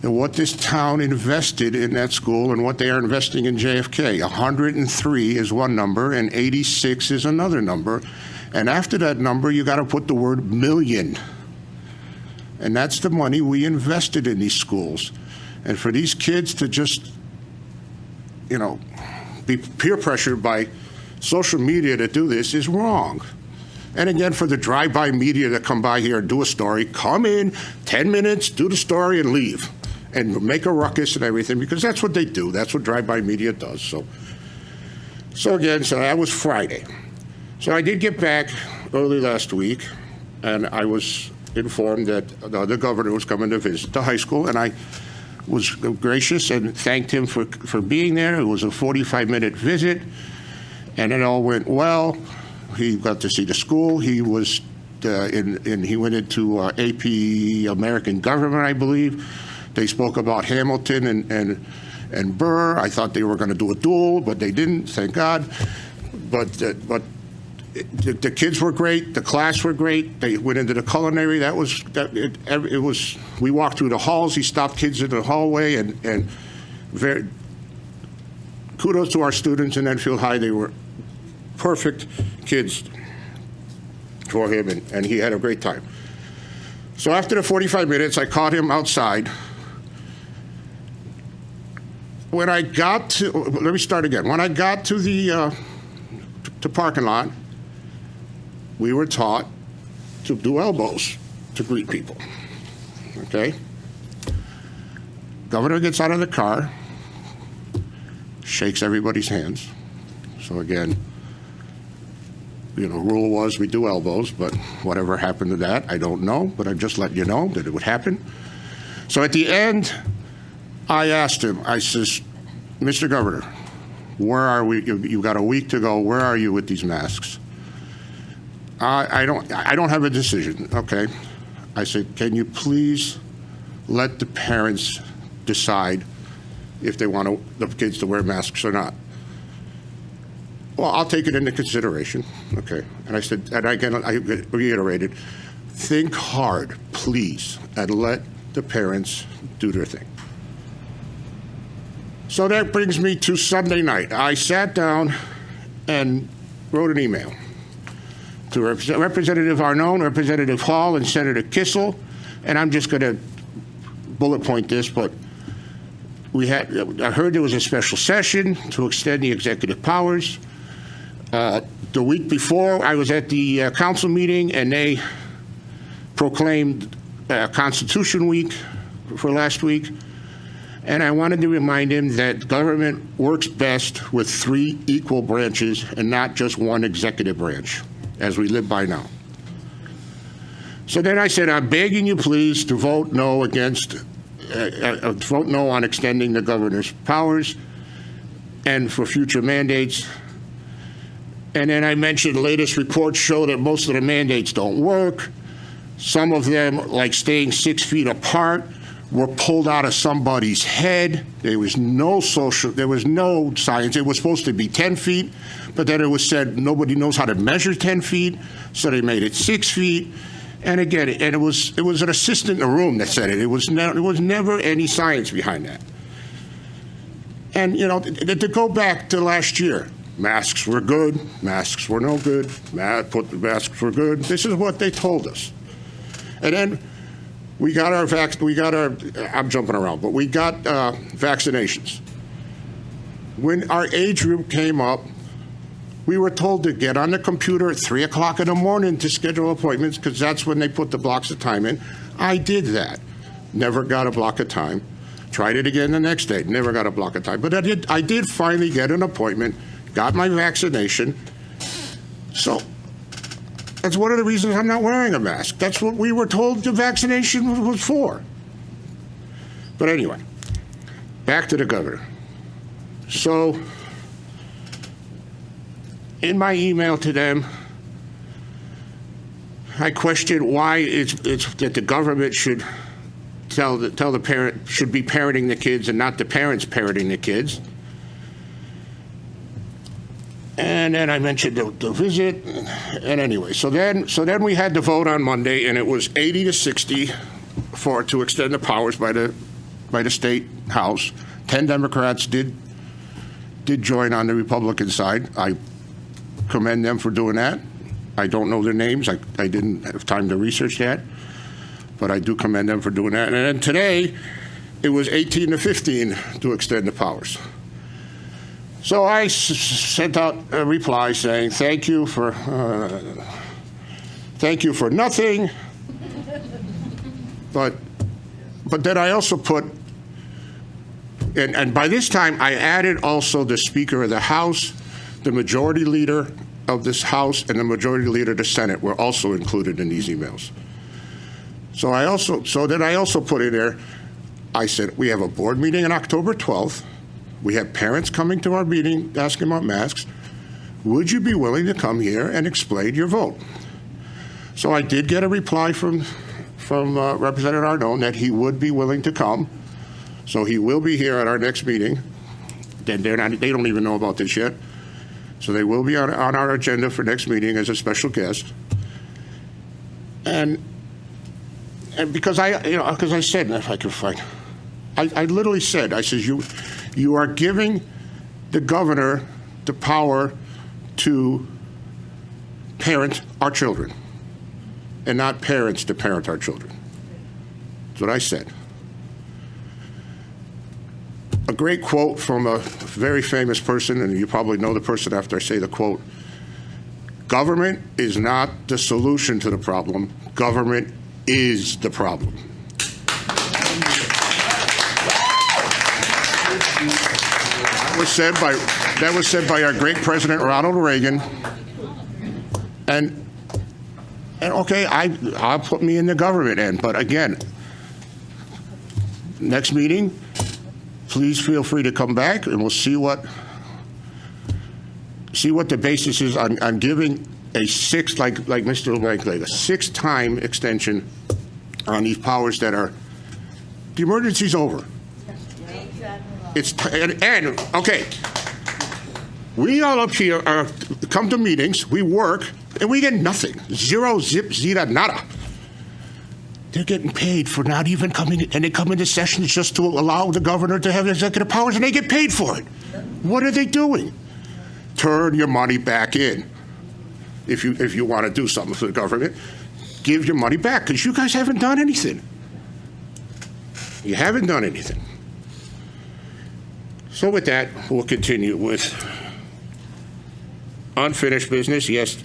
that what this town invested in that school and what they are investing in JFK. 103 is one number and 86 is another number. And after that number, you got to put the word million. And that's the money we invested in these schools. And for these kids to just, be peer pressured by social media to do this is wrong. And again, for the drive-by media that come by here and do a story, come in, 10 minutes, do the story, and leave. And make a ruckus and everything, because that's what they do. That's what drive-by media does. So that was Friday. So I did get back early last week, and I was informed that the governor was coming to visit the high school, and I was gracious and thanked him for being there. It was a 45-minute visit, and it all went well. He got to see the school. He was he went into AP American Government, I believe. They spoke about Hamilton and Burr. I thought they were going to do a duel, but they didn't, thank God. But the kids were great. The class were great. They went into the culinary. It was. We walked through the halls. He stopped kids in the hallway, and very kudos to our students in Enfield High. They were perfect kids for him, and he had a great time. So after the 45 minutes, I caught him outside. When I got to, let me start again. When I got to the parking lot, we were taught to do elbows to greet people, okay? Governor gets out of the car, shakes everybody's hands. So again, rule was we do elbows, but whatever happened to that, I don't know, but I'm just letting you know that it would happen. So at the end, I asked him, I says, Mr. Governor, where are we? You've got a week to go. Where are you with these masks? I don't have a decision. Okay. I said, can you please let the parents decide if they want the kids to wear masks or not? Well, I'll take it into consideration. Okay. And I said, and again, I reiterated, think hard, please, and let the parents do their thing. So that brings me to Sunday night. I sat down and wrote an email to Representative Arnone, Representative Hall, and Senator Kissel, and I'm just going to bullet point this, but I heard there was a special session to extend the executive powers. The week before, I was at the council meeting, and they proclaimed Constitution Week for last week. And I wanted to remind him that government works best with 3 equal branches and not just one executive branch, as we live by now. So then I said, I'm begging you, please, to vote no on extending the governor's powers and for future mandates. And then I mentioned the latest reports show that most of the mandates don't work. Some of them, like staying 6 feet apart, were pulled out of somebody's head. There was no science. It was supposed to be 10 feet, but then it was said nobody knows how to measure 10 feet, so they made it 6 feet. And again, it was an assistant in the room that said it. It was never any science behind that. And to go back to last year, masks were good, masks were no good, masks were good. This is what they told us. And then we got our I'm jumping around, but we got vaccinations. When our age group came up, we were told to get on the computer at 3 o'clock in the morning to schedule appointments because that's when they put the blocks of time in. I did that. Never got a block of time. Tried it again the next day. Never got a block of time. But I did finally get an appointment, got my vaccination. So that's one of the reasons I'm not wearing a mask. That's what we were told the vaccination was for. But anyway, back to the governor. So in my email to them, I questioned why it's that the government should tell the parent should be parenting the kids and not the parents parenting the kids. And then I mentioned the visit, and anyway, so then we had the vote on Monday, and it was 80 to 60 to extend the powers by the state house. 10 Democrats did join on the Republican side. I commend them for doing that. I don't know their names. I didn't have time to research that, but I do commend them for doing that. And then today, it was 18 to 15 to extend the powers. So I sent out a reply saying, thank you for nothing. But then I also put, and by this time I added also the Speaker of the House, the Majority Leader of this House, and the Majority Leader of the Senate were also included in these emails. So then I also put in there, I said, we have a board meeting on October 12th. We have parents coming to our meeting asking about masks. Would you be willing to come here and explain your vote? So I did get a reply from Representative Arnone that he would be willing to come. So he will be here at our next meeting. They don't even know about this yet. So they will be on our agenda for next meeting as a special guest. And because I said, if I could find, I literally said, I says, you are giving the governor the power to parent our children and not parents to parent our children. That's what I said. A great quote from a very famous person, and you probably know the person after I say the quote. Government is not the solution to the problem. Government is the problem. That was said by our great President Ronald Reagan. And okay, I'll put me in the government end, but again, next meeting, please feel free to come back, and we'll see what the basis is on giving a sixth, like Mr. LeBlanc, like a sixth-time extension on these powers that are, the emergency's over. And okay, we all up here come to meetings, we work, and we get nothing. Zero, zip, zeta, nada. They're getting paid for not even coming, and they come into sessions just to allow the governor to have executive powers, and they get paid for it. What are they doing? Turn your money back in. If you want to do something for the government, give your money back, because you guys haven't done anything. You haven't done anything. So with that, we'll continue with unfinished business. Yes,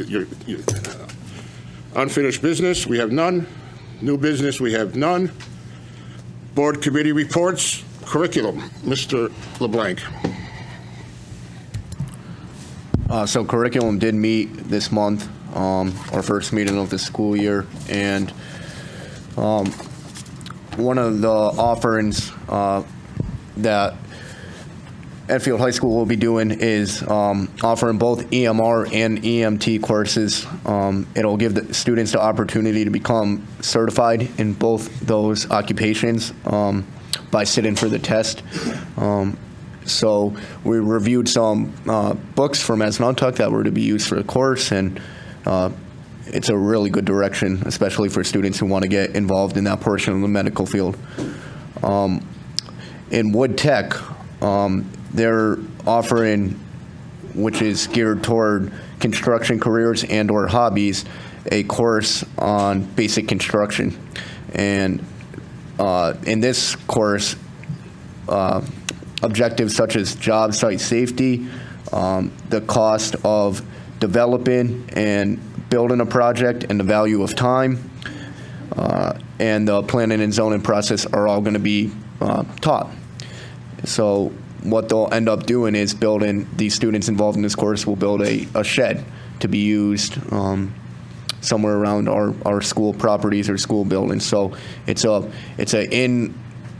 unfinished business, we have none. New business, we have none. Board committee reports, curriculum, Mr. LeBlanc. So curriculum did meet this month, our first meeting of the school year, and one of the offerings that Enfield High School will be doing is offering both EMR and EMT courses. It'll give the students the opportunity to become certified in both those occupations by sitting for the test. So we reviewed some books from Asnuntuck that were to be used for the course, and it's a really good direction, especially for students who want to get involved in that portion of the medical field. In Wood Tech, they're offering, which is geared toward construction careers and or hobbies, a course on basic construction. And in this course, objectives such as job site safety, the cost of developing and building a project, and the value of time, and the planning and zoning process are all going to be taught. So what they'll end up doing is building, these students involved in this course will build a shed to be used somewhere around our school properties or school buildings. So it's a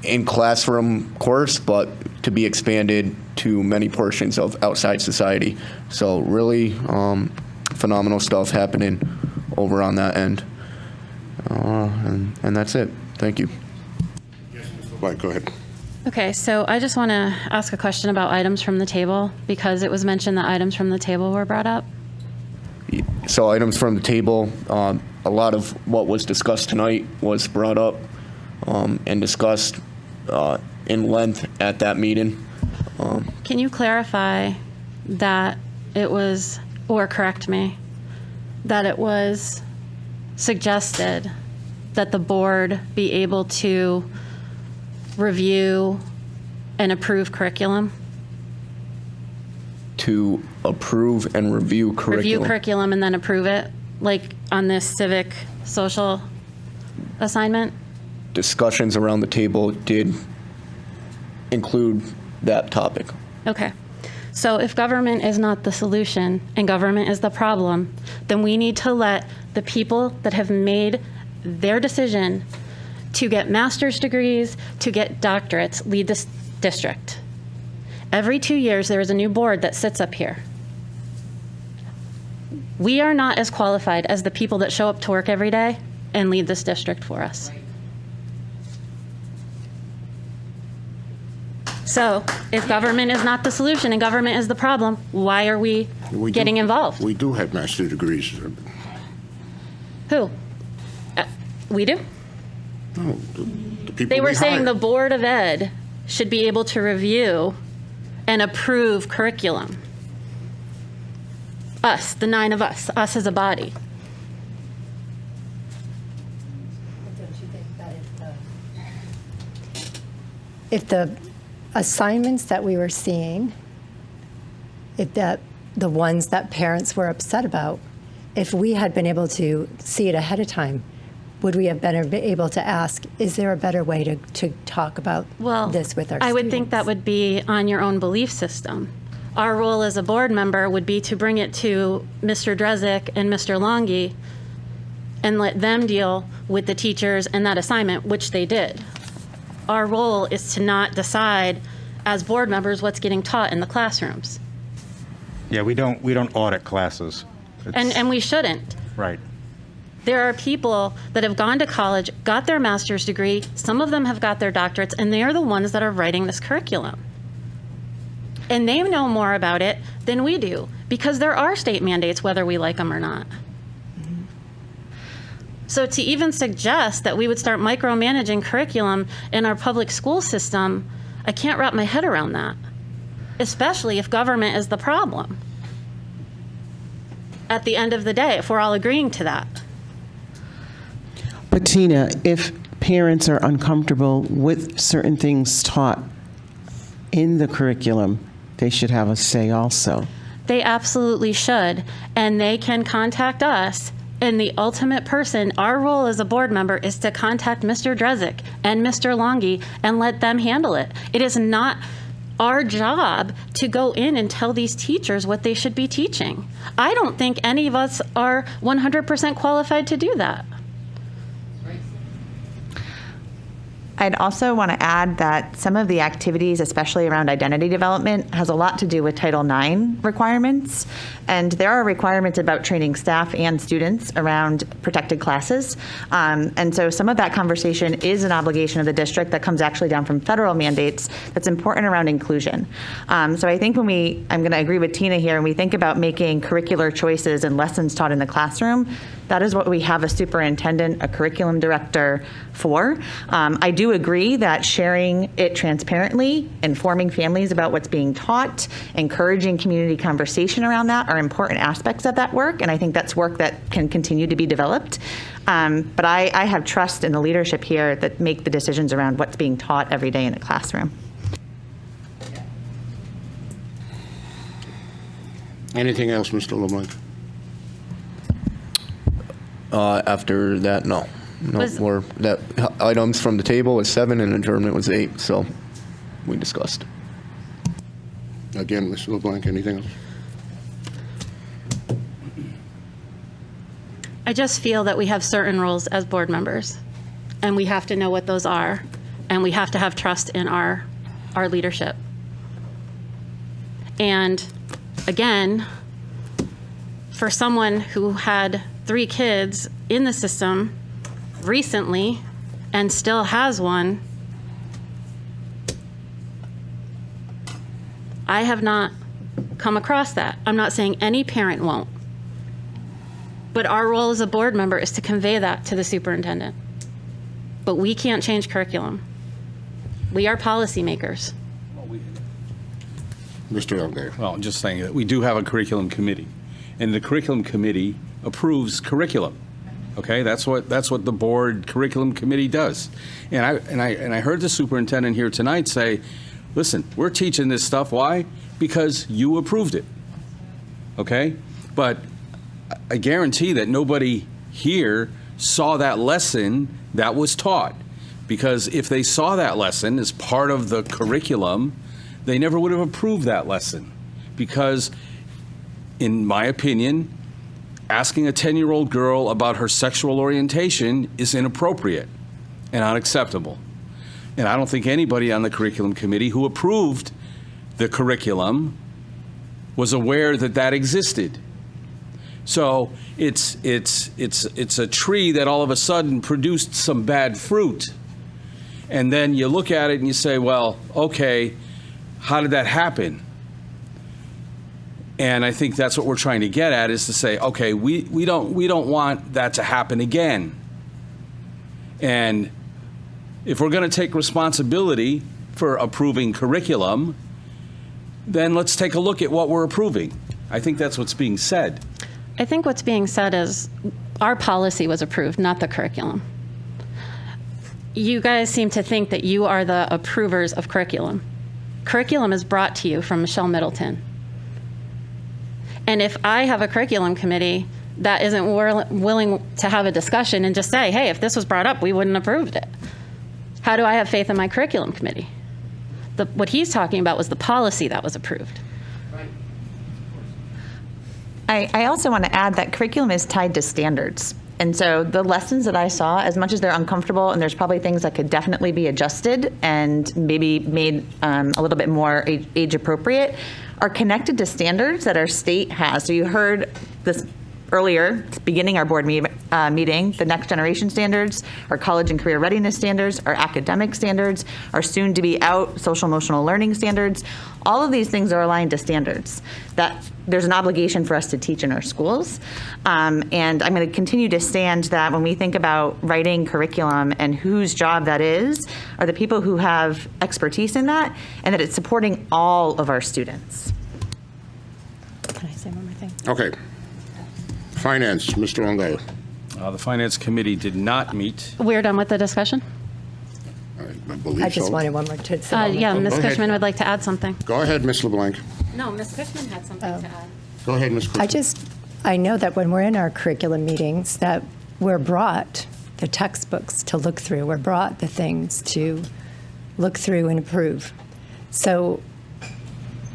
in classroom course, but to be expanded to many portions of outside society. So really phenomenal stuff happening over on that end. And that's it. Thank you. Right, go ahead. Okay, so I just want to ask a question about items from the table because it was mentioned that items from the table were brought up. So items from the table, a lot of what was discussed tonight was brought up and discussed in length at that meeting. Can you clarify that it was, or correct me, that it was suggested that the board be able to review and approve curriculum? To approve and review curriculum. Review curriculum and then approve it, like on this civic social assignment? Discussions around the table did include that topic. Okay. So if government is not the solution and government is the problem, then we need to let the people that have made their decision to get master's degrees, to get doctorates, lead this district. Every 2 years, there is a new board that sits up here. We are not as qualified as the people that show up to work every day and lead this district for us. So if government is not the solution and government is the problem, why are we getting involved? We do have master's degrees. Who? We do? No, the people They were we saying hire. the Board of Ed should be able to review and approve curriculum. Us, the 9 of us as a body. If the assignments that we were seeing, if the ones that parents were upset about, if we had been able to see it ahead of time, would we have been able to ask, is there a better way to talk about this with our I would students? think that would be on your own belief system. Our role as a board member would be to bring it to Mr. Drezik and Mr. Longi and let them deal with the teachers and that assignment, which they did. Our role is to not decide as board members what's getting taught in the classrooms. Yeah, we don't audit classes. And we shouldn't. Right. There are people that have gone to college, got their master's degree, some of them have got their doctorates, and they are the ones that are writing this curriculum. And they know more about it than we do, because there are state mandates whether we like them or not. So to even suggest that we would start micromanaging curriculum in our public school system, I can't wrap my head around that, especially if government is the problem. At the end of the day, if we're all agreeing to that. But Tina, if parents are uncomfortable with certain things taught in the curriculum, they should have a say also. They absolutely should, and they can contact us. And the ultimate person, our role as a board member is to contact Mr. Drezik and Mr. Longi and let them handle it. It is not our job to go in and tell these teachers what they should be teaching. I don't think any of us are 100% qualified to do that. I'd also want to add that some of the activities, especially around identity development, has a lot to do with Title IX requirements. And there are requirements about training staff and students around protected classes. And so some of that conversation is an obligation of the district that comes actually down from federal mandates that's important around inclusion. So I think I'm going to agree with Tina here, when we think about making curricular choices and lessons taught in the classroom, that is what we have a superintendent, a curriculum director for. I do agree that sharing it transparently, informing families about what's being taught, encouraging community conversation around that are important aspects of that work, and I think that's work that can continue to be developed. But I have trust in the leadership here that make the decisions around what's being taught every day in a classroom. Anything else, Mr. LeBlanc? After that, no. That items from the table was 7 and adjournment was 8, so we discussed. Again, Mr. LeBlanc, anything else? I just feel that we have certain roles as board members, and we have to know what those are, and we have to have trust in our leadership. And again, for someone who had 3 kids in the system recently and still has one, I have not come across that. I'm not saying any parent won't. But our role as a board member is to convey that to the superintendent. But we can't change curriculum. We are policymakers. Mr. Elgay. Well, I'm just saying that we do have a curriculum committee, and the curriculum committee approves curriculum. Okay, that's what the board curriculum committee does. And I heard the superintendent here tonight say, listen, we're teaching this stuff. Why? Because you approved it. Okay? But I guarantee that nobody here saw that lesson that was taught. Because if they saw that lesson as part of the curriculum, they never would have approved that lesson. Because, in my opinion, asking a 10-year-old girl about her sexual orientation is inappropriate and unacceptable. And I don't think anybody on the curriculum committee who approved the curriculum was aware that that existed. So it's a tree that all of a sudden produced some bad fruit. And then you look at it and you say, well, okay, how did that happen? And I think that's what we're trying to get at, is to say, okay, we don't want that to happen again. And if we're going to take responsibility for approving curriculum, then let's take a look at what we're approving. I think that's what's being said. I think what's being said is our policy was approved, not the curriculum. You guys seem to think that you are the approvers of curriculum. Curriculum is brought to you from Michelle Middleton. And if I have a curriculum committee that isn't willing to have a discussion and just say, hey, if this was brought up, we wouldn't have approved it. How do I have faith in my curriculum committee? What he's talking about was the policy that was approved. I also want to add that curriculum is tied to standards. And so the lessons that I saw, as much as they're uncomfortable, and there's probably things that could definitely be adjusted and maybe made a little bit more age appropriate, are connected to standards that our state has. So you heard this earlier, beginning our board meeting, the next generation standards, our college and career readiness standards, our academic standards, our soon to be out social emotional learning standards. All of these things are aligned to standards that there's an obligation for us to teach in our schools. And I'm going to continue to stand that when we think about writing curriculum and whose job that is, are the people who have expertise in that, and that it's supporting all of our students. Can I say one more thing? Okay. Finance, Mr. Longo. The Finance Committee did not meet. We're done with the discussion? I believe I just so. wanted one more to say. one more Yeah, thing. Ms. Go ahead. Cushman would like to add something. Go ahead, Ms. LeBlanc. No, Ms. Cushman had something to add. Go ahead, Ms. Cushman. I know that when we're in our curriculum meetings, that we're brought the textbooks to look through. We're brought the things to look through and approve. So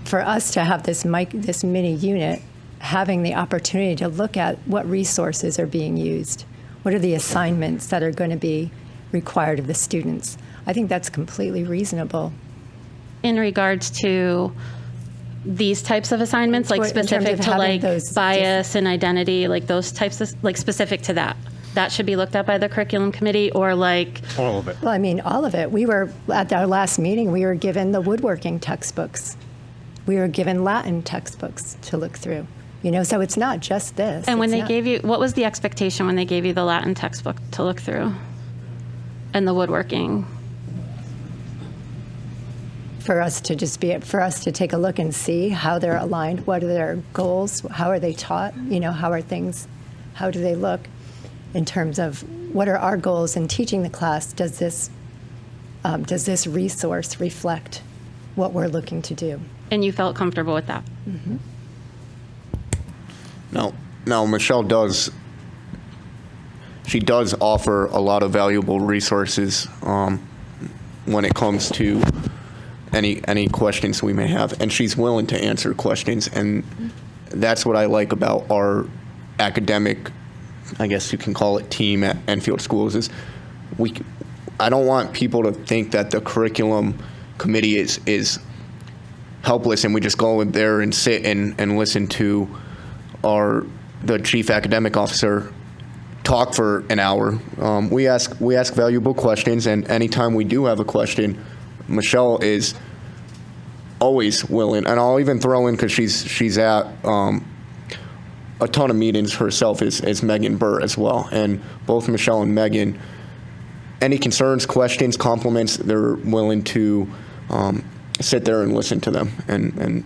for us to have this mini unit, having the opportunity to look at what resources are being used, what are the assignments that are going to be required of the students, I think that's completely reasonable. In regards to these types of assignments, like In terms of specific to having like those bias and identity, like those types of, like specific to that, that should be looked at by the curriculum committee, or like all of it. Well, I mean, all of it. We were, at our last meeting, we were given the woodworking textbooks. We were given Latin textbooks to look through. You know, so it's not just this. And when It's they not- gave you, what was the expectation when they gave you the Latin textbook to look through? And the woodworking? For us to take a look and see how they're aligned, what are their goals, how are they taught, you know, how do they look in terms of what are our goals in teaching the class? Does this resource reflect what we're looking to do? And you felt comfortable with that? Mm-hmm. Now, Michelle does offer a lot of valuable resources when it comes to any questions we may have, and she's willing to answer questions, and that's what I like about our academic, I guess you can call it, team at Enfield Schools. Is I don't want people to think that the curriculum committee is helpless and we just go in there and sit and listen to the chief academic officer talk for an hour. We ask valuable questions, and anytime we do have a question, Michelle is always willing, and I'll even throw in, because she's at a ton of meetings herself, is Megan Burr as well. And both Michelle and Megan, any concerns, questions, compliments, they're willing to sit there and listen to them. And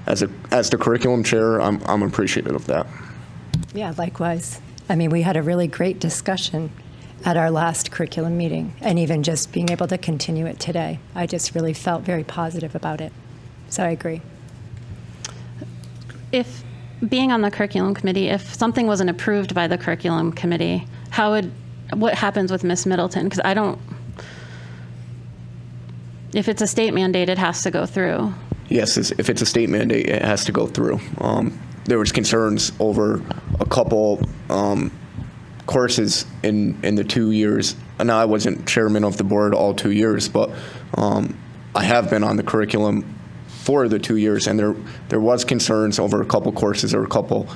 as the curriculum chair, I'm appreciative of that. Yeah, likewise. I mean, we had a really great discussion at our last curriculum meeting, and even just being able to continue it today. I just really felt very positive about it. So I agree. If being on the curriculum committee, if something wasn't approved by the curriculum committee, what happens with Miss Middleton? Because if it's a state mandate, it has to go through. Yes, if it's a state mandate, it has to go through. There was concerns over a couple courses in the 2 years. And I wasn't chairman of the board all 2 years, but I have been on the curriculum for the 2 years, and there was concerns over a couple courses or a couple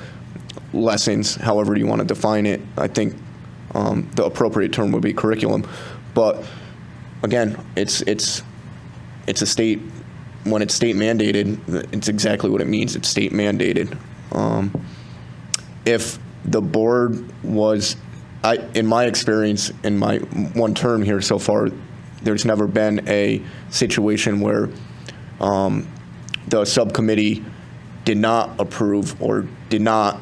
lessons, however you want to define it. I think the appropriate term would be curriculum. But again, it's a state, when it's state mandated, it's exactly what it means. It's state mandated. If the board was, in my experience, in my one term here so far, there's never been a situation where the subcommittee did not approve or did not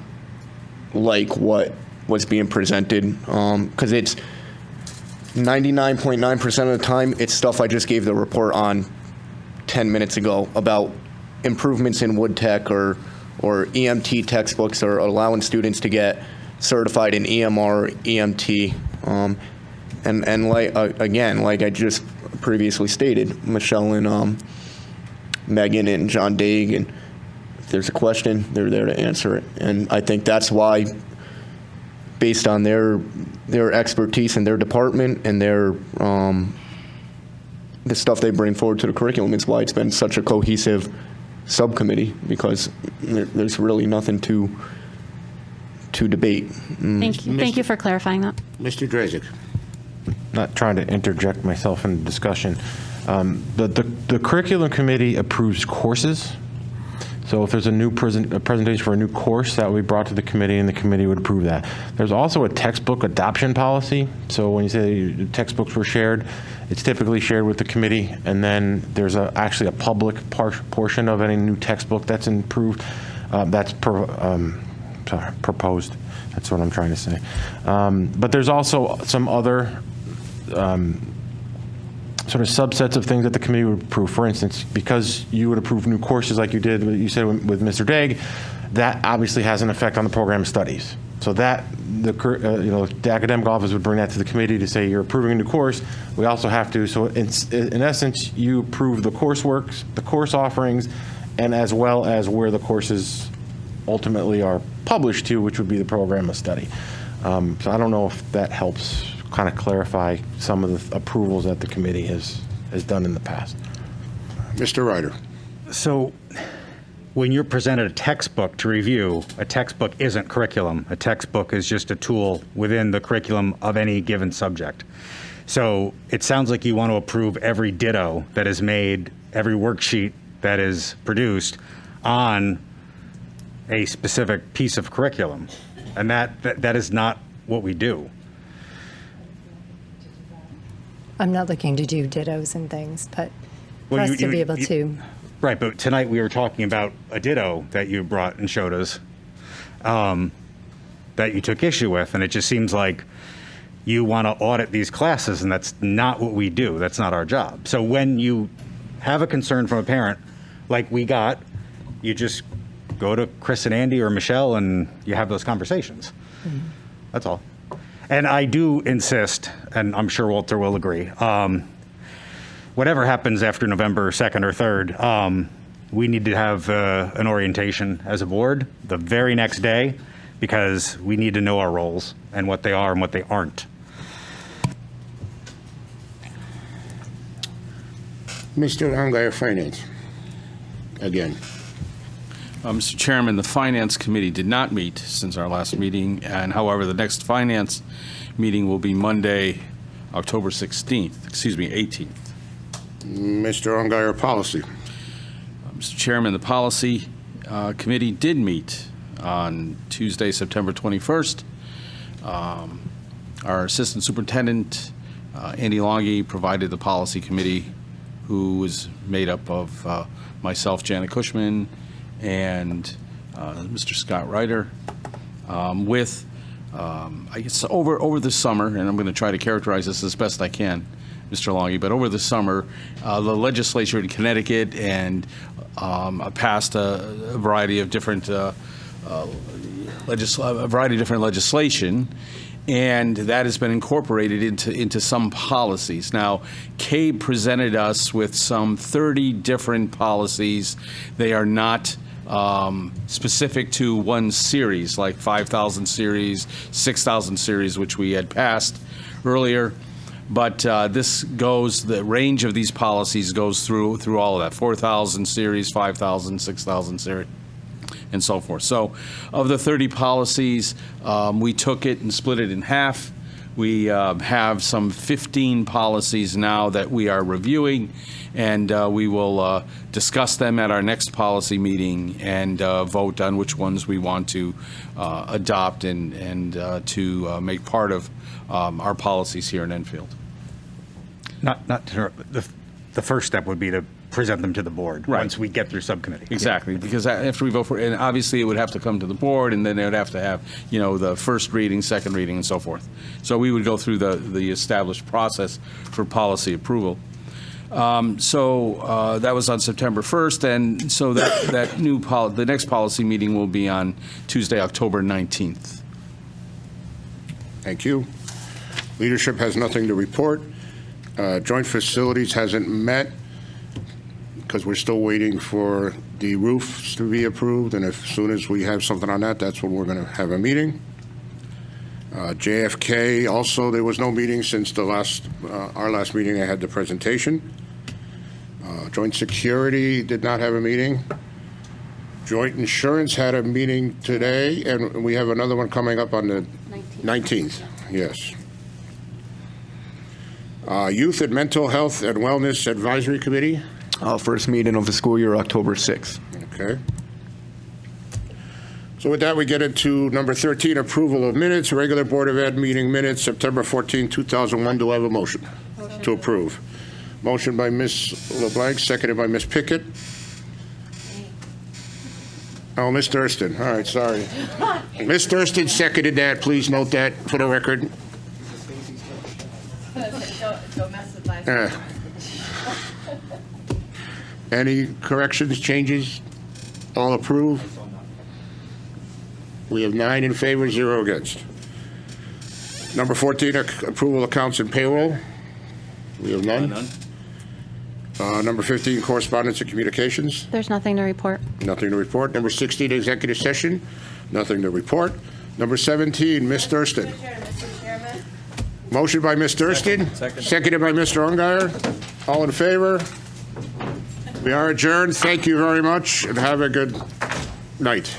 like what was being presented, because it's 99.9% of the time, it's stuff I just gave the report on 10 minutes ago about improvements in wood tech or EMT textbooks, or allowing students to get certified in EMR, EMT. And like I just previously stated, Michelle and Megan and John Daig, and if there's a question, they're there to answer it. And I think that's why, based on their expertise in their department and the stuff they bring forward to the curriculum, is why it's been such a cohesive subcommittee, because there's really nothing to debate. Thank you for clarifying that. Mr. Drezek. Not trying to interject myself in the discussion. The curriculum committee approves courses. So if there's a presentation for a new course, that would be brought to the committee, and the committee would approve that. There's also a textbook adoption policy. So when you say textbooks were shared, it's typically shared with the committee, and then there's actually a public portion of any new textbook that's improved. That's proposed. That's what I'm trying to say. But there's also some other sort of subsets of things that the committee would approve. For instance, because you would approve new courses like you did, you said with Mr. Daig, that obviously has an effect on the program of studies. So that the academic office would bring that to the committee to say, you're approving a new course. We also have to. So in essence, you approve the coursework, the course offerings, and as well as where the courses ultimately are published to, which would be the program of study. So I don't know if that helps kind of clarify some of the approvals that the committee has done in the past. Mr. Ryder. So when you're presented a textbook to review, a textbook isn't curriculum. A textbook is just a tool within the curriculum of any given subject. So it sounds like you want to approve every ditto that is made, every worksheet that is produced on a specific piece of curriculum. And that is not what we do. I'm not looking to do dittos and things, but for Well, us to be able to. Right, but tonight we were talking about a ditto that you brought and showed us that you took issue with, and it just seems like you want to audit these classes, and that's not what we do. That's not our job. So when you have a concern from a parent, like we got, you just go to Chris and Andy or Michelle and you have those conversations. Mm-hmm. That's all. And I do insist, and I'm sure Walter will agree, whatever happens after November 2nd or 3rd, we need to have an orientation as a board the very next day, because we need to know our roles and what they are and what they aren't. Mr. Ungar, Finance. Again. Mr. Chairman, the Finance Committee did not meet since our last meeting, and however, the next Finance meeting will be Monday, October 18th. Mr. Ungar, Policy. Mr. Chairman, the Policy Committee did meet on Tuesday, September 21st. Our Assistant Superintendent, Andy Longy, provided the Policy Committee, who was made up of myself, Janet Cushman, and Mr. Scott Ryder, with, I guess, over the summer, and I'm going to try to characterize this as best I can, Mr. Longy, but over the summer, the legislature in Connecticut and passed a variety of different legislation, and that has been incorporated into some policies. Now, CABE presented us with some 30 different policies. They are not specific to one series, like 5,000 series, 6,000 series, which we had passed earlier. But the range of these policies goes through all of that, 4,000 series, 5,000, 6,000 series, and so forth. So of the 30 policies, we took it and split it in half. We have some 15 policies now that we are reviewing, and we will discuss them at our next policy meeting and vote on which ones we want to adopt and to make part of our policies here in Enfield. Not to interrupt, but the first step would be to present them to the board once we get through subcommittee. Exactly, because after we vote for, and obviously it would have to come to the board, and then they would have to have, the first reading, second reading, and so forth. So we would go through the established process for policy approval. So that was on September 1st, and so the next policy meeting will be on Tuesday, October 19th. Thank you. Leadership has nothing to report. Joint Facilities hasn't met because we're still waiting for the roofs to be approved, and as soon as we have something on that, that's when we're going to have a meeting. JFK, also, there was no meeting since our last meeting. I had the presentation. Joint Security did not have a meeting. Joint Insurance had a meeting today, and we have another one coming up on the 19th. Yes. Youth and Mental Health and Wellness Advisory Committee. First meeting of the school year, October 6th. Okay. So with that, we get into number 13, approval of minutes, regular Board of Ed meeting minutes, September 14, 2001. Do I have a motion? To approve? Motion by Ms. LeBlanc, seconded by Ms. Pickett. Oh, Ms. Thurston. All right, sorry. Ms. Thurston seconded that. Please note that for the record. Don't mess with my Any corrections, changes? All approved? We have 9 in favor, 0 against. Number 14, approval accounts and payroll. We have none. Number 15, correspondence and communications. There's nothing to report. Nothing to report. Number 16, executive session. Nothing to report. Number 17, Ms. Thurston. Mr. Chairman. Motion by Ms. Thurston. Seconded by Mr. Ungary. All in favor? We are adjourned. Thank you very much, and have a good night.